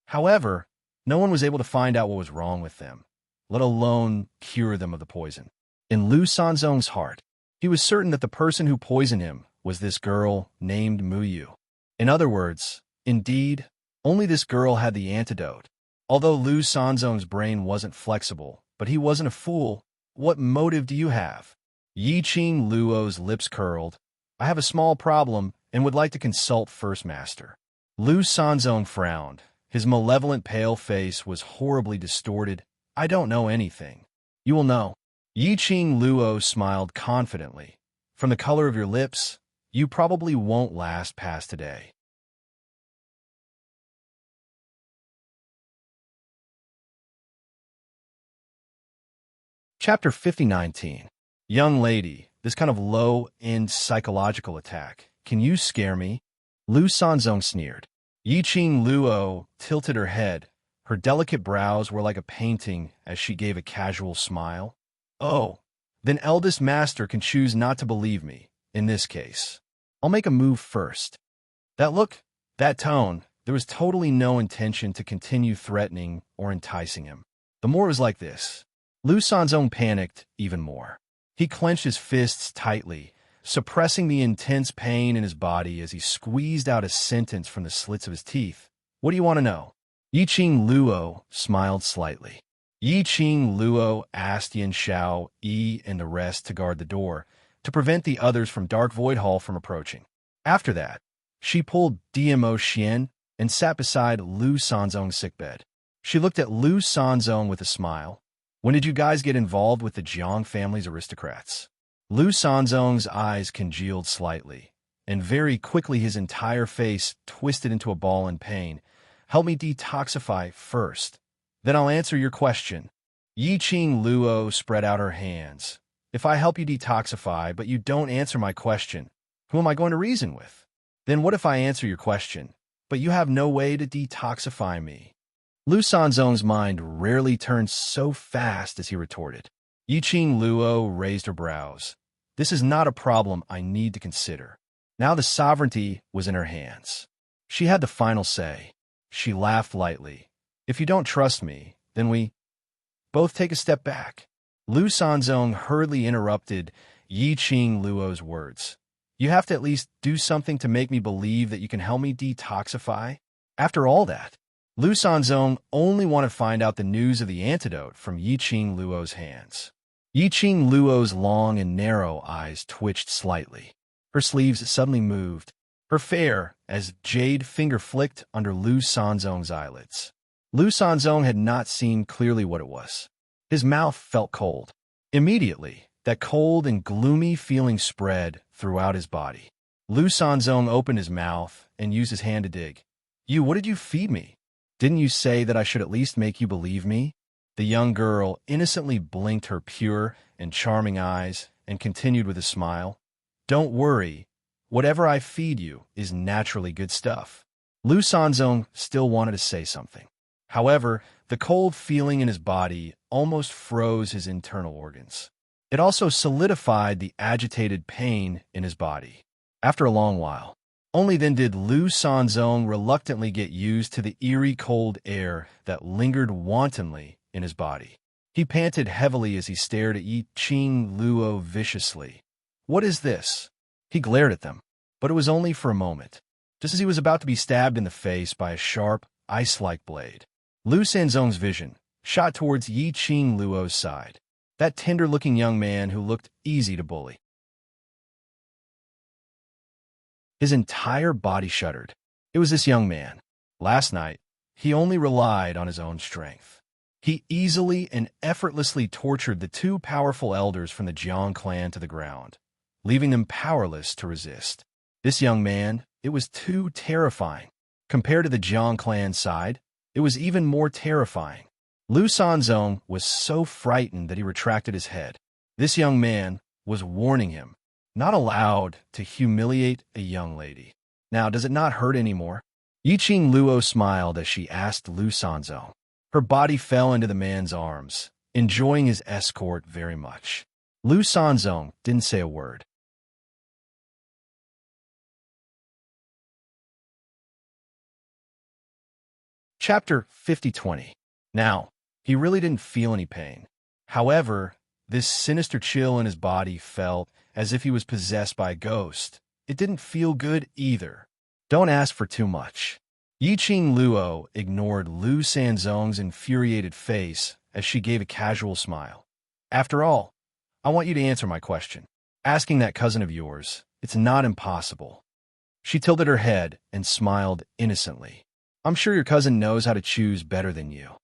However, no one was able to find out what was wrong with them, let alone cure them of the poison. In Lu Sanzong's heart, he was certain that the person who poisoned him was this girl named Muyu. In other words, indeed, only this girl had the antidote. Although Lu Sanzong's brain wasn't flexible, but he wasn't a fool. "What motive do you have?" Yiqing Luo's lips curled. "I have a small problem and would like to consult First Master." Lu Sanzong frowned. His malevolent pale face was horribly distorted. "I don't know anything." "You will know." Yiqing Luo smiled confidently. "From the color of your lips, You probably won't last past today. Chapter 5019. Young lady, this kind of low-end psychological attack. Can you scare me? Lu Sanzong sneered. Yiqing Luo tilted her head. Her delicate brows were like a painting as she gave a casual smile. Oh, then eldest master can choose not to believe me, in this case. I'll make a move first. That look, that tone, there was totally no intention to continue threatening or enticing him. The more was like this. Lu Sanzong panicked even more. He clenched his fists tightly, suppressing the intense pain in his body as he squeezed out a sentence from the slits of his teeth. What do you want to know? Yiqing Luo smiled slightly. Yiqing Luo asked Yin Xiao, Yi, and the rest to guard the door, to prevent the others from Dark Void Hall from approaching. After that, she pulled DMO Xian and sat beside Lu Sanzong's sickbed. She looked at Lu Sanzong with a smile. When did you guys get involved with the Jiang family's aristocrats? Lu Sanzong's eyes congealed slightly, and very quickly his entire face twisted into a ball in pain. Help me detoxify first. Then I'll answer your question. Yiqing Luo spread out her hands. If I help you detoxify, but you don't answer my question, who am I going to reason with? Then what if I answer your question, but you have no way to detoxify me? Lu Sanzong's mind rarely turned so fast as he retorted. Yiqing Luo raised her brows. This is not a problem I need to consider. Now the sovereignty was in her hands. She had the final say. She laughed lightly. If you don't trust me, then we both take a step back. Lu Sanzong hurriedly interrupted Yiqing Luo's words. You have to at least do something to make me believe that you can help me detoxify. After all that, Lu Sanzong only wanted to find out the news of the antidote from Yiqing Luo's hands. Yiqing Luo's long and narrow eyes twitched slightly. Her sleeves suddenly moved. Her fair as jade finger flicked under Lu Sanzong's eyelids. Lu Sanzong had not seen clearly what it was. His mouth felt cold. Immediately, that cold and gloomy feeling spread throughout his body. Lu Sanzong opened his mouth and used his hand to dig. What did you feed me? Didn't you say that I should at least make you believe me? The young girl innocently blinked her pure and charming eyes and continued with a smile. Don't worry. Whatever I feed you is naturally good stuff. Lu Sanzong still wanted to say something. However, the cold feeling in his body almost froze his internal organs. It also solidified the agitated pain in his body. After a long while, only then did Lu Sanzong reluctantly get used to the eerie cold air that lingered wantonly in his body. He panted heavily as he stared at Yiqing Luo viciously. What is this? He glared at them, but it was only for a moment, just as he was about to be stabbed in the face by a sharp, ice-like blade. Lu Sanzong's vision shot towards Yiqing Luo's side, that tender-looking young man who looked easy to bully. His entire body shuddered. It was this young man. Last night, he only relied on his own strength. He easily and effortlessly tortured the two powerful elders from the Jiang clan to the ground, leaving them powerless to resist. This young man, it was too terrifying. Compared to the Jiang clan side, it was even more terrifying. Lu Sanzong was so frightened that he retracted his head. This young man was warning him, not allowed to humiliate a young lady. Now, does it not hurt anymore? Yiqing Luo smiled as she asked Lu Sanzong. Her body fell into the man's arms, enjoying his escort very much. Lu Sanzong didn't say a word. Chapter 5020. Now, he really didn't feel any pain. However, this sinister chill in his body felt as if he was possessed by a ghost. It didn't feel good either. Don't ask for too much. Yiqing Luo ignored Lu Sanzong's infuriated face as she gave a casual smile. After all, I want you to answer my question. Asking that cousin of yours, it's not impossible. She tilted her head and smiled innocently. I'm sure your cousin knows how to choose better than you.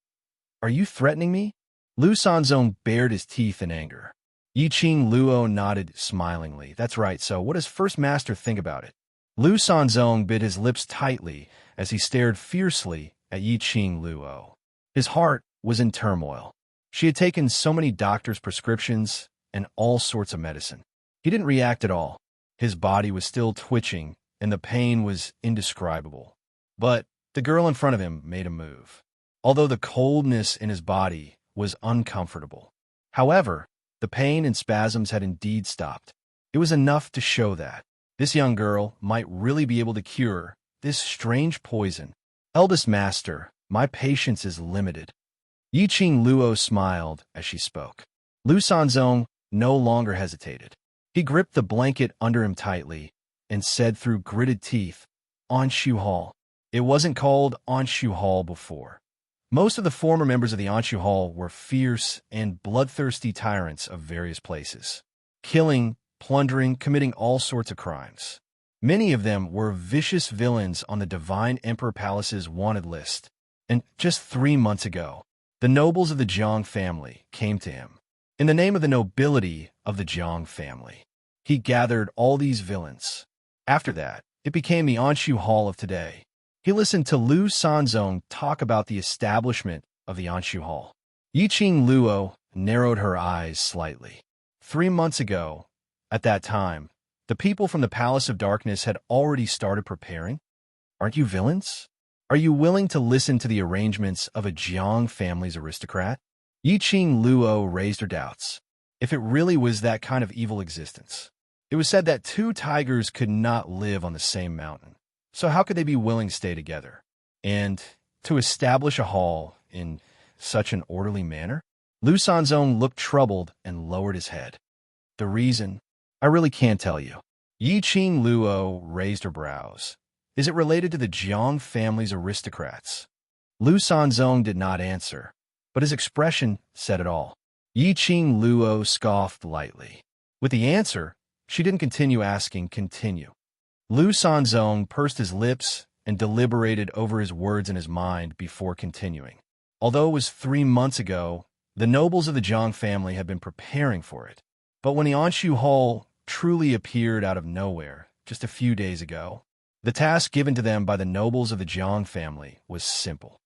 Are you threatening me? Lu Sanzong bared his teeth in anger. Yi Qing Luo nodded smilingly. That's right, so what does First Master think about it? Lu Sanzong bit his lips tightly as he stared fiercely at Yi Qing Luo. His heart was in turmoil. She had taken so many doctors' prescriptions and all sorts of medicine. He didn't react at all. His body was still twitching, and the pain was indescribable. But the girl in front of him made a move, although the coldness in his body was uncomfortable. However, the pain and spasms had indeed stopped. It was enough to show that this young girl might really be able to cure this strange poison. Eldest Master, my patience is limited. Yi Qing Luo smiled as she spoke. Lu Sanzong no longer hesitated. He gripped the blanket under him tightly and said through gritted teeth, Anshu Hall. It wasn't called Anshu Hall before. Most of the former members of the Anshu Hall were fierce and bloodthirsty tyrants of various places, killing, plundering, committing all sorts of crimes. Many of them were vicious villains on the Divine Emperor Palace's wanted list. And just 3 months ago, the nobles of the Jiang family came to him. In the name of the nobility of the Jiang family, he gathered all these villains. After that, it became the Anshu Hall of today. He listened to Lu Sanzong talk about the establishment of the Anshu Hall. Yi Qing Luo narrowed her eyes slightly. 3 months ago, at that time, the people from the Palace of Darkness had already started preparing. Aren't you villains? Are you willing to listen to the arrangements of a Jiang family's aristocrat? Yi Qing Luo raised her doubts. If it really was that kind of evil existence. It was said that 2 tigers could not live on the same mountain. So how could they be willing to stay together? And to establish a hall in such an orderly manner? Lu Sanzong looked troubled and lowered his head. The reason? I really can't tell you. Yi Qing Luo raised her brows. Is it related to the Jiang family's aristocrats? Lu Sanzong did not answer, but his expression said it all. Yi Qing Luo scoffed lightly. With the answer, she didn't continue asking, continue. Lu Sanzong pursed his lips and deliberated over his words in his mind before continuing. Although it was 3 months ago, the nobles of the Jiang family had been preparing for it. But when the Anshu Hall truly appeared out of nowhere just a few days ago, the task given to them by the nobles of the Jiang family was simple.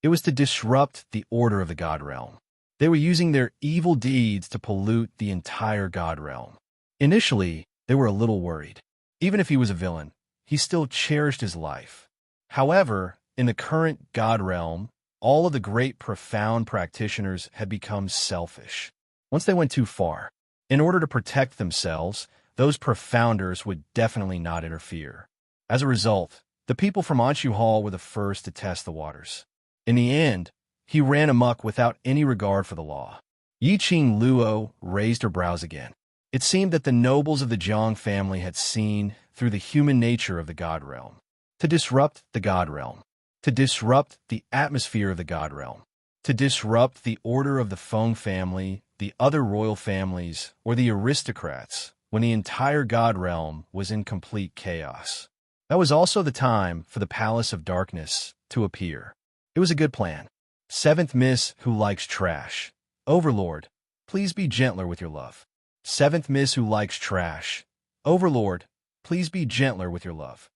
It was to disrupt the order of the God Realm. They were using their evil deeds to pollute the entire God Realm. Initially, they were a little worried. Even if he was a villain, he still cherished his life. However, in the current God Realm, all of the great profound practitioners had become selfish. Once they went too far, in order to protect themselves, those profounders would definitely not interfere. As a result, the people from Anshu Hall were the first to test the waters. In the end, he ran amok without any regard for the law. Yi Qing Luo raised her brows again. It seemed that the nobles of the Jiang family had seen through the human nature of the God Realm. To disrupt the God Realm. To disrupt the atmosphere of the God Realm. To disrupt the order of the Feng family, the other royal families, or the aristocrats, when the entire God Realm was in complete chaos. That was also the time for the Palace of Darkness to appear. It was a good plan. 7th Miss who likes trash. Overlord, please be gentler with your love. 7th Miss who likes trash. Overlord, please be gentler with your love.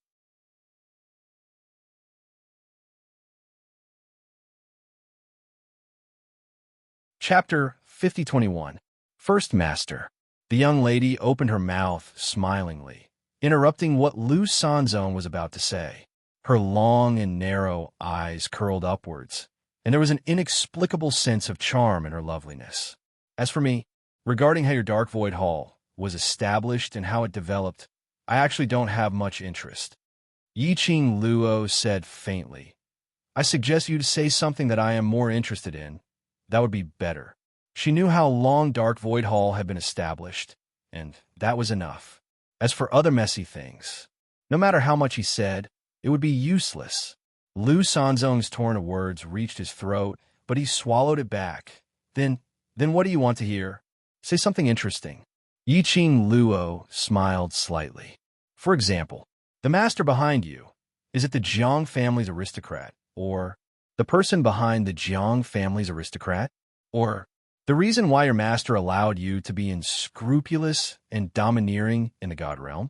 Chapter 5021. First Master. The young lady opened her mouth smilingly, interrupting what Lu Sanzong was about to say. Her long and narrow eyes curled upwards, and there was an inexplicable sense of charm in her loveliness. As for me, regarding how your Dark Void Hall was established and how it developed, I actually don't have much interest. Yi Qing Luo said faintly, I suggest you to say something that I am more interested in. That would be better. She knew how long Dark Void Hall had been established, and that was enough. As for other messy things, no matter how much he said, it would be useless. Lu Sanzong's torrent of words reached his throat, but he swallowed it back. Then what do you want to hear? Say something interesting. Yi Qing Luo smiled slightly. For example, the master behind you, is it the Jiang family's aristocrat, or the person behind the Jiang family's aristocrat? Or, the reason why your master allowed you to be unscrupulous and domineering in the god realm?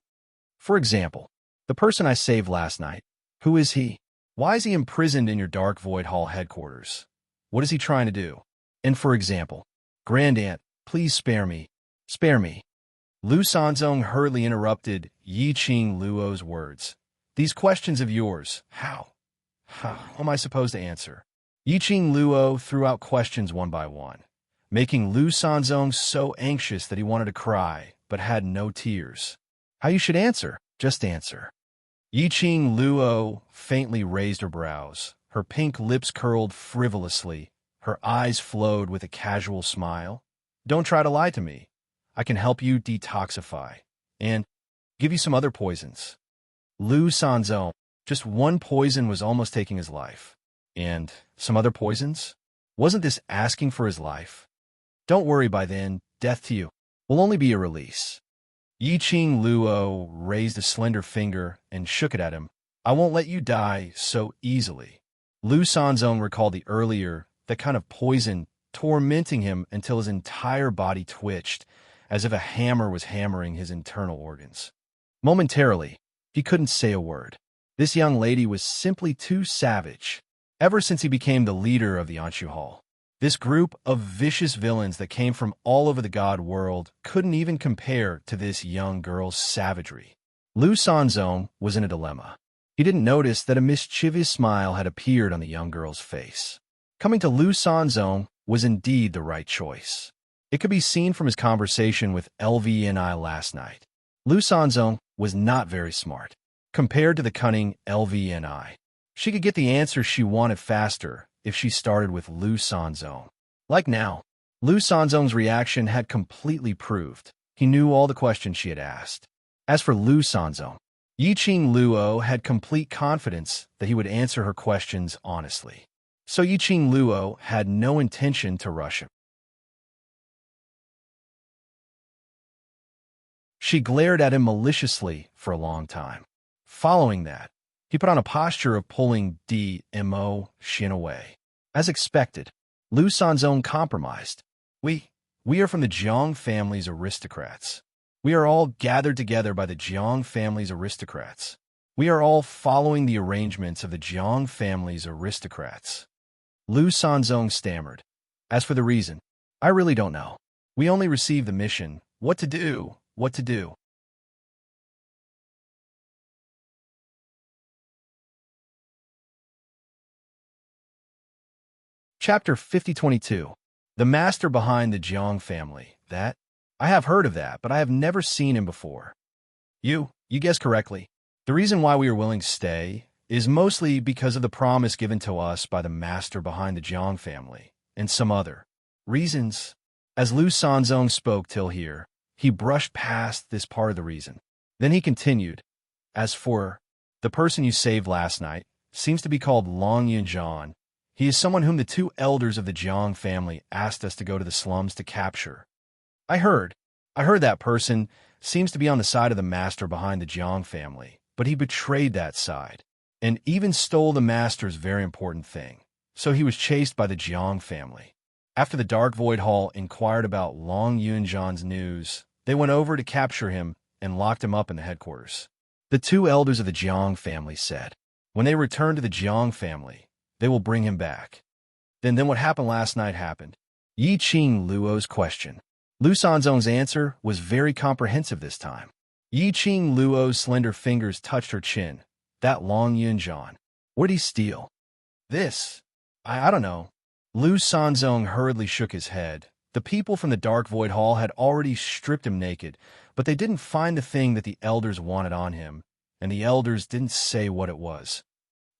For example, the person I saved last night. Who is he? Why is he imprisoned in your Dark Void Hall headquarters? What is he trying to do? And for example, Grand Aunt, please spare me. Spare me. Lu Sanzong hurriedly interrupted Yi Qing Luo's words. These questions of yours, how am I supposed to answer? Yi Qing Luo threw out questions one by one, making Lu Sanzong so anxious that he wanted to cry, but had no tears. How you should answer? Just answer. Yi Qing Luo faintly raised her brows. Her pink lips curled frivolously. Her eyes flowed with a casual smile. Don't try to lie to me. I can help you detoxify and give you some other poisons. Lu Sanzong, just one poison was almost taking his life. And some other poisons? Wasn't this asking for his life? Don't worry, by then, death to you will only be a release. Yi Qing Luo raised a slender finger and shook it at him. I won't let you die so easily. Lu Sanzong recalled that kind of poison tormenting him until his entire body twitched, as if a hammer was hammering his internal organs. Momentarily, he couldn't say a word. This young lady was simply too savage. Ever since he became the leader of the Anshu Hall, this group of vicious villains that came from all over the god world couldn't even compare to this young girl's savagery. Lu Sanzong was in a dilemma. He didn't notice that a mischievous smile had appeared on the young girl's face. Coming to Lu Sanzong was indeed the right choice. It could be seen from his conversation with LVNI last night. Lu Sanzong was not very smart, compared to the cunning LVNI. She could get the answer she wanted faster if she started with Lu Sanzong. Like now, Lu Sanzong's reaction had completely proved he knew all the questions she had asked. As for Lu Sanzong, Yi Qing Luo had complete confidence that he would answer her questions honestly. So Yi Qing Luo had no intention to rush him. She glared at him maliciously for a long time. Following that, he put on a posture of pulling Mo Xin away. As expected, Lu Sanzong compromised. We are from the Jiang family's aristocrats. We are all gathered together by the Jiang family's aristocrats. We are all following the arrangements of the Jiang family's aristocrats. Lu Sanzong stammered. As for the reason, I really don't know. We only received the mission. What to do? Chapter 5022. The master behind the Jiang family. That? I have heard of that, but I have never seen him before. You guessed correctly. The reason why we are willing to stay is mostly because of the promise given to us by the master behind the Jiang family, and some other reasons. As Lu Sanzong spoke till here, he brushed past this part of the reason. Then he continued, as for the person you saved last night, seems to be called Long Yunjian. He is someone whom the two elders of the Jiang family asked us to go to the slums to capture. I heard that person seems to be on the side of the master behind the Jiang family, but he betrayed that side, and even stole the master's very important thing. So he was chased by the Jiang family. After the Dark Void Hall inquired about Long Yunjian's news, they went over to capture him and locked him up in the headquarters. The two elders of the Jiang family said, when they return to the Jiang family, they will bring him back. Then what happened last night happened. Yi Qing Luo's question. Lu Sanzong's answer was very comprehensive this time. Yi Qing Luo's slender fingers touched her chin. That Long Yunjian. What did he steal? This. I don't know. Lu Sanzong hurriedly shook his head. The people from the Dark Void Hall had already stripped him naked, but they didn't find the thing that the elders wanted on him, and the elders didn't say what it was.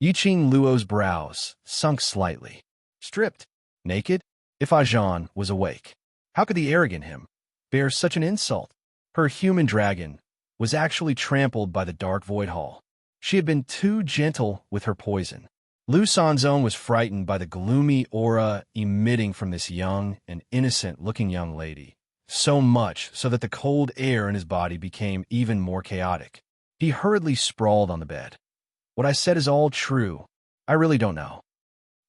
Yi Qing Luo's brows sunk slightly. Stripped? Naked? If Ajan was awake, how could the arrogant him bear such an insult? Her human dragon was actually trampled by the Dark Void Hall. She had been too gentle with her poison. Lu Sanzong was frightened by the gloomy aura emitting from this young and innocent-looking young lady, so much so that the cold air in his body became even more chaotic. He hurriedly sprawled on the bed. What I said is all true. I really don't know.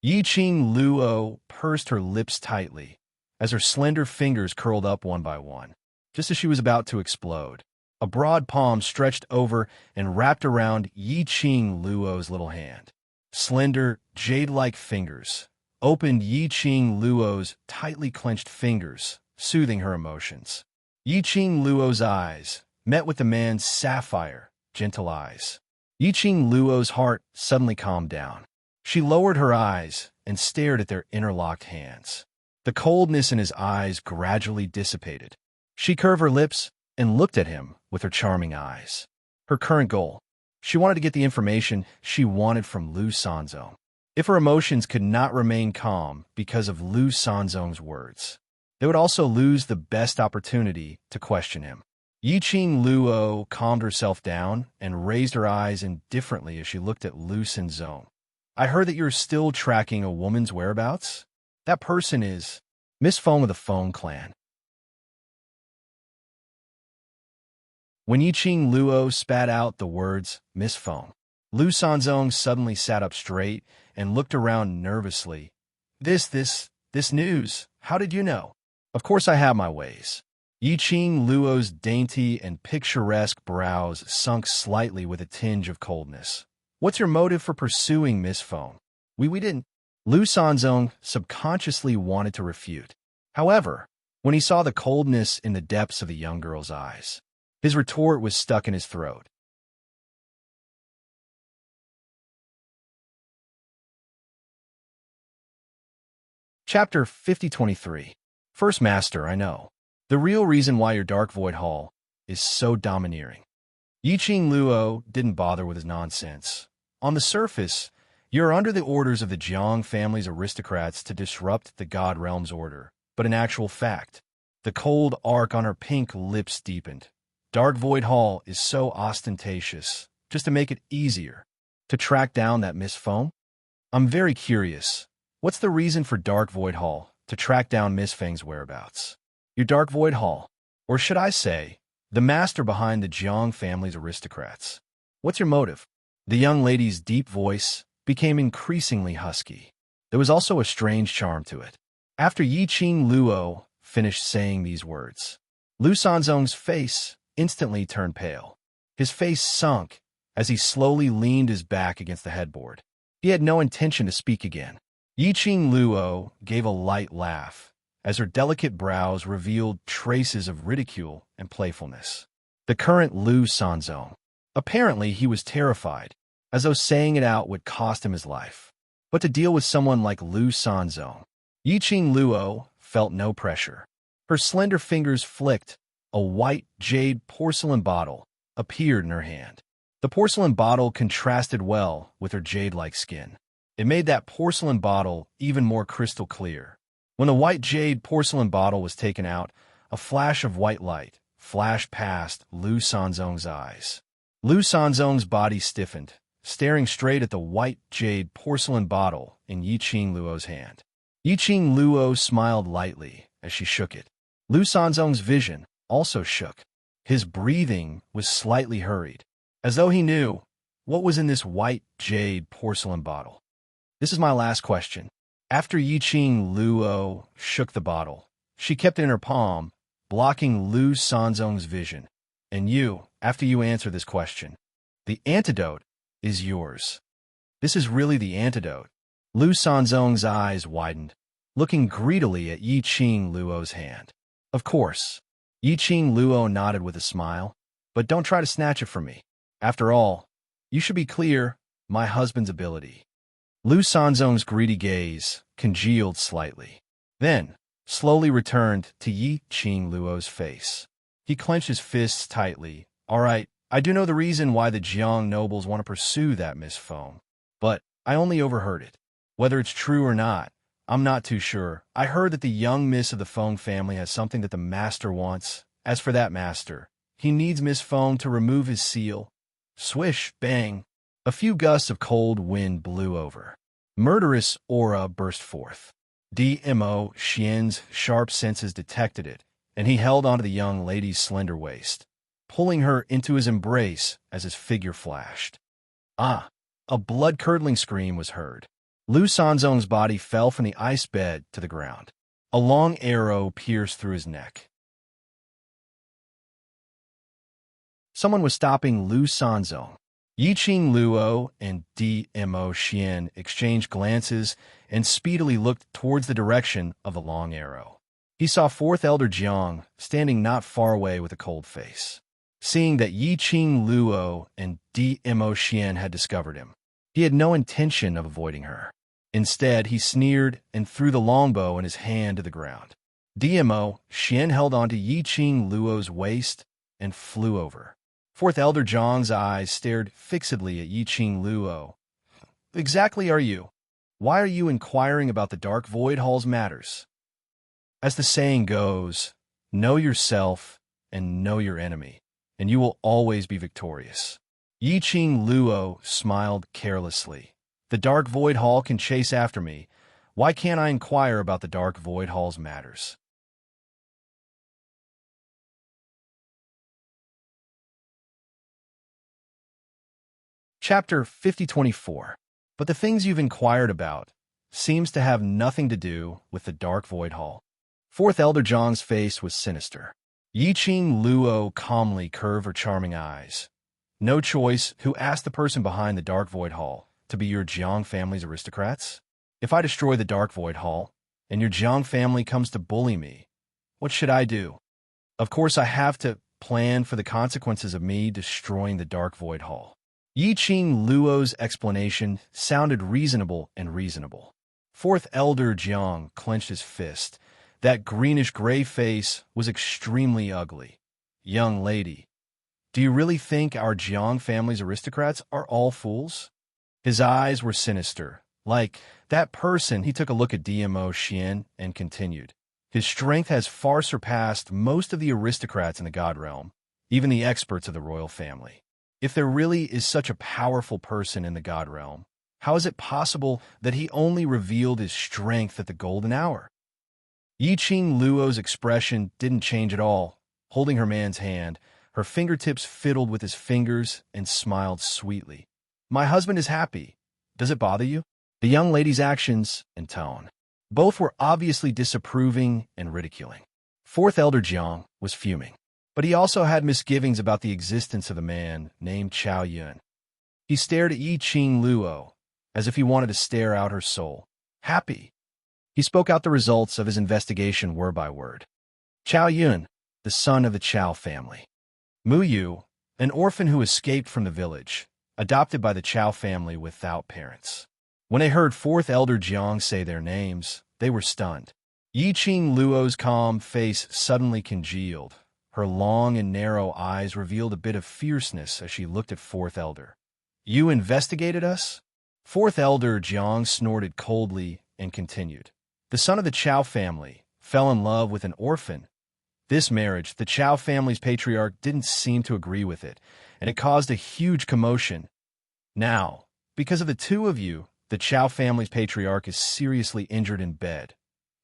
Yi Qing Luo pursed her lips tightly. as her slender fingers curled up one by one, just as she was about to explode. A broad palm stretched over and wrapped around Yi-Ching Luo's little hand. Slender, jade-like fingers opened Yi-Ching Luo's tightly clenched fingers, soothing her emotions. Yi-Ching Luo's eyes met with the man's sapphire, gentle eyes. Yi-Ching Luo's heart suddenly calmed down. She lowered her eyes and stared at their interlocked hands. The coldness in his eyes gradually dissipated. She curved her lips and looked at him with her charming eyes. Her current goal: she wanted to get the information she wanted from Lu Sanzong. If her emotions could not remain calm because of Lu Sanzong's words, they would also lose the best opportunity to question him. Yi-Ching Luo calmed herself down and raised her eyes indifferently as she looked at Lu Sanzong. I heard that you're still tracking a woman's whereabouts? That person is Miss Feng of the Feng clan. When Yi-Ching Luo spat out the words, Miss Feng, Lu Sanzong suddenly sat up straight and looked around nervously. This news, how did you know? Of course I have my ways. Yi-Ching Luo's dainty and picturesque brows sunk slightly with a tinge of coldness. What's your motive for pursuing Miss Feng? We didn't. Lu Sanzong subconsciously wanted to refute. However, when he saw the coldness in the depths of the young girl's eyes, his retort was stuck in his throat. Chapter 5023. First Master, I know. The real reason why your Dark Void Hall is so domineering. Yi-Ching Luo didn't bother with his nonsense. On the surface, you're under the orders of the Jiang family's aristocrats to disrupt the God Realm's order, but in actual fact, the cold arc on her pink lips deepened. Dark Void Hall is so ostentatious, just to make it easier to track down that Miss Feng? I'm very curious. What's the reason for Dark Void Hall to track down Miss Feng's whereabouts? Your Dark Void Hall, or should I say, the master behind the Jiang family's aristocrats. What's your motive? The young lady's deep voice became increasingly husky. There was also a strange charm to it. After Yi-Ching Luo finished saying these words, Lu Sanzong's face instantly turned pale. His face sunk as he slowly leaned his back against the headboard. He had no intention to speak again. Yi-Ching Luo gave a light laugh as her delicate brows revealed traces of ridicule and playfulness. The current Lu Sanzong. Apparently, he was terrified, as though saying it out would cost him his life. But to deal with someone like Lu Sanzong, Yi-Ching Luo felt no pressure. Her slender fingers flicked. A white jade porcelain bottle appeared in her hand. The porcelain bottle contrasted well with her jade-like skin. It made that porcelain bottle even more crystal clear. When the white jade porcelain bottle was taken out, a flash of white light flashed past Lu Sanzong's eyes. Lu Sanzong's body stiffened, staring straight at the white jade porcelain bottle in Yi-Ching Luo's hand. Yi-Ching Luo smiled lightly as she shook it. Lu Sanzong's vision also shook. His breathing was slightly hurried, as though he knew what was in this white jade porcelain bottle. This is my last question. After Yi-Ching Luo shook the bottle, she kept it in her palm, blocking Lu Sanzong's vision. And you, after you answer this question, the antidote is yours. This is really the antidote. Lu Sanzong's eyes widened, looking greedily at Yi-Ching Luo's hand. Of course. Yi-Ching Luo nodded with a smile, but don't try to snatch it from me. After all, you should be clear, my husband's ability. Lu Sanzong's greedy gaze congealed slightly, then slowly returned to Yi-Ching Luo's face. He clenched his fists tightly. All right, I do know the reason why the Jiang nobles want to pursue that Miss Feng, but I only overheard it. Whether it's true or not, I'm not too sure. I heard that the young miss of the Feng family has something that the master wants. As for that master, he needs Miss Feng to remove his seal. Swish, bang. A few gusts of cold wind blew over. Murderous aura burst forth. D.M.O. Xian's sharp senses detected it, and he held onto the young lady's slender waist, pulling her into his embrace as his figure flashed. Ah! A blood-curdling scream was heard. Lu Sanzong's body fell from the ice bed to the ground. A long arrow pierced through his neck. Someone was stopping Lu Sanzong. Yiqing Luo and Dmo Xian exchanged glances and speedily looked towards the direction of the long arrow. He saw Fourth Elder Jiang standing not far away with a cold face. Seeing that Yiqing Luo and Dmo Xian had discovered him, he had no intention of avoiding her. Instead, he sneered and threw the longbow in his hand to the ground. Dmo Xian held onto Yiqing Luo's waist and flew over. Fourth Elder Jiang's eyes stared fixedly at Yiqing Luo. Exactly are you? Why are you inquiring about the Dark Void Hall's matters? As the saying goes, know yourself and know your enemy, and you will always be victorious. Yiqing Luo smiled carelessly. The Dark Void Hall can chase after me. Why can't I inquire about the Dark Void Hall's matters? Chapter 5024. But the things you've inquired about seems to have nothing to do with the Dark Void Hall. Fourth Elder Jiang's face was sinister. Yiqing Luo calmly curved her charming eyes. No choice who asked the person behind the Dark Void Hall to be your Jiang family's aristocrats? If I destroy the Dark Void Hall, and your Jiang family comes to bully me, what should I do? Of course, I have to plan for the consequences of me destroying the Dark Void Hall. Yiqing Luo's explanation sounded reasonable and reasonable. Fourth Elder Jiang clenched his fist. That greenish-gray face was extremely ugly. Young lady, do you really think our Jiang family's aristocrats are all fools? His eyes were sinister. Like that person, he took a look at Dmo Xian and continued. His strength has far surpassed most of the aristocrats in the God Realm, even the experts of the royal family. If there really is such a powerful person in the God Realm, how is it possible that he only revealed his strength at the golden hour? Yiqing Luo's expression didn't change at all. Holding her man's hand, her fingertips fiddled with his fingers and smiled sweetly. My husband is happy. Does it bother you? The young lady's actions and tone. Both were obviously disapproving and ridiculing. Fourth Elder Jiang was fuming. But he also had misgivings about the existence of a man named Chao Yun. He stared at Yiqing Luo, as if he wanted to stare out her soul. Happy. He spoke out the results of his investigation word by word. Chao Yun, the son of the Chao family. Mu Yu, an orphan who escaped from the village, adopted by the Chao family without parents. When they heard Fourth Elder Jiang say their names, they were stunned. Yiqing Luo's calm face suddenly congealed. Her long and narrow eyes revealed a bit of fierceness as she looked at Fourth Elder. You investigated us? Fourth Elder Jiang snorted coldly and continued. The son of the Chao family fell in love with an orphan. This marriage, the Chao family's patriarch didn't seem to agree with it, and it caused a huge commotion. Now, because of the two of you, the Chao family's patriarch is seriously injured in bed.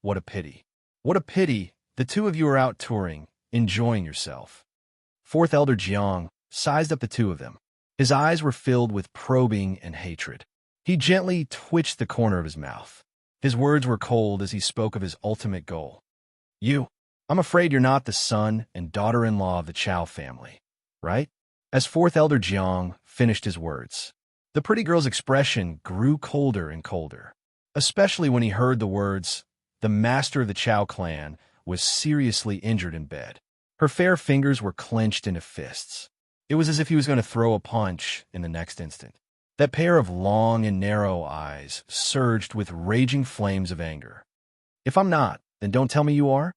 What a pity. What a pity. The two of you are out touring, enjoying yourself. Fourth Elder Jiang sized up the two of them. His eyes were filled with probing and hatred. He gently twitched the corner of his mouth. His words were cold as he spoke of his ultimate goal. I'm afraid you're not the son and daughter-in-law of the Chao family, right? As Fourth Elder Jiang finished his words, the pretty girl's expression grew colder and colder, especially when he heard the words, the master of the Chao clan was seriously injured in bed. Her fair fingers were clenched into fists. It was as if he was going to throw a punch in the next instant. That pair of long and narrow eyes surged with raging flames of anger. If I'm not, then don't tell me you are.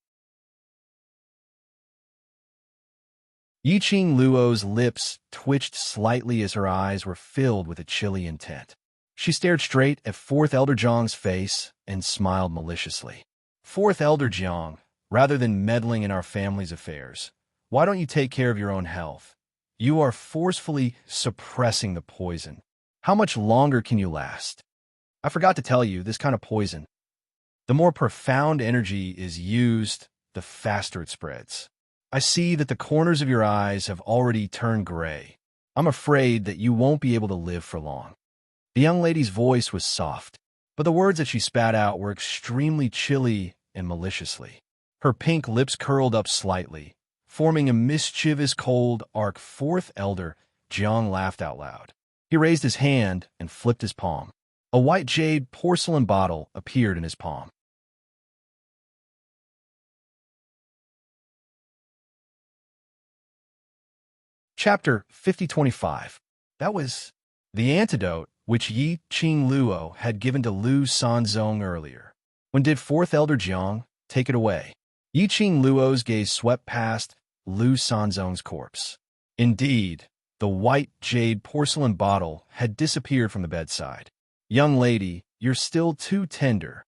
Yiqing Luo's lips twitched slightly as her eyes were filled with a chilly intent. She stared straight at Fourth Elder Jiang's face and smiled maliciously. Fourth Elder Jiang, rather than meddling in our family's affairs, why don't you take care of your own health? You are forcefully suppressing the poison. How much longer can you last? I forgot to tell you, this kind of poison, the more profound energy is used, the faster it spreads. I see that the corners of your eyes have already turned gray. I'm afraid that you won't be able to live for long. The young lady's voice was soft, but the words that she spat out were extremely chilly and maliciously. Her pink lips curled up slightly, forming a mischievous cold arc. Fourth Elder Jiang laughed out loud. He raised his hand and flipped his palm. A white jade porcelain bottle appeared in his palm. Chapter 5025. That was the antidote which Yi Qing Luo had given to Lu Sanzong earlier. When did Fourth Elder Jiang take it away? Yi Qing Luo's gaze swept past Lu Sanzong's corpse. Indeed, the white jade porcelain bottle had disappeared from the bedside. Young lady, you're still too tender.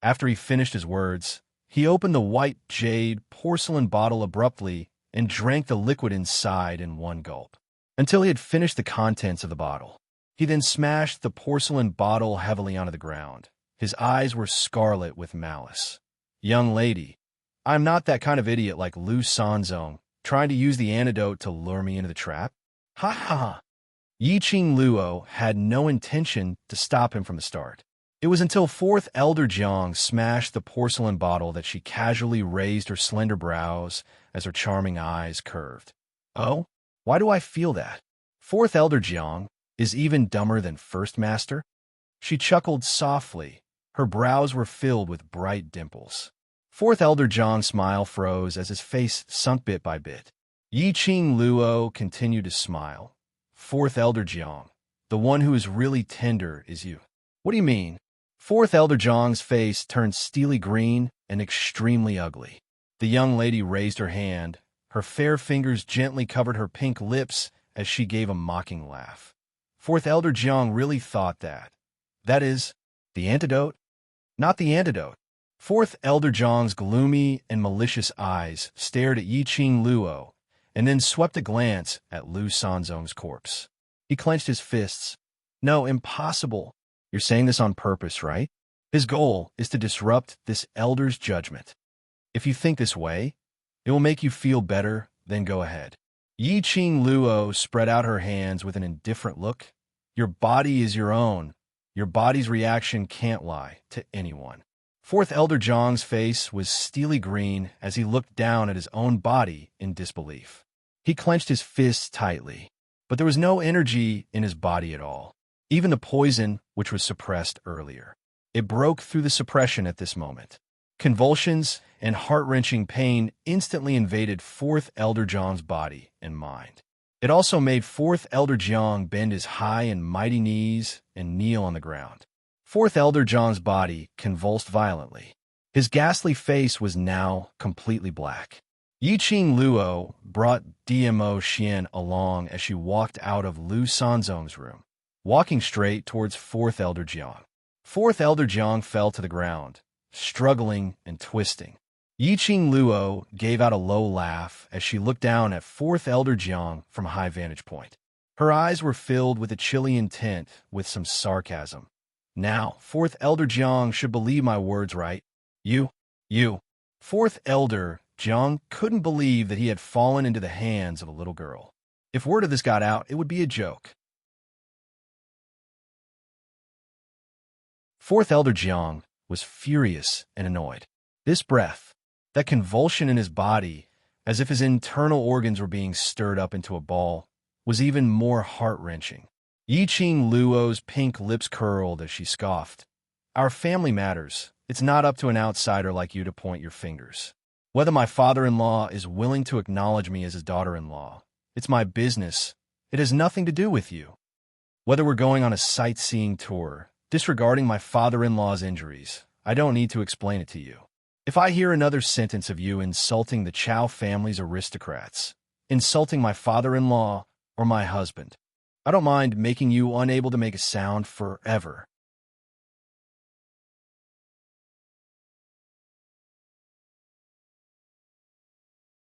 After he finished his words, he opened the white jade porcelain bottle abruptly and drank the liquid inside in one gulp, until he had finished the contents of the bottle. He then smashed the porcelain bottle heavily onto the ground. His eyes were scarlet with malice. Young lady, I'm not that kind of idiot like Lu Sanzong, trying to use the antidote to lure me into the trap. Ha ha ha. Yi Qing Luo had no intention to stop him from the start. It was until Fourth Elder Jiang smashed the porcelain bottle that she casually raised her slender brows as her charming eyes curved. Oh, why do I feel that? Fourth Elder Jiang is even dumber than First Master? She chuckled softly. Her brows were filled with bright dimples. Fourth Elder Jiang's smile froze as his face sunk bit by bit. Yi Qing Luo continued to smile. Fourth Elder Jiang, the one who is really tender is you. What do you mean? Fourth Elder Jiang's face turned steely green and extremely ugly. The young lady raised her hand. Her fair fingers gently covered her pink lips as she gave a mocking laugh. Fourth Elder Jiang really thought that. That is, the antidote? Not the antidote. Fourth Elder Jiang's gloomy and malicious eyes stared at Yi Qing Luo and then swept a glance at Lu Sanzong's corpse. He clenched his fists. No, impossible. You're saying this on purpose, right? His goal is to disrupt this elder's judgment. If you think this way, it will make you feel better, then go ahead. Yi Qing Luo spread out her hands with an indifferent look. Your body is your own. Your body's reaction can't lie to anyone. Fourth Elder Jiang's face was steely green as he looked down at his own body in disbelief. He clenched his fists tightly, but there was no energy in his body at all. Even the poison, which was suppressed earlier. It broke through the suppression at this moment. Convulsions and heart-wrenching pain instantly invaded Fourth Elder Jiang's body and mind. It also made Fourth Elder Jiang bend his high and mighty knees and kneel on the ground. Fourth Elder Jiang's body convulsed violently. His ghastly face was now completely black. Yi Qing Luo brought Dmo Xian along as she walked out of Lu Sanzong's room, walking straight towards Fourth Elder Jiang. Fourth Elder Jiang fell to the ground, struggling and twisting. Yi Qing Luo gave out a low laugh as she looked down at Fourth Elder Jiang from a high vantage point. Her eyes were filled with a chilly intent with some sarcasm. Now, Fourth Elder Jiang should believe my words, right? You. Fourth Elder Jiang couldn't believe that he had fallen into the hands of a little girl. If word of this got out, it would be a joke. Fourth Elder Jiang was furious and annoyed. This breath, that convulsion in his body, as if his internal organs were being stirred up into a ball, was even more heart-wrenching. Yi Qing Luo's pink lips curled as she scoffed. Our family matters. It's not up to an outsider like you to point your fingers. Whether my father-in-law is willing to acknowledge me as his daughter-in-law, it's my business. It has nothing to do with you. Whether we're going on a sightseeing tour, disregarding my father-in-law's injuries, I don't need to explain it to you. If I hear another sentence of you insulting the Chow family's aristocrats, insulting my father-in-law or my husband, I don't mind making you unable to make a sound forever.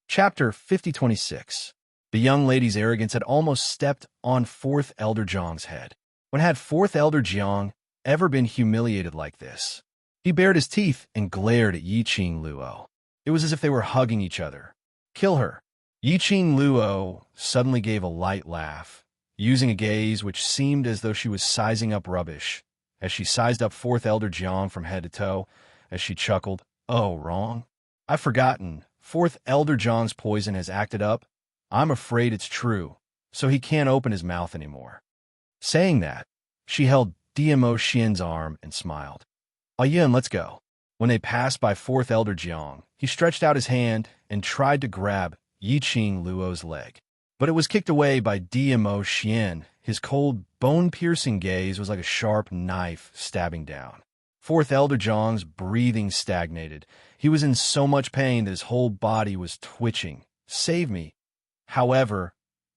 Chapter 5026. The young lady's arrogance had almost stepped on Fourth Elder Jiang's head. When had Fourth Elder Jiang ever been humiliated like this? He bared his teeth and glared at Yi Qing Luo. It was as if they were hugging each other. Kill her. Yi Qing Luo suddenly gave a light laugh, using a gaze which seemed as though she was sizing up rubbish, as she sized up Fourth Elder Jiang from head to toe, as she chuckled, Oh, wrong. I've forgotten. Fourth Elder John's poison has acted up. I'm afraid it's true, so he can't open his mouth anymore. Saying that, she held DMO Xian's arm and smiled. "Oh, Yin, let's go." When they passed by Fourth Elder Jiang, he stretched out his hand and tried to grab Yiqing Luo's leg. But it was kicked away by DMO Xian. His cold, bone-piercing gaze was like a sharp knife stabbing down. Fourth Elder Jiang's breathing stagnated. He was in so much pain that his whole body was twitching. "Save me." However,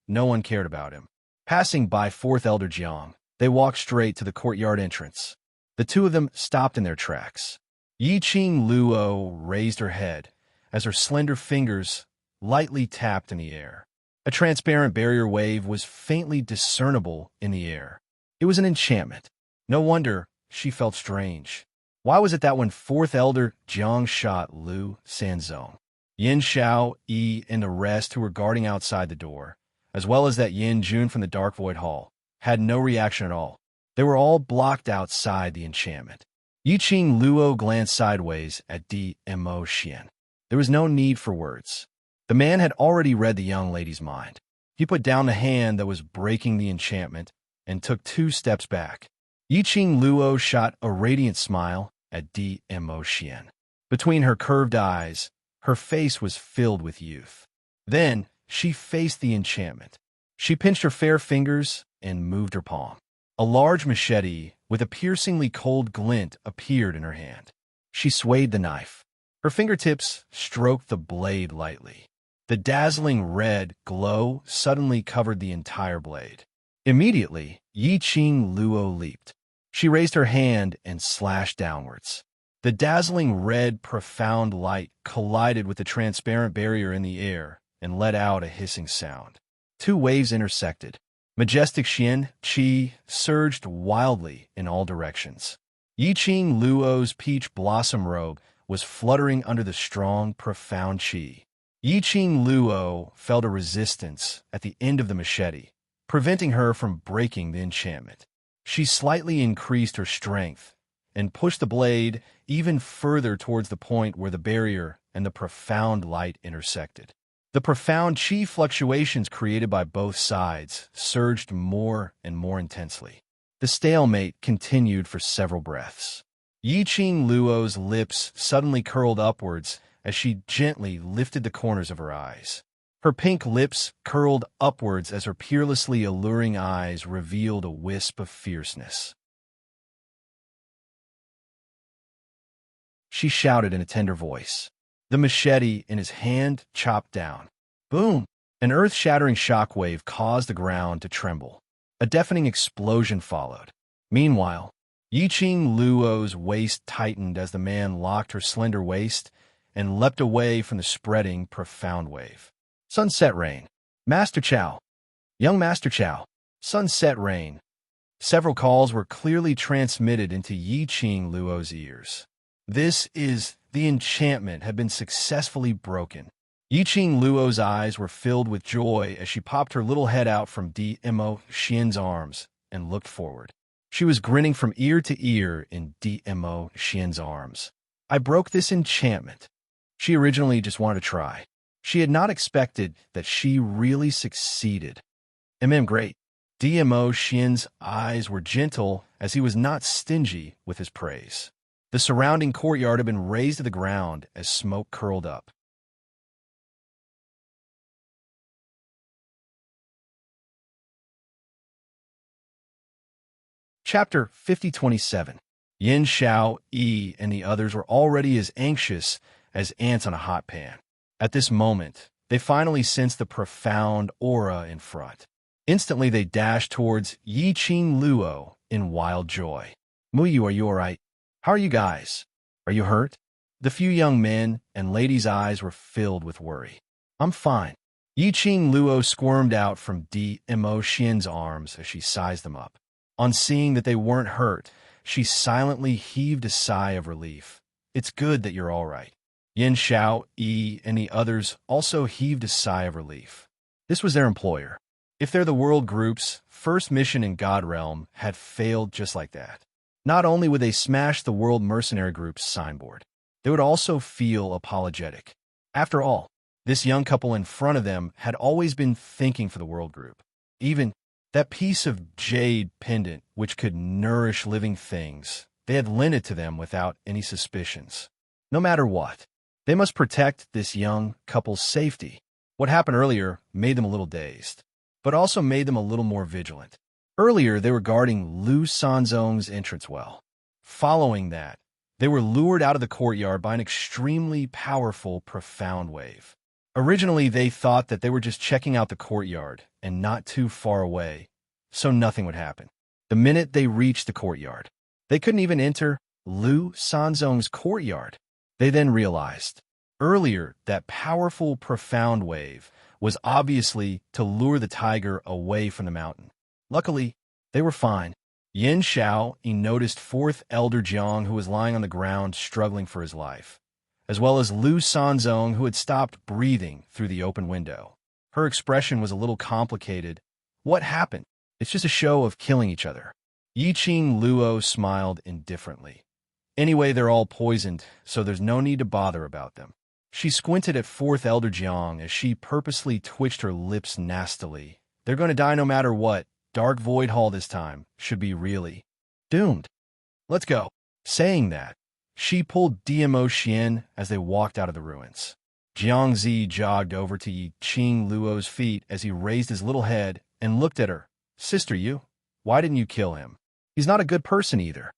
no one cared about him. Passing by Fourth Elder Jiang, they walked straight to the courtyard entrance. The two of them stopped in their tracks. Yiqing Luo raised her head as her slender fingers lightly tapped in the air. A transparent barrier wave was faintly discernible in the air. It was an enchantment. No wonder she felt strange. Why was it that when Fourth Elder Jiang shot Lu Sanzong, Yin Xiao, Yi, and the rest who were guarding outside the door, as well as that Yin Jun from the Dark Void Hall, had no reaction at all? They were all blocked outside the enchantment. Yiqing Luo glanced sideways at DMO Xian. There was no need for words. The man had already read the young lady's mind. He put down the hand that was breaking the enchantment and took 2 steps back. Yiqing Luo shot a radiant smile at DMO Xian. Between her curved eyes, her face was filled with youth. Then she faced the enchantment. She pinched her fair fingers and moved her palm. A large machete with a piercingly cold glint appeared in her hand. She swayed the knife. Her fingertips stroked the blade lightly. The dazzling red glow suddenly covered the entire blade. Immediately, Yiqing Luo leaped. She raised her hand and slashed downwards. The dazzling red, profound light collided with the transparent barrier in the air and let out a hissing sound. 2 waves intersected. Majestic Xian Qi surged wildly in all directions. Yiqing Luo's peach blossom robe was fluttering under the strong, profound Qi. Yiqing Luo felt a resistance at the end of the machete, preventing her from breaking the enchantment. She slightly increased her strength and pushed the blade even further towards the point where the barrier and the profound light intersected. The profound Qi fluctuations created by both sides surged more and more intensely. The stalemate continued for several breaths. Yiqing Luo's lips suddenly curled upwards as she gently lifted the corners of her eyes. Her pink lips curled upwards as her peerlessly alluring eyes revealed a wisp of fierceness. She shouted in a tender voice. The machete in his hand chopped down. Boom! An earth-shattering shockwave caused the ground to tremble. A deafening explosion followed. Meanwhile, Yiqing Luo's waist tightened as the man locked her slender waist and leapt away from the spreading, profound wave. Sunset Rain. Master Chow. Young Master Chow. Sunset Rain. Several calls were clearly transmitted into Yiqing Luo's ears. The enchantment had been successfully broken. Yiqing Luo's eyes were filled with joy as she popped her little head out from DMO Xian's arms and looked forward. She was grinning from ear to ear in DMO Xian's arms. I broke this enchantment. She originally just wanted to try. She had not expected that she really succeeded. Great. DMO Xian's eyes were gentle as he was not stingy with his praise. The surrounding courtyard had been razed to the ground as smoke curled up. Chapter 5027. Yin Xiao, Yi, and the others were already as anxious as ants on a hot pan. At this moment, they finally sensed the profound aura in front. Instantly, they dashed towards Yiqing Luo in wild joy. Muyu, are you all right? How are you guys? Are you hurt? The few young men and ladies' eyes were filled with worry. I'm fine. Yiqing Luo squirmed out from DMO Xian's arms as she sized them up. On seeing that they weren't hurt, she silently heaved a sigh of relief. It's good that you're all right. Yin Xiao, Yi, and the others also heaved a sigh of relief. This was their employer. If they're the World Group's first mission in God Realm had failed just like that. Not only would they smash the World Mercenary Group's signboard, they would also feel apologetic. After all, this young couple in front of them had always been thinking for the world group. Even that piece of jade pendant which could nourish living things, they had lent it to them without any suspicions. No matter what, they must protect this young couple's safety. What happened earlier made them a little dazed, but also made them a little more vigilant. Earlier, they were guarding Lu Sanzong's entrance well. Following that, they were lured out of the courtyard by an extremely powerful, profound wave. Originally, they thought that they were just checking out the courtyard and not too far away, so nothing would happen. The minute they reached the courtyard, they couldn't even enter Lu Sanzong's courtyard. They then realized, earlier, that powerful, profound wave was obviously to lure the tiger away from the mountain. Luckily, they were fine. Yin Xiao noticed fourth Elder Jiang, who was lying on the ground struggling for his life, as well as Lu Sanzong, who had stopped breathing through the open window. Her expression was a little complicated. What happened? It's just a show of killing each other. Yiqing Luo smiled indifferently. Anyway, they're all poisoned, so there's no need to bother about them. She squinted at fourth Elder Jiang as she purposely twitched her lips nastily. They're going to die no matter what. Dark Void Hall this time should be really doomed. Let's go. Saying that, she pulled DMO Xian as they walked out of the ruins. Jiang Zi jogged over to Yiqing Luo's feet as he raised his little head and looked at her. Sister, why didn't you kill him? He's not a good person either.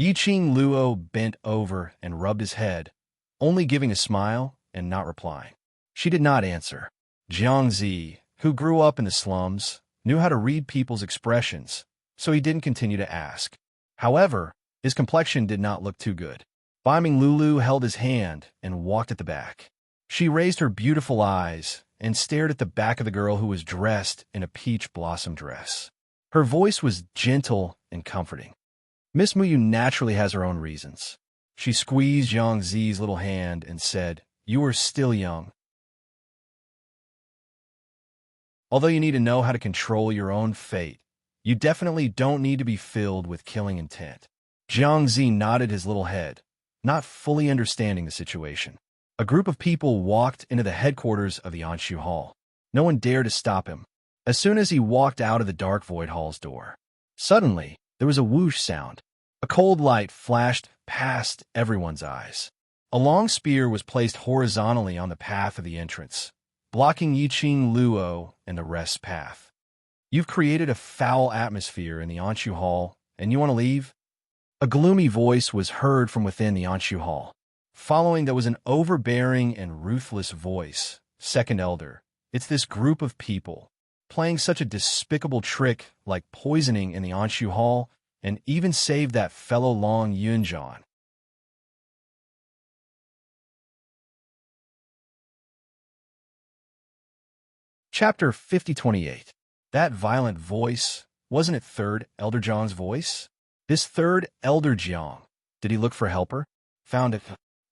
Yiqing Luo bent over and rubbed his head, only giving a smile and not replying. She did not answer. Jiang Zi, who grew up in the slums, knew how to read people's expressions, so he didn't continue to ask. However, his complexion did not look too good. Biming Lulu held his hand and walked at the back. She raised her beautiful eyes and stared at the back of the girl who was dressed in a peach blossom dress. Her voice was gentle and comforting. Miss Muyu naturally has her own reasons. She squeezed Yang Zi's little hand and said, "You are still young. Although you need to know how to control your own fate, you definitely don't need to be filled with killing intent." Jiang Zi nodded his little head, not fully understanding the situation. A group of people walked into the headquarters of the Anshu Hall. No one dared to stop him. As soon as he walked out of the Dark Void Hall's door, suddenly there was a whoosh sound. A cold light flashed past everyone's eyes. A long spear was placed horizontally on the path of the entrance, blocking Yiqing Luo and the rest's path. "You've created a foul atmosphere in the Anshu Hall, and you want to leave?" A gloomy voice was heard from within the Anshu Hall. Following, there was an overbearing and ruthless voice. "Second Elder, it's this group of people playing such a despicable trick like poisoning in the Anshu Hall, and even saved that fellow Long Yunjian." Chapter 5028. That violent voice, wasn't it third Elder Jiang's voice? This third Elder Jiang, did he look for helper? Found it.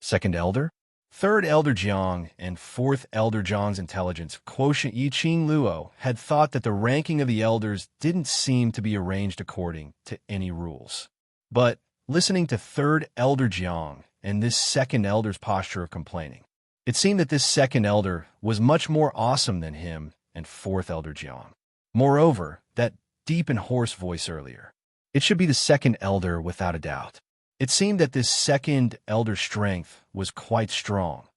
Second Elder? Third Elder Jiang and fourth Elder Jiang's intelligence quotient Yiqing Luo had thought that the ranking of the elders didn't seem to be arranged according to any rules. But listening to third Elder Jiang and this second Elder's posture of complaining, it seemed that this second Elder was much more awesome than him and fourth Elder Jiang. Moreover, that deep and hoarse voice earlier, it should be the second Elder without a doubt. It seemed that this second Elder's strength was quite strong.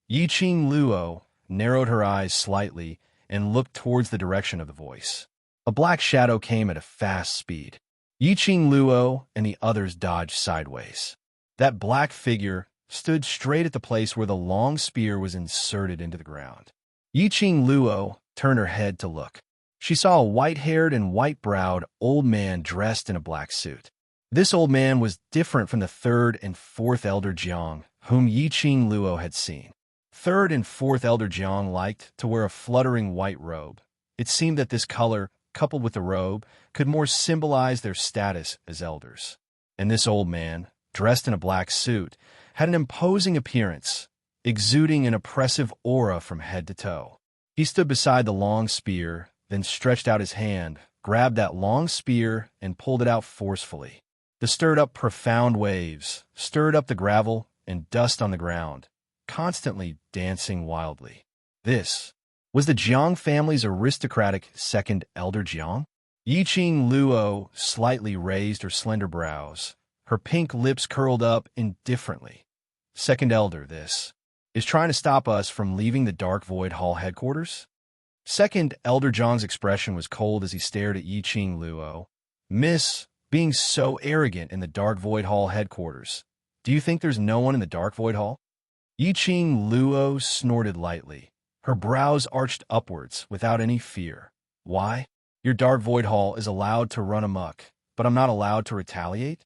Yiqing Luo narrowed her eyes slightly and looked towards the direction of the voice. A black shadow came at a fast speed. Yiqing Luo and the others dodged sideways. That black figure stood straight at the place where the long spear was inserted into the ground. Yiqing Luo turned her head to look. She saw a white-haired and white-browed old man dressed in a black suit. This old man was different from the third and fourth Elder Jiang, whom Yiqing Luo had seen. Third and fourth Elder Jiang liked to wear a fluttering white robe. It seemed that this color, coupled with the robe, could more symbolize their status as elders. And this old man, dressed in a black suit, had an imposing appearance, exuding an oppressive aura from head to toe. He stood beside the long spear, then stretched out his hand, grabbed that long spear, and pulled it out forcefully. The stirred-up profound waves stirred up the gravel and dust on the ground, constantly dancing wildly. This was the Jiang family's aristocratic second elder Jiang. Yiqing Luo slightly raised her slender brows, her pink lips curled up indifferently. Second elder, this is trying to stop us from leaving the Dark Void Hall headquarters? Second elder Jiang's expression was cold as he stared at Yiqing Luo. Miss, being so arrogant in the Dark Void Hall headquarters, do you think there's no one in the Dark Void Hall? Yiqing Luo snorted lightly. Her brows arched upwards without any fear. Why? Your Dark Void Hall is allowed to run amok, but I'm not allowed to retaliate?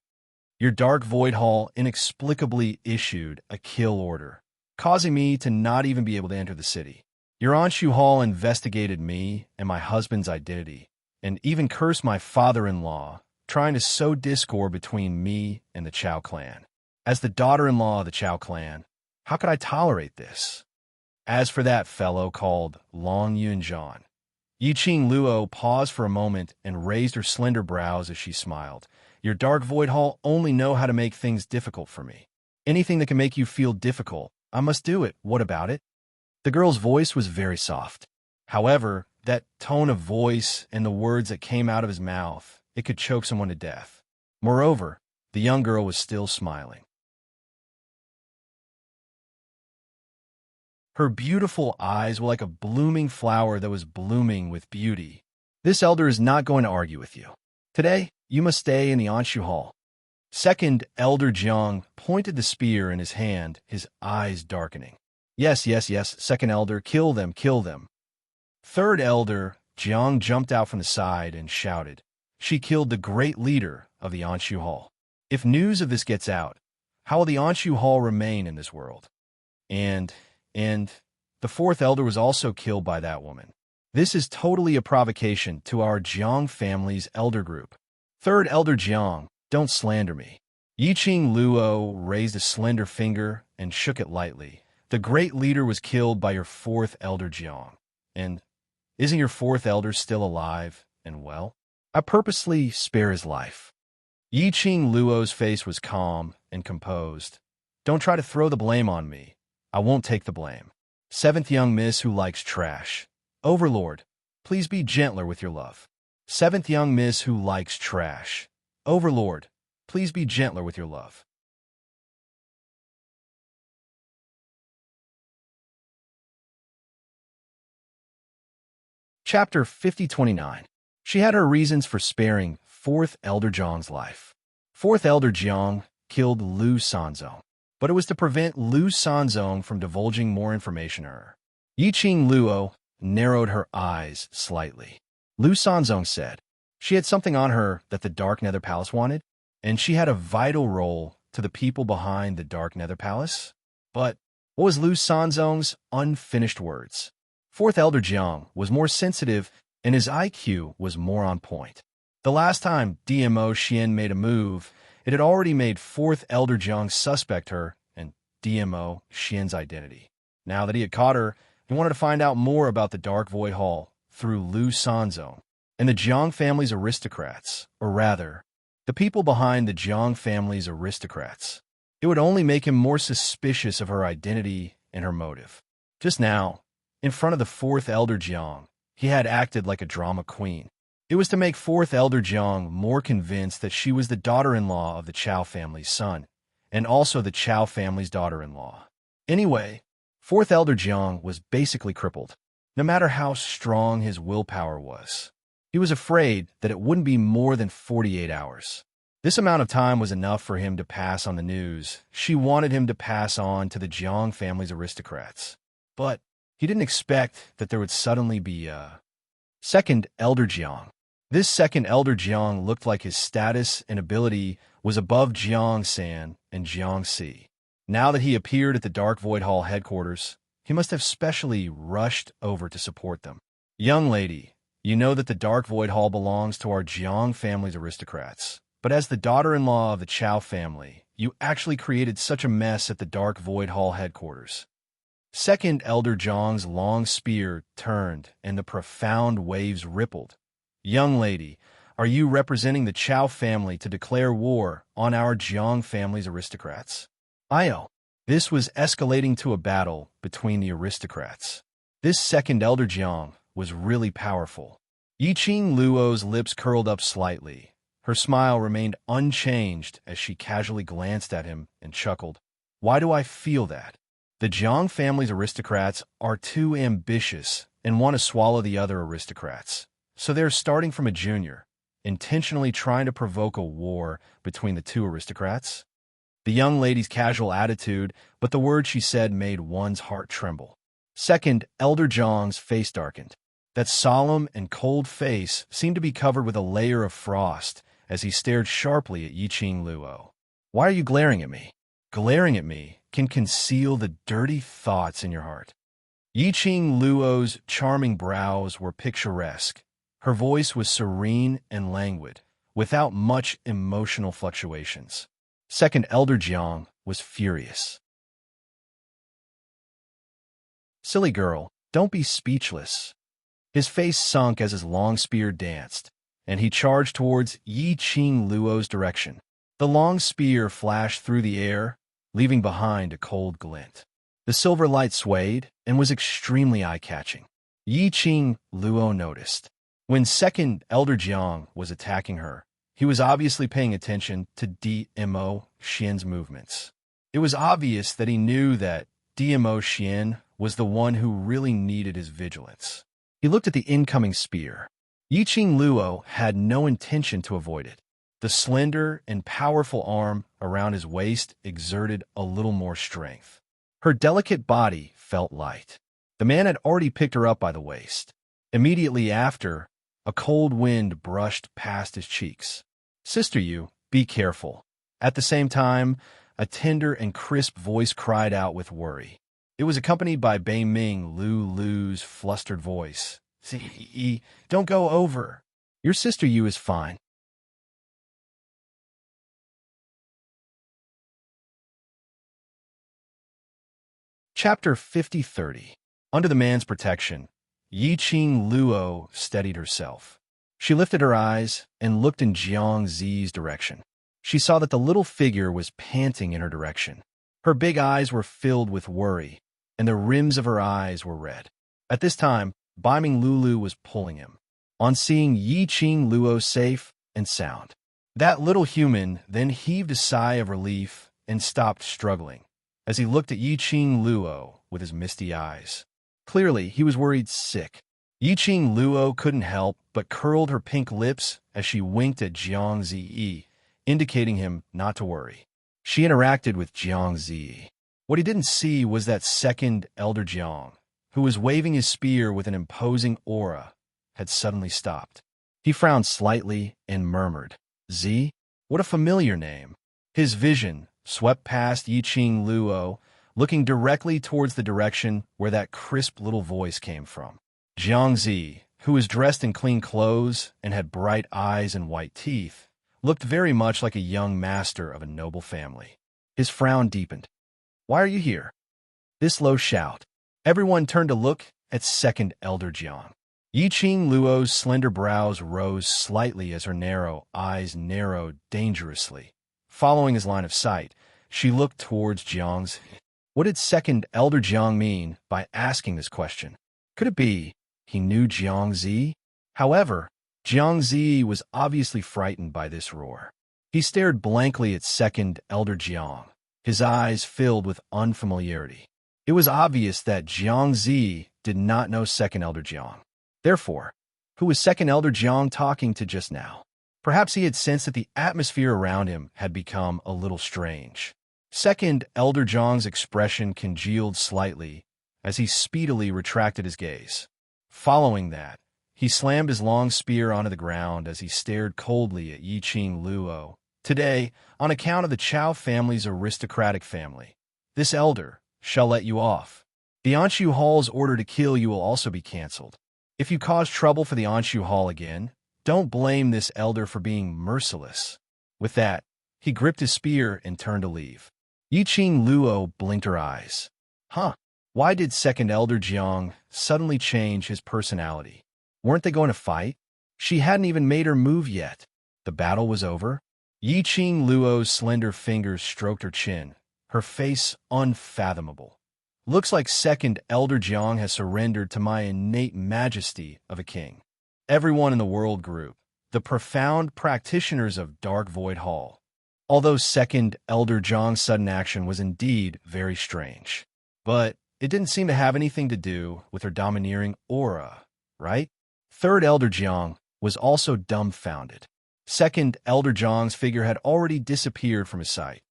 Your Dark Void Hall inexplicably issued a kill order, causing me to not even be able to enter the city. Your Anshu Hall investigated me and my husband's identity, and even cursed my father-in-law, trying to sow discord between me and the Chao clan. As the daughter-in-law of the Chao clan, how could I tolerate this? As for that fellow called Long Yunjian, Yiqing Luo paused for a moment and raised her slender brows as she smiled. Your Dark Void Hall only know how to make things difficult for me. Anything that can make you feel difficult, I must do it. What about it? The girl's voice was very soft. However, that tone of voice and the words that came out of his mouth, it could choke someone to death. Moreover, the young girl was still smiling. Her beautiful eyes were like a blooming flower that was blooming with beauty. This elder is not going to argue with you. Today, you must stay in the Anshu Hall. Second elder Jiang pointed the spear in his hand, his eyes darkening. Yes, yes, yes, second elder, kill them, kill them. Third elder Jiang jumped out from the side and shouted. She killed the great leader of the Anshu Hall. If news of this gets out, how will the Anshu Hall remain in this world? And the fourth elder was also killed by that woman. This is totally a provocation to our Jiang family's elder group. Third elder Jiang, don't slander me. Yiqing Luo raised a slender finger and shook it lightly. The great leader was killed by your fourth elder Jiang. And isn't your fourth elder still alive and well? I purposely spare his life. Yiqing Luo's face was calm and composed. Don't try to throw the blame on me. I won't take the blame. Seventh young miss who likes trash. Overlord, please be gentler with your love. Seventh young miss who likes trash. Overlord, please be gentler with your love. Chapter 5029. She had her reasons for sparing fourth elder Jiang's life. Fourth elder Jiang killed Lu Sanzong, but it was to prevent Lu Sanzong from divulging more information to her. Yiqing Luo narrowed her eyes slightly. Lu Sanzong said she had something on her that the Dark Nether Palace wanted, and she had a vital role to the people behind the Dark Nether Palace. But what was Lu Sanzong's unfinished words? Fourth elder Jiang was more sensitive, and his IQ was more on point. The last time DMO Xian made a move, it had already made fourth elder Jiang suspect her and DMO Xian's identity. Now that he had caught her, he wanted to find out more about the Dark Void Hall through Lu Sanzong and the Jiang family's aristocrats, or rather, the people behind the Jiang family's aristocrats. It would only make him more suspicious of her identity and her motive. Just now, in front of the fourth elder Jiang, he had acted like a drama queen. It was to make fourth elder Jiang more convinced that she was the daughter-in-law of the Chao family's son, and also the Chao family's daughter-in-law. Anyway, fourth elder Jiang was basically crippled, no matter how strong his willpower was. He was afraid that it wouldn't be more than 48 hours. This amount of time was enough for him to pass on the news she wanted him to pass on to the Jiang family's aristocrats. But he didn't expect that there would suddenly be a second elder Jiang. This second elder Jiang looked like his status and ability was above Jiang San and Jiang Si. Now that he appeared at the Dark Void Hall headquarters, he must have specially rushed over to support them. Young lady, you know that the Dark Void Hall belongs to our Jiang family's aristocrats, but as the daughter-in-law of the Chao family, you actually created such a mess at the Dark Void Hall headquarters. Second elder Jiang's long spear turned and the profound waves rippled. Young lady, are you representing the Chao family to declare war on our Jiang family's aristocrats? Io. This was escalating to a battle between the aristocrats. This second elder Jiang was really powerful. Yiqing Luo's lips curled up slightly. Her smile remained unchanged as she casually glanced at him and chuckled. Why do I feel that? The Jiang family's aristocrats are too ambitious and want to swallow the other aristocrats. So they're starting from a junior, intentionally trying to provoke a war between the two aristocrats. The young lady's casual attitude, but the words she said made one's heart tremble. Second, Elder Jiang's face darkened. That solemn and cold face seemed to be covered with a layer of frost as he stared sharply at Yiqing Luo. Why are you glaring at me? Glaring at me can conceal the dirty thoughts in your heart. Yiqing Luo's charming brows were picturesque. Her voice was serene and languid, without much emotional fluctuations. Second Elder Jiang was furious. Silly girl, don't be speechless. His face sunk as his long spear danced, and he charged towards Yiqing Luo's direction. The long spear flashed through the air, leaving behind a cold glint. The silver light swayed and was extremely eye-catching. Yiqing Luo noticed. When second Elder Jiang was attacking her, he was obviously paying attention to DMO Xian's movements. It was obvious that he knew that DMO Xian was the one who really needed his vigilance. He looked at the incoming spear. Yiqing Luo had no intention to avoid it. The slender and powerful arm around his waist exerted a little more strength. Her delicate body felt light. The man had already picked her up by the waist. Immediately after, a cold wind brushed past his cheeks. Sister Yu, be careful. At the same time, a tender and crisp voice cried out with worry. It was accompanied by Bei Ming Lu's flustered voice. See, don't go over. Your sister Yu is fine. Chapter 50-30. Under the man's protection, Yiqing Luo steadied herself. She lifted her eyes and looked in Jiang Zi's direction. She saw that the little figure was panting in her direction. Her big eyes were filled with worry, and the rims of her eyes were red. At this time, Biming Lulu was pulling him. On seeing Yiqing Luo safe and sound, that little human then heaved a sigh of relief and stopped struggling as he looked at Yiqing Luo with his misty eyes. Clearly, he was worried sick. Yiqing Luo couldn't help but curled her pink lips as she winked at Jiang Zi, indicating him not to worry. She interacted with Jiang Zi. What he didn't see was that second Elder Jiang, who was waving his spear with an imposing aura, had suddenly stopped. He frowned slightly and murmured, "Zi? What a familiar name." His vision swept past Yiqing Luo, looking directly towards the direction where that crisp little voice came from. Jiang Zi, who was dressed in clean clothes and had bright eyes and white teeth, looked very much like a young master of a noble family. His frown deepened. "Why are you here?" This low shout. Everyone turned to look at second Elder Jiang. Yiqing Luo's slender brows rose slightly as her narrow eyes narrowed dangerously. Following his line of sight, she looked towards Jiang's. What did second Elder Jiang mean by asking this question? Could it be he knew Jiang Zi? However, Jiang Zi was obviously frightened by this roar. He stared blankly at second Elder Jiang, his eyes filled with unfamiliarity. It was obvious that Jiang Zi did not know second Elder Jiang. Therefore, who was second Elder Jiang talking to just now? Perhaps he had sensed that the atmosphere around him had become a little strange. Second Elder Jiang's expression congealed slightly as he speedily retracted his gaze. Following that, he slammed his long spear onto the ground as he stared coldly at Yiqing Luo. Today, on account of the Chao family's aristocratic family, this elder shall let you off. The Anshu Hall's order to kill you will also be cancelled. If you cause trouble for the Anshu Hall again, don't blame this elder for being merciless. With that, he gripped his spear and turned to leave. Yiqing Luo blinked her eyes. Why did second Elder Jiang suddenly change his personality? Weren't they going to fight? She hadn't even made her move yet. The battle was over. Yiqing Luo's slender fingers stroked her chin, her face unfathomable. Looks like second Elder Jiang has surrendered to my innate majesty of a king. Everyone in the world group, the profound practitioners of Dark Void Hall. Although second Elder Jiang's sudden action was indeed very strange. But it didn't seem to have anything to do with her domineering aura, right? Third Elder Jiang was also dumbfounded. Second Elder Jiang's figure had already disappeared from his sight.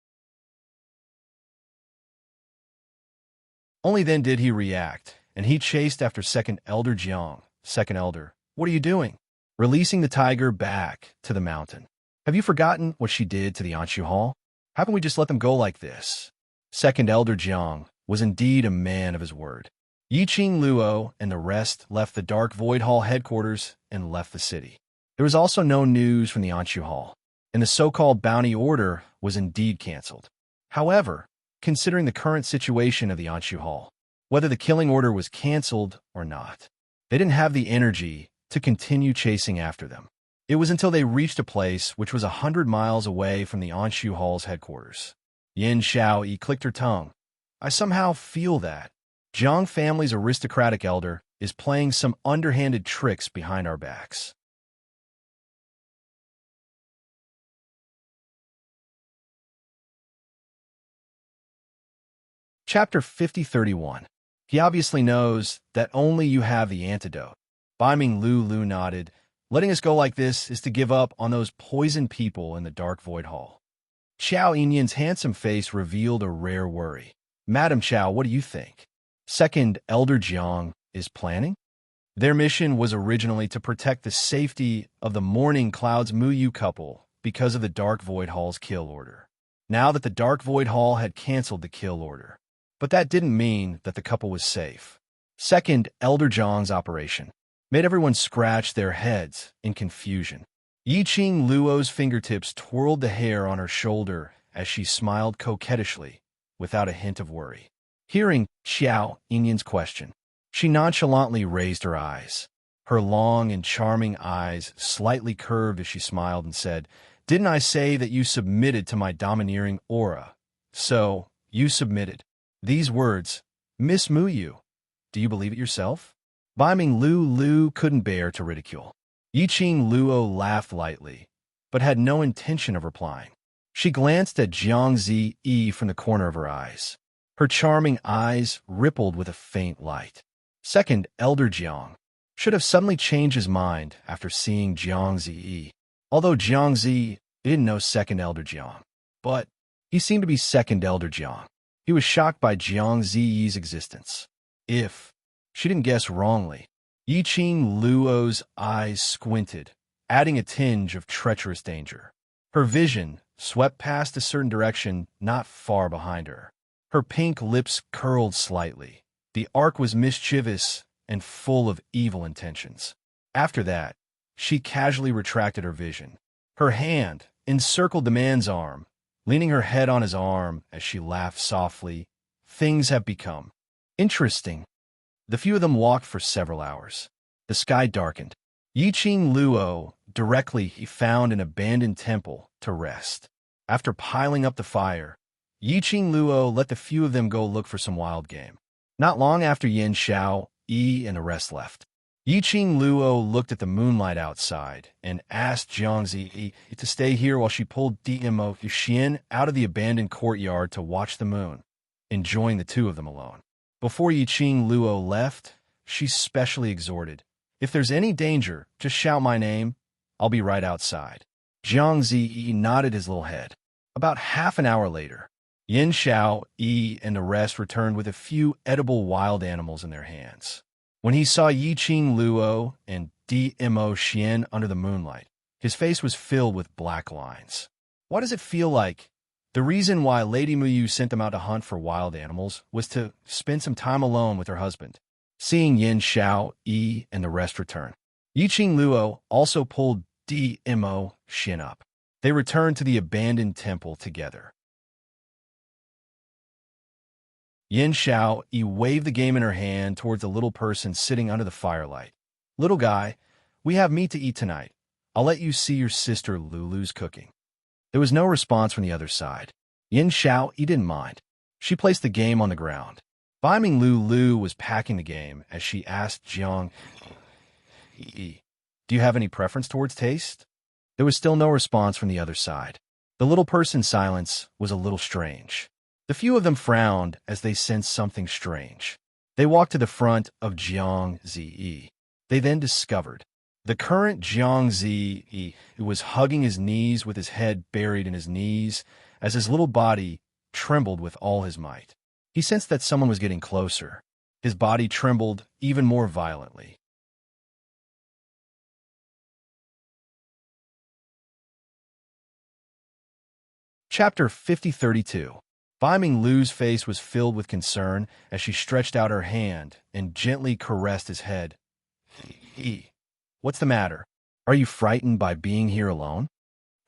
Only then did he react, and he chased after second Elder Jiang. Second Elder, what are you doing? Releasing the tiger back to the mountain. Have you forgotten what she did to the Anshu Hall? Haven't we just let them go like this? Second Elder Jiang was indeed a man of his word. Yiqing Luo and the rest left the Dark Void Hall headquarters and left the city. There was also no news from the Anshu Hall, and the so-called bounty order was indeed canceled. However, considering the current situation of the Anshu Hall, whether the killing order was canceled or not, they didn't have the energy to continue chasing after them. It was until they reached a place which was 100 miles away from the Anshu Hall's headquarters. Yin Xiaoyi clicked her tongue. I somehow feel that Jiang family's aristocratic elder is playing some underhanded tricks behind our backs. Chapter 5031. He obviously knows that only you have the antidote. Baiming Lu nodded. Letting us go like this is to give up on those poisoned people in the Dark Void Hall. Xiao Yinyan's handsome face revealed a rare worry. Madam Xiao, what do you think? Second Elder Jiang is planning? Their mission was originally to protect the safety of the Morning Clouds Muyu couple because of the Dark Void Hall's kill order. Now that the Dark Void Hall had canceled the kill order. But that didn't mean that the couple was safe. Second Elder Jiang's operation made everyone scratch their heads in confusion. Yiqing Luo's fingertips twirled the hair on her shoulder as she smiled coquettishly, without a hint of worry. Hearing Xiao Yinyan's question, she nonchalantly raised her eyes. Her long and charming eyes slightly curved as she smiled and said, "Didn't I say that you submitted to my domineering aura? So, you submitted." These words, Miss Muyu, do you believe it yourself? Baiming Lu couldn't bear to ridicule. Yiqing Luo laughed lightly, but had no intention of replying. She glanced at Jiang Ziyi from the corner of her eyes. Her charming eyes rippled with a faint light. Second Elder Jiang should have suddenly changed his mind after seeing Jiang Ziyi. Although Jiang Ziyi didn't know Second Elder Jiang, but he seemed to be Second Elder Jiang. He was shocked by Jiang Ziyi's existence. If she didn't guess wrongly, Yiqing Luo's eyes squinted, adding a tinge of treacherous danger. Her vision swept past a certain direction not far behind her. Her pink lips curled slightly. The arc was mischievous and full of evil intentions. After that, she casually retracted her vision. Her hand encircled the man's arm, leaning her head on his arm as she laughed softly. Things have become interesting. The few of them walked for several hours. The sky darkened. Yiqing Luo directly he found an abandoned temple to rest. After piling up the fire, Yiqing Luo let the few of them go look for some wild game. Not long after Yin Xiao, Yi and the rest left, Yiqing Luo looked at the moonlight outside and asked Jiang Ziyi to stay here while she pulled Dimo Xian out of the abandoned courtyard to watch the moon, enjoying the two of them alone. Before Yiqing Luo left, she specially exhorted, "If there's any danger, just shout my name. I'll be right outside." Jiang Ziyi nodded his little head. About half an hour later, Yin Xiao, Yi, and the rest returned with a few edible wild animals in their hands. When he saw Yiqing Luo and Dimo Xian under the moonlight, his face was filled with black lines. What does it feel like? The reason why Lady Muyu sent them out to hunt for wild animals was to spend some time alone with her husband. Seeing Yin Xiao, Yi, and the rest return, Yiqing Luo also pulled Dimo Xian up. They returned to the abandoned temple together. Yin Xiao Yi waved the game in her hand towards the little person sitting under the firelight. "Little guy, we have meat to eat tonight. I'll let you see your sister Lulu's cooking." There was no response from the other side. Yin Xiao Yi didn't mind. She placed the game on the ground. Biming Lu was packing the game as she asked Jiang Yi, "Do you have any preference towards taste?" There was still no response from the other side. The little person's silence was a little strange. The few of them frowned as they sensed something strange. They walked to the front of Jiang Ziyi. They then discovered the current Jiang Ziyi, who was hugging his knees with his head buried in his knees as his little body trembled with all his might. He sensed that someone was getting closer. His body trembled even more violently. Chapter 5032. Biming Lu's face was filled with concern as she stretched out her hand and gently caressed his head. What's the matter? Are you frightened by being here alone?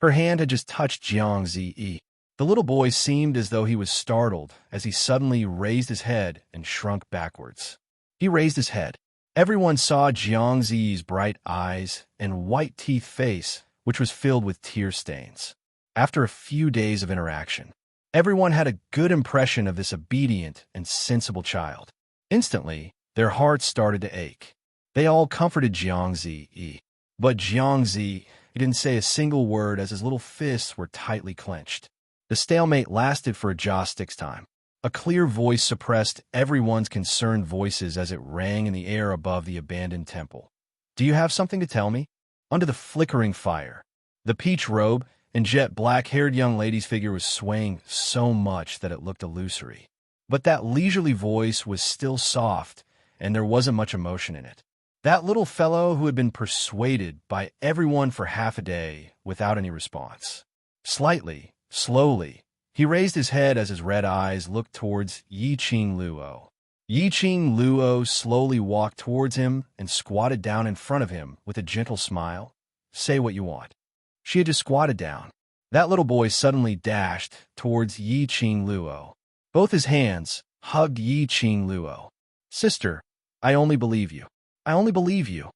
Her hand had just touched Jiang Ziyi. The little boy seemed as though he was startled as he suddenly raised his head and shrunk backwards. He raised his head. Everyone saw Jiang Ziyi's bright eyes and white teeth face, which was filled with tear stains. After a few days of interaction, everyone had a good impression of this obedient and sensible child. Instantly, their hearts started to ache. They all comforted Jiang Ziyi. But Jiang Ziyi didn't say a single word as his little fists were tightly clenched. The stalemate lasted for a joss-stick's time. A clear voice suppressed everyone's concerned voices as it rang in the air above the abandoned temple. "Do you have something to tell me?" Under the flickering fire, the peach robe and jet black-haired young lady's figure was swaying so much that it looked illusory. But that leisurely voice was still soft, and there wasn't much emotion in it. That little fellow who had been persuaded by everyone for half a day without any response. Slightly, slowly, he raised his head as his red eyes looked towards Yiqing Luo. Yiqing Luo slowly walked towards him and squatted down in front of him with a gentle smile. "Say what you want." She had just squatted down. That little boy suddenly dashed towards Yiqing Luo. Both his hands hugged Yiqing Luo. "Sister, I only believe you. I only believe you."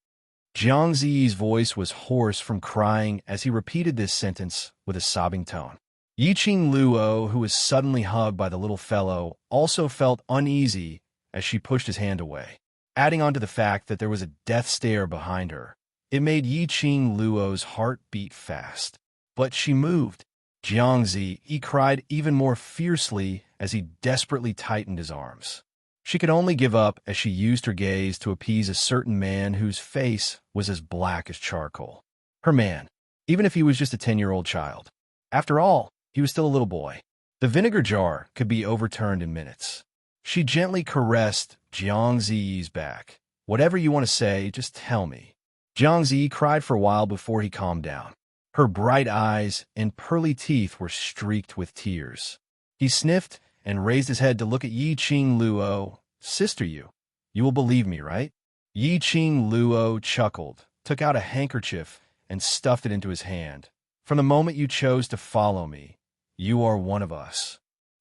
Jiang Ziyi's voice was hoarse from crying as he repeated this sentence with a sobbing tone. Yiqing Luo, who was suddenly hugged by the little fellow, also felt uneasy as she pushed his hand away. Adding on to the fact that there was a death stare behind her, it made Yiqing Luo's heart beat fast. But she moved. Jiang Ziyi cried even more fiercely as he desperately tightened his arms. She could only give up as she used her gaze to appease a certain man whose face was as black as charcoal. Her man, even if he was just a 10-year-old child. After all, he was still a little boy. The vinegar jar could be overturned in minutes. She gently caressed Jiang Ziyi's back. "Whatever you want to say, just tell me." Jiang Ziyi cried for a while before he calmed down. Her bright eyes and pearly teeth were streaked with tears. He sniffed and raised his head to look at Yiqing Luo. "Sister, you will believe me, right?" Yiqing Luo chuckled, took out a handkerchief, and stuffed it into his hand. "From the moment you chose to follow me, you are one of us."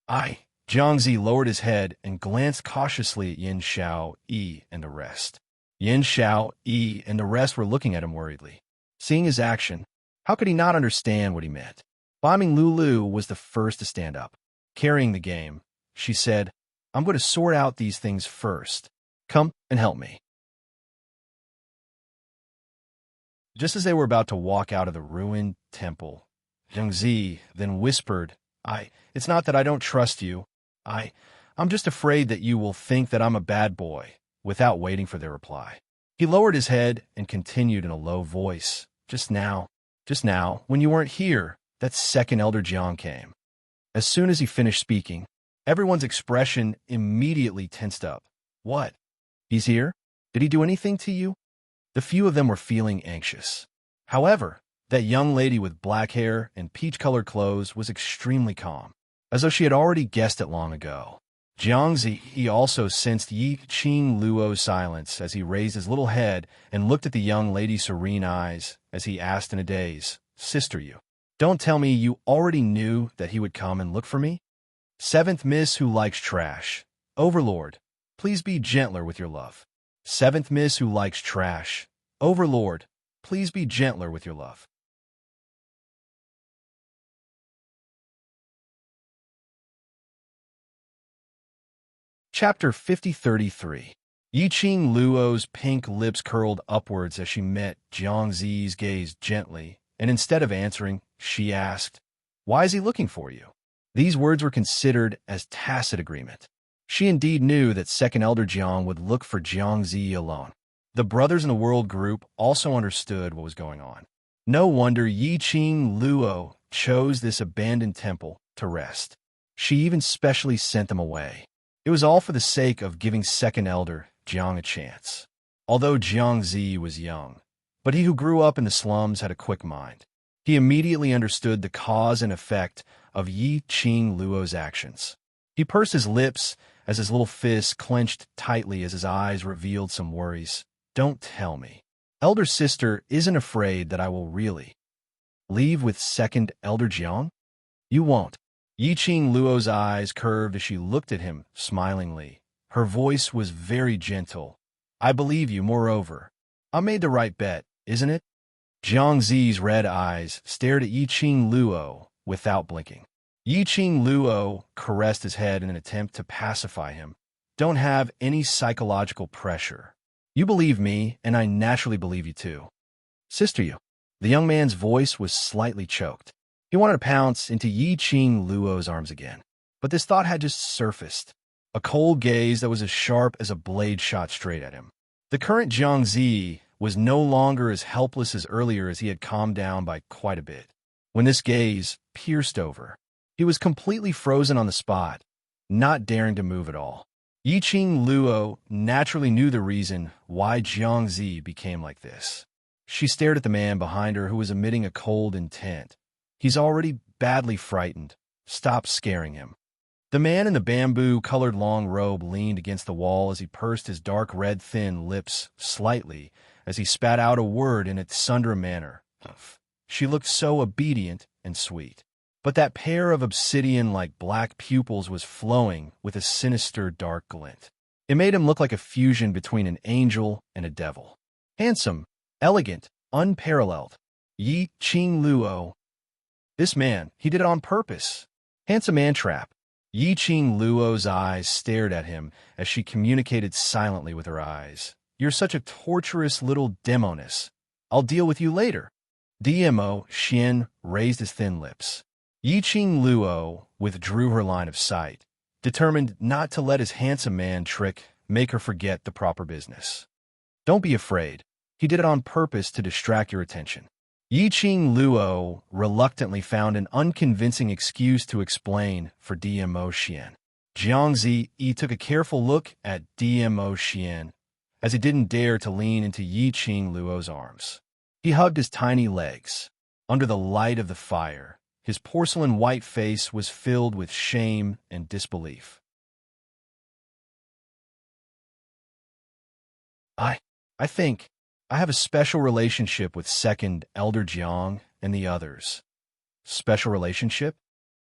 Jiang Ziyi lowered his head and glanced cautiously at Yin Xiao Yi and the rest. Yin Xiao Yi and the rest were looking at him worriedly. Seeing his action, how could he not understand what he meant? Biming Lu was the first to stand up. Carrying the game, she said, "I'm going to sort out these things first. Come and help me." Just as they were about to walk out of the ruined temple, Jiang Ziyi then whispered, It's not that I don't trust you. I'm just afraid that you will think that I'm a bad boy," without waiting for their reply. He lowered his head and continued in a low voice, Just now, when you weren't here, that second Elder Jiang came." As soon as he finished speaking, everyone's expression immediately tensed up. "What? He's here? Did he do anything to you?" The few of them were feeling anxious. However, that young lady with black hair and peach-colored clothes was extremely calm, as though she had already guessed it long ago. Jiang Ziyi also sensed Yiqing Luo's silence as he raised his little head and looked at the young lady's serene eyes as he asked in a daze, "Sister, you don't tell me you already knew that he would come and look for me?" "Seventh Miss who likes trash. Overlord, please be gentler with your love." "Seventh Miss who likes trash. Overlord, please be gentler with your love." Chapter 5033. Yiqing Luo's pink lips curled upwards as she met Jiang Zi's gaze gently, and instead of answering, she asked, "Why is he looking for you?" These words were considered as tacit agreement. She indeed knew that Second Elder Jiang would look for Jiang Zi alone. The Brothers in the World group also understood what was going on. No wonder Yiqing Luo chose this abandoned temple to rest. She even specially sent them away. It was all for the sake of giving Second Elder Jiang a chance. Although Jiang Zi was young, but he who grew up in the slums had a quick mind. He immediately understood the cause and effect of Yiqing Luo's actions. He pursed his lips as his little fists clenched tightly as his eyes revealed some worries. "Don't tell me. Elder sister isn't afraid that I will really leave with Second Elder Jiang?" "You won't." Yiqing Luo's eyes curved as she looked at him smilingly. Her voice was very gentle. "I believe you, moreover. I made the right bet, isn't it?" Jiang Zi's red eyes stared at Yiqing Luo without blinking. Yiqing Luo caressed his head in an attempt to pacify him. "Don't have any psychological pressure. You believe me, and I naturally believe you too. Sister you." The young man's voice was slightly choked. He wanted to pounce into Yiqing Luo's arms again, but this thought had just surfaced. A cold gaze that was as sharp as a blade shot straight at him. The current Jiang Zi was no longer as helpless as earlier, as he had calmed down by quite a bit. When this gaze pierced over, he was completely frozen on the spot, not daring to move at all. Yiqing Luo naturally knew the reason why Jiang Zi became like this. She stared at the man behind her who was emitting a cold intent. "He's already badly frightened. Stop scaring him." The man in the bamboo-colored long robe leaned against the wall as he pursed his dark red thin lips slightly as he spat out a word in a Sundra manner. She looked so obedient and sweet. But that pair of obsidian-like black pupils was flowing with a sinister dark glint. It made him look like a fusion between an angel and a devil. Handsome, elegant, unparalleled. Yiqing Luo. This man, he did it on purpose. Handsome man trap. Yiqing Luo's eyes stared at him as she communicated silently with her eyes. "You're such a torturous little demoness. I'll deal with you later." DMO Xian raised his thin lips. Yiqing Luo withdrew her line of sight, determined not to let his handsome man trick make her forget the proper business. "Don't be afraid. He did it on purpose to distract your attention." Yiqing Luo reluctantly found an unconvincing excuse to explain for DMO Xian. Jiang Zi took a careful look at DMO Xian as he didn't dare to lean into Yiqing Luo's arms. He hugged his tiny legs. Under the light of the fire, his porcelain white face was filled with shame and disbelief. I think I have a special relationship with Second Elder Jiang and the others." "Special relationship?"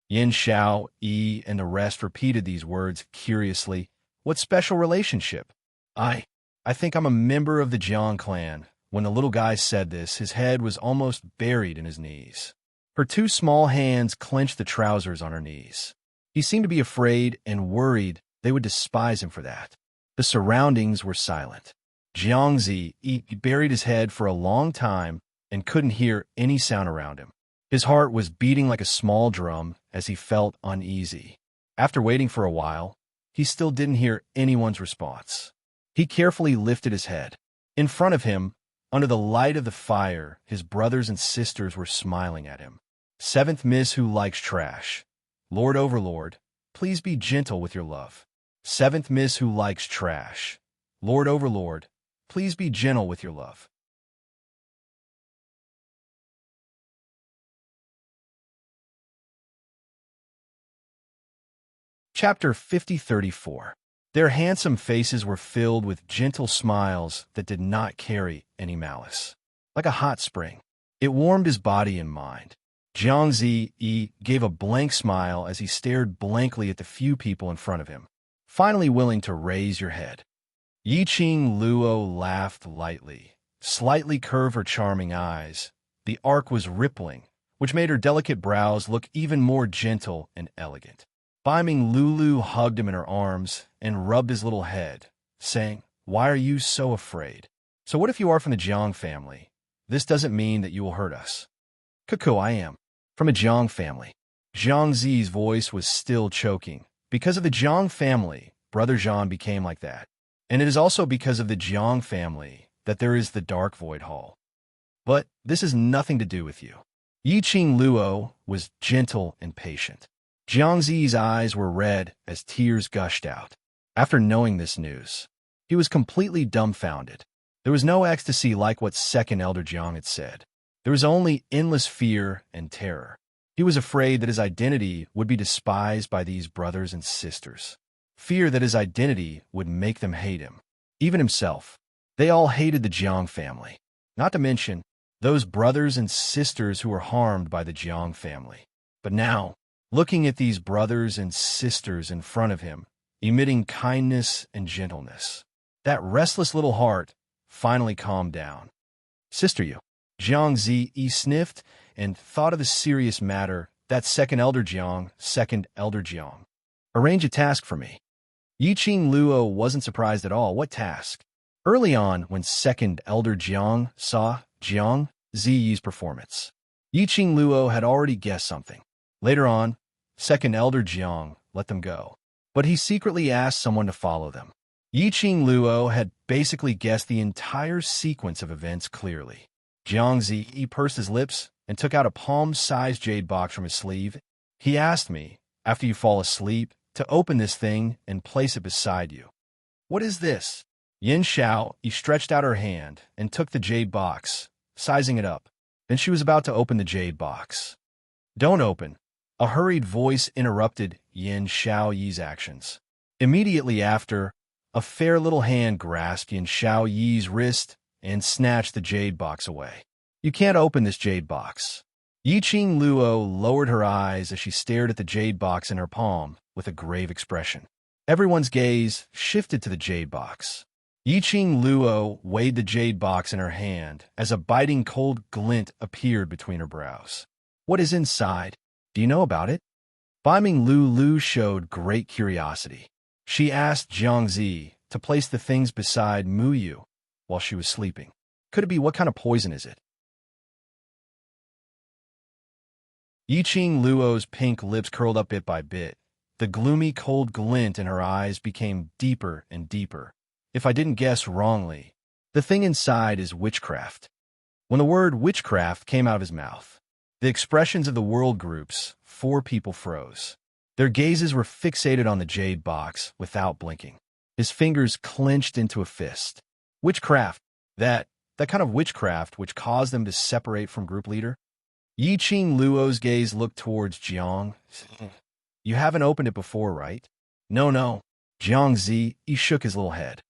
Yin Xiao, Yi, and the rest repeated these words curiously. "What special relationship?" I think I'm a member of the Jiang clan." When the little guy said this, his head was almost buried in his knees. Her two small hands clenched the trousers on her knees. He seemed to be afraid and worried they would despise him for that. The surroundings were silent. Jiang Zi buried his head for a long time and couldn't hear any sound around him. His heart was beating like a small drum as he felt uneasy. After waiting for a while, he still didn't hear anyone's response. He carefully lifted his head. In front of him, under the light of the fire, his brothers and sisters were smiling at him. "Seventh Miss who likes trash. Lord Overlord, please be gentle with your love." "Seventh Miss who likes trash. Lord Overlord, please be gentle with your love." Chapter 5034. Their handsome faces were filled with gentle smiles that did not carry any malice. Like a hot spring, it warmed his body and mind. Jiang Zi gave a blank smile as he stared blankly at the few people in front of him, finally willing to raise your head. Yiqing Luo laughed lightly, slightly curved her charming eyes. The arc was rippling, which made her delicate brows look even more gentle and elegant. Biming Lulu hugged him in her arms and rubbed his little head, saying, "Why are you so afraid? So what if you are from the Jiang family? This doesn't mean that you will hurt us." "Cuckoo, I am. From a Jiang family." Zhang Zi's voice was still choking. "Because of the Jiang family, Brother Zhan became like that. And it is also because of the Jiang family that there is the Dark Void Hall. But this has nothing to do with you." Yiqing Luo was gentle and patient. Zhang Zi's eyes were red as tears gushed out. After knowing this news, he was completely dumbfounded. There was no ecstasy like what Second Elder Jiang had said. There was only endless fear and terror. He was afraid that his identity would be despised by these brothers and sisters. Fear that his identity would make them hate him. Even himself. They all hated the Jiang family. Not to mention those brothers and sisters who were harmed by the Jiang family. But now, looking at these brothers and sisters in front of him, emitting kindness and gentleness, that restless little heart finally calmed down. "Sister, you." Zhang Zi sniffed and thought of the serious matter that Second Elder Jiang. "Arrange a task for me." Yiqing Luo wasn't surprised at all. What task? Early on, when Second Elder Jiang saw Jiang Zi's performance, Yiqing Luo had already guessed something. Later on, Second Elder Jiang let them go, but he secretly asked someone to follow them. Yiqing Luo had basically guessed the entire sequence of events clearly. Jiang Zi pursed his lips and took out a palm-sized jade box from his sleeve. "He asked me, after you fall asleep, to open this thing and place it beside you." "What is this?" Yin Xiao stretched out her hand and took the jade box, sizing it up. Then she was about to open the jade box. "Don't open." A hurried voice interrupted Yin Xiaoyi's actions. Immediately after, a fair little hand grasped Yin Xiaoyi's wrist and snatched the jade box away. "You can't open this jade box." Yiqing Luo lowered her eyes as she stared at the jade box in her palm with a grave expression. Everyone's gaze shifted to the jade box. Yiqing Luo weighed the jade box in her hand as a biting cold glint appeared between her brows. "What is inside? Do you know about it?" Biming Lulu showed great curiosity. She asked Zhang Zi to place the things beside Mu Yu while she was sleeping. "Could it be? What kind of poison is it?" Yiqing Luo's pink lips curled up bit by bit. The gloomy, cold glint in her eyes became deeper and deeper. "If I didn't guess wrongly, the thing inside is witchcraft." When the word witchcraft came out of his mouth, the expressions of the world groups, 4 people froze. Their gazes were fixated on the jade box without blinking. His fingers clenched into a fist. Witchcraft. That kind of witchcraft which caused them to separate from group leader? Yiqing Luo's gaze looked towards Jiang. "You haven't opened it before, right?" No. Jiang Zi, he shook his little head.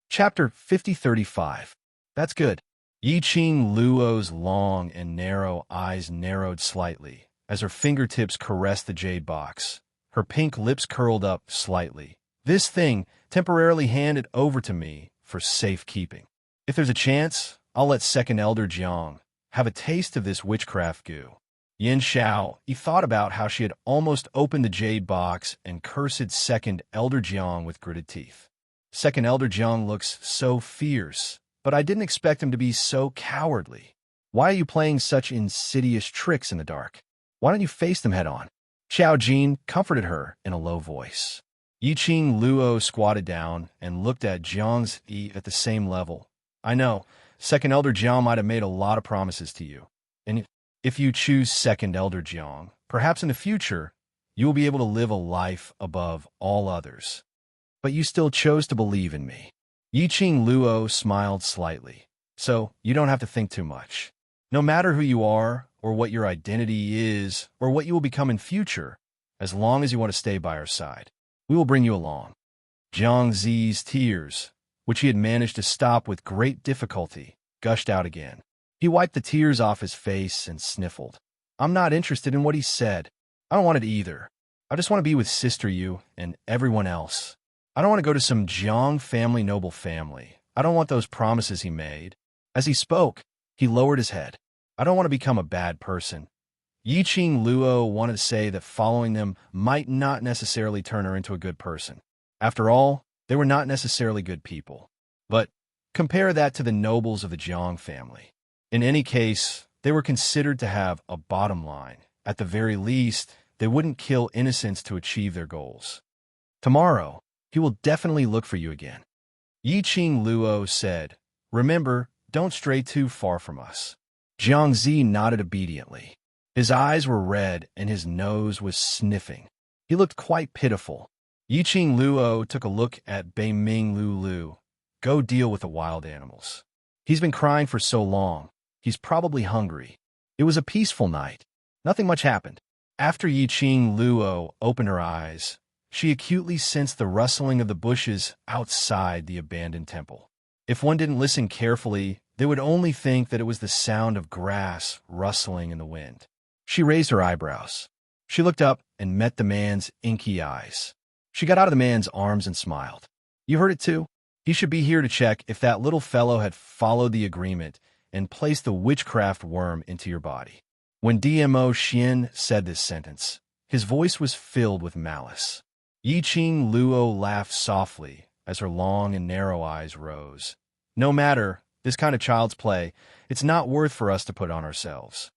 Chapter 5035. That's good. Yiqing Luo's long and narrow eyes narrowed slightly as her fingertips caressed the jade box. Her pink lips curled up slightly. "This thing, temporarily handed over to me for safekeeping. If there's a chance, I'll let Second Elder Jiang have a taste of this witchcraft goo." Yin Xiao, he thought about how she had almost opened the jade box and cursed Second Elder Jiang with gritted teeth. Second Elder Jiang looks so fierce, but I didn't expect him to be so cowardly. Why are you playing such insidious tricks in the dark? Why don't you face them head on? Xiao Jin comforted her in a low voice. Yiqing Luo squatted down and looked at Jiang Zi at the same level. "I know, Second Elder Jiang might have made a lot of promises to you. And if you choose Second Elder Jiang, perhaps in the future, you will be able to live a life above all others. But you still chose to believe in me." Yiqing Luo smiled slightly. "So you don't have to think too much. No matter who you are, or what your identity is, or what you will become in future, as long as you want to stay by our side, we will bring you along." Jiang Zi's tears, which he had managed to stop with great difficulty, gushed out again. He wiped the tears off his face and sniffled. "I'm not interested in what he said. I don't want it either. I just want to be with Sister Yu and everyone else. I don't want to go to some Jiang family noble family. I don't want those promises he made. As he spoke, he lowered his head. I don't want to become a bad person. Yiqing Luo wanted to say that following them might not necessarily turn her into a good person. After all, they were not necessarily good people. But compare that to the nobles of the Jiang family. In any case, they were considered to have a bottom line. At the very least, they wouldn't kill innocents to achieve their goals. Tomorrow, he will definitely look for you again. Yiqing Luo said, Remember, don't stray too far from us. Jiangzi nodded obediently. His eyes were red and his nose was sniffing. He looked quite pitiful. Yiqing Luo took a look at Beiming Lulu. Go deal with the wild animals. He's been crying for so long. He's probably hungry. It was a peaceful night. Nothing much happened. After Yiqing Luo opened her eyes, she acutely sensed the rustling of the bushes outside the abandoned temple. If one didn't listen carefully, they would only think that it was the sound of grass rustling in the wind. She raised her eyebrows. She looked up and met the man's inky eyes. She got out of the man's arms and smiled. You heard it too? He should be here to check if that little fellow had followed the agreement and placed the witchcraft worm into your body. When DMO Xian said this sentence, his voice was filled with malice. Yiqing Luo laughed softly as her long and narrow eyes rose. No matter, this kind of child's play, it's not worth for us to put on ourselves.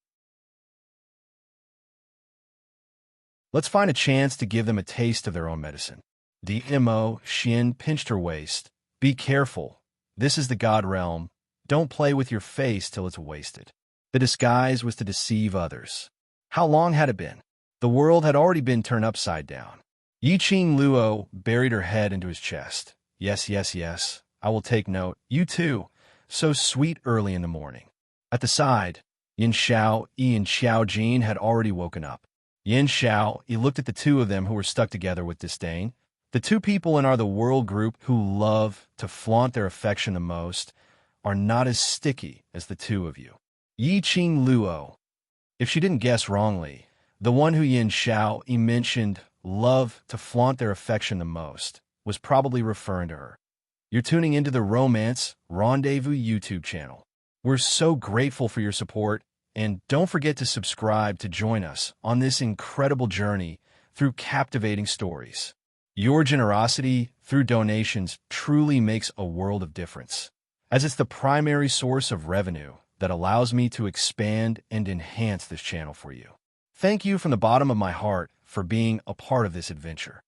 Let's find a chance to give them a taste of their own medicine. DMO Xian pinched her waist. Be careful. This is the God realm. Don't play with your face till it's wasted. The disguise was to deceive others. How long had it been? The world had already been turned upside down. Yiqing Luo buried her head into his chest. Yes, yes, yes. I will take note. You too. So sweet early in the morning. At the side, Yin Xiao and Xiao Jin had already woken up. Yin Xiao looked at the two of them who were stuck together with disdain. The two people in the world group who love to flaunt their affection the most are not as sticky as the two of you. Yiqing Luo. If she didn't guess wrongly, the one who Yin Xiao mentioned love to flaunt their affection the most was probably referring to her. You're tuning into the Romance Rendezvous YouTube channel. We're so grateful for your support, and don't forget to subscribe to join us on this incredible journey through captivating stories. Your generosity through donations truly makes a world of difference, as it's the primary source of revenue that allows me to expand and enhance this channel for you. Thank you from the bottom of my heart for being a part of this adventure.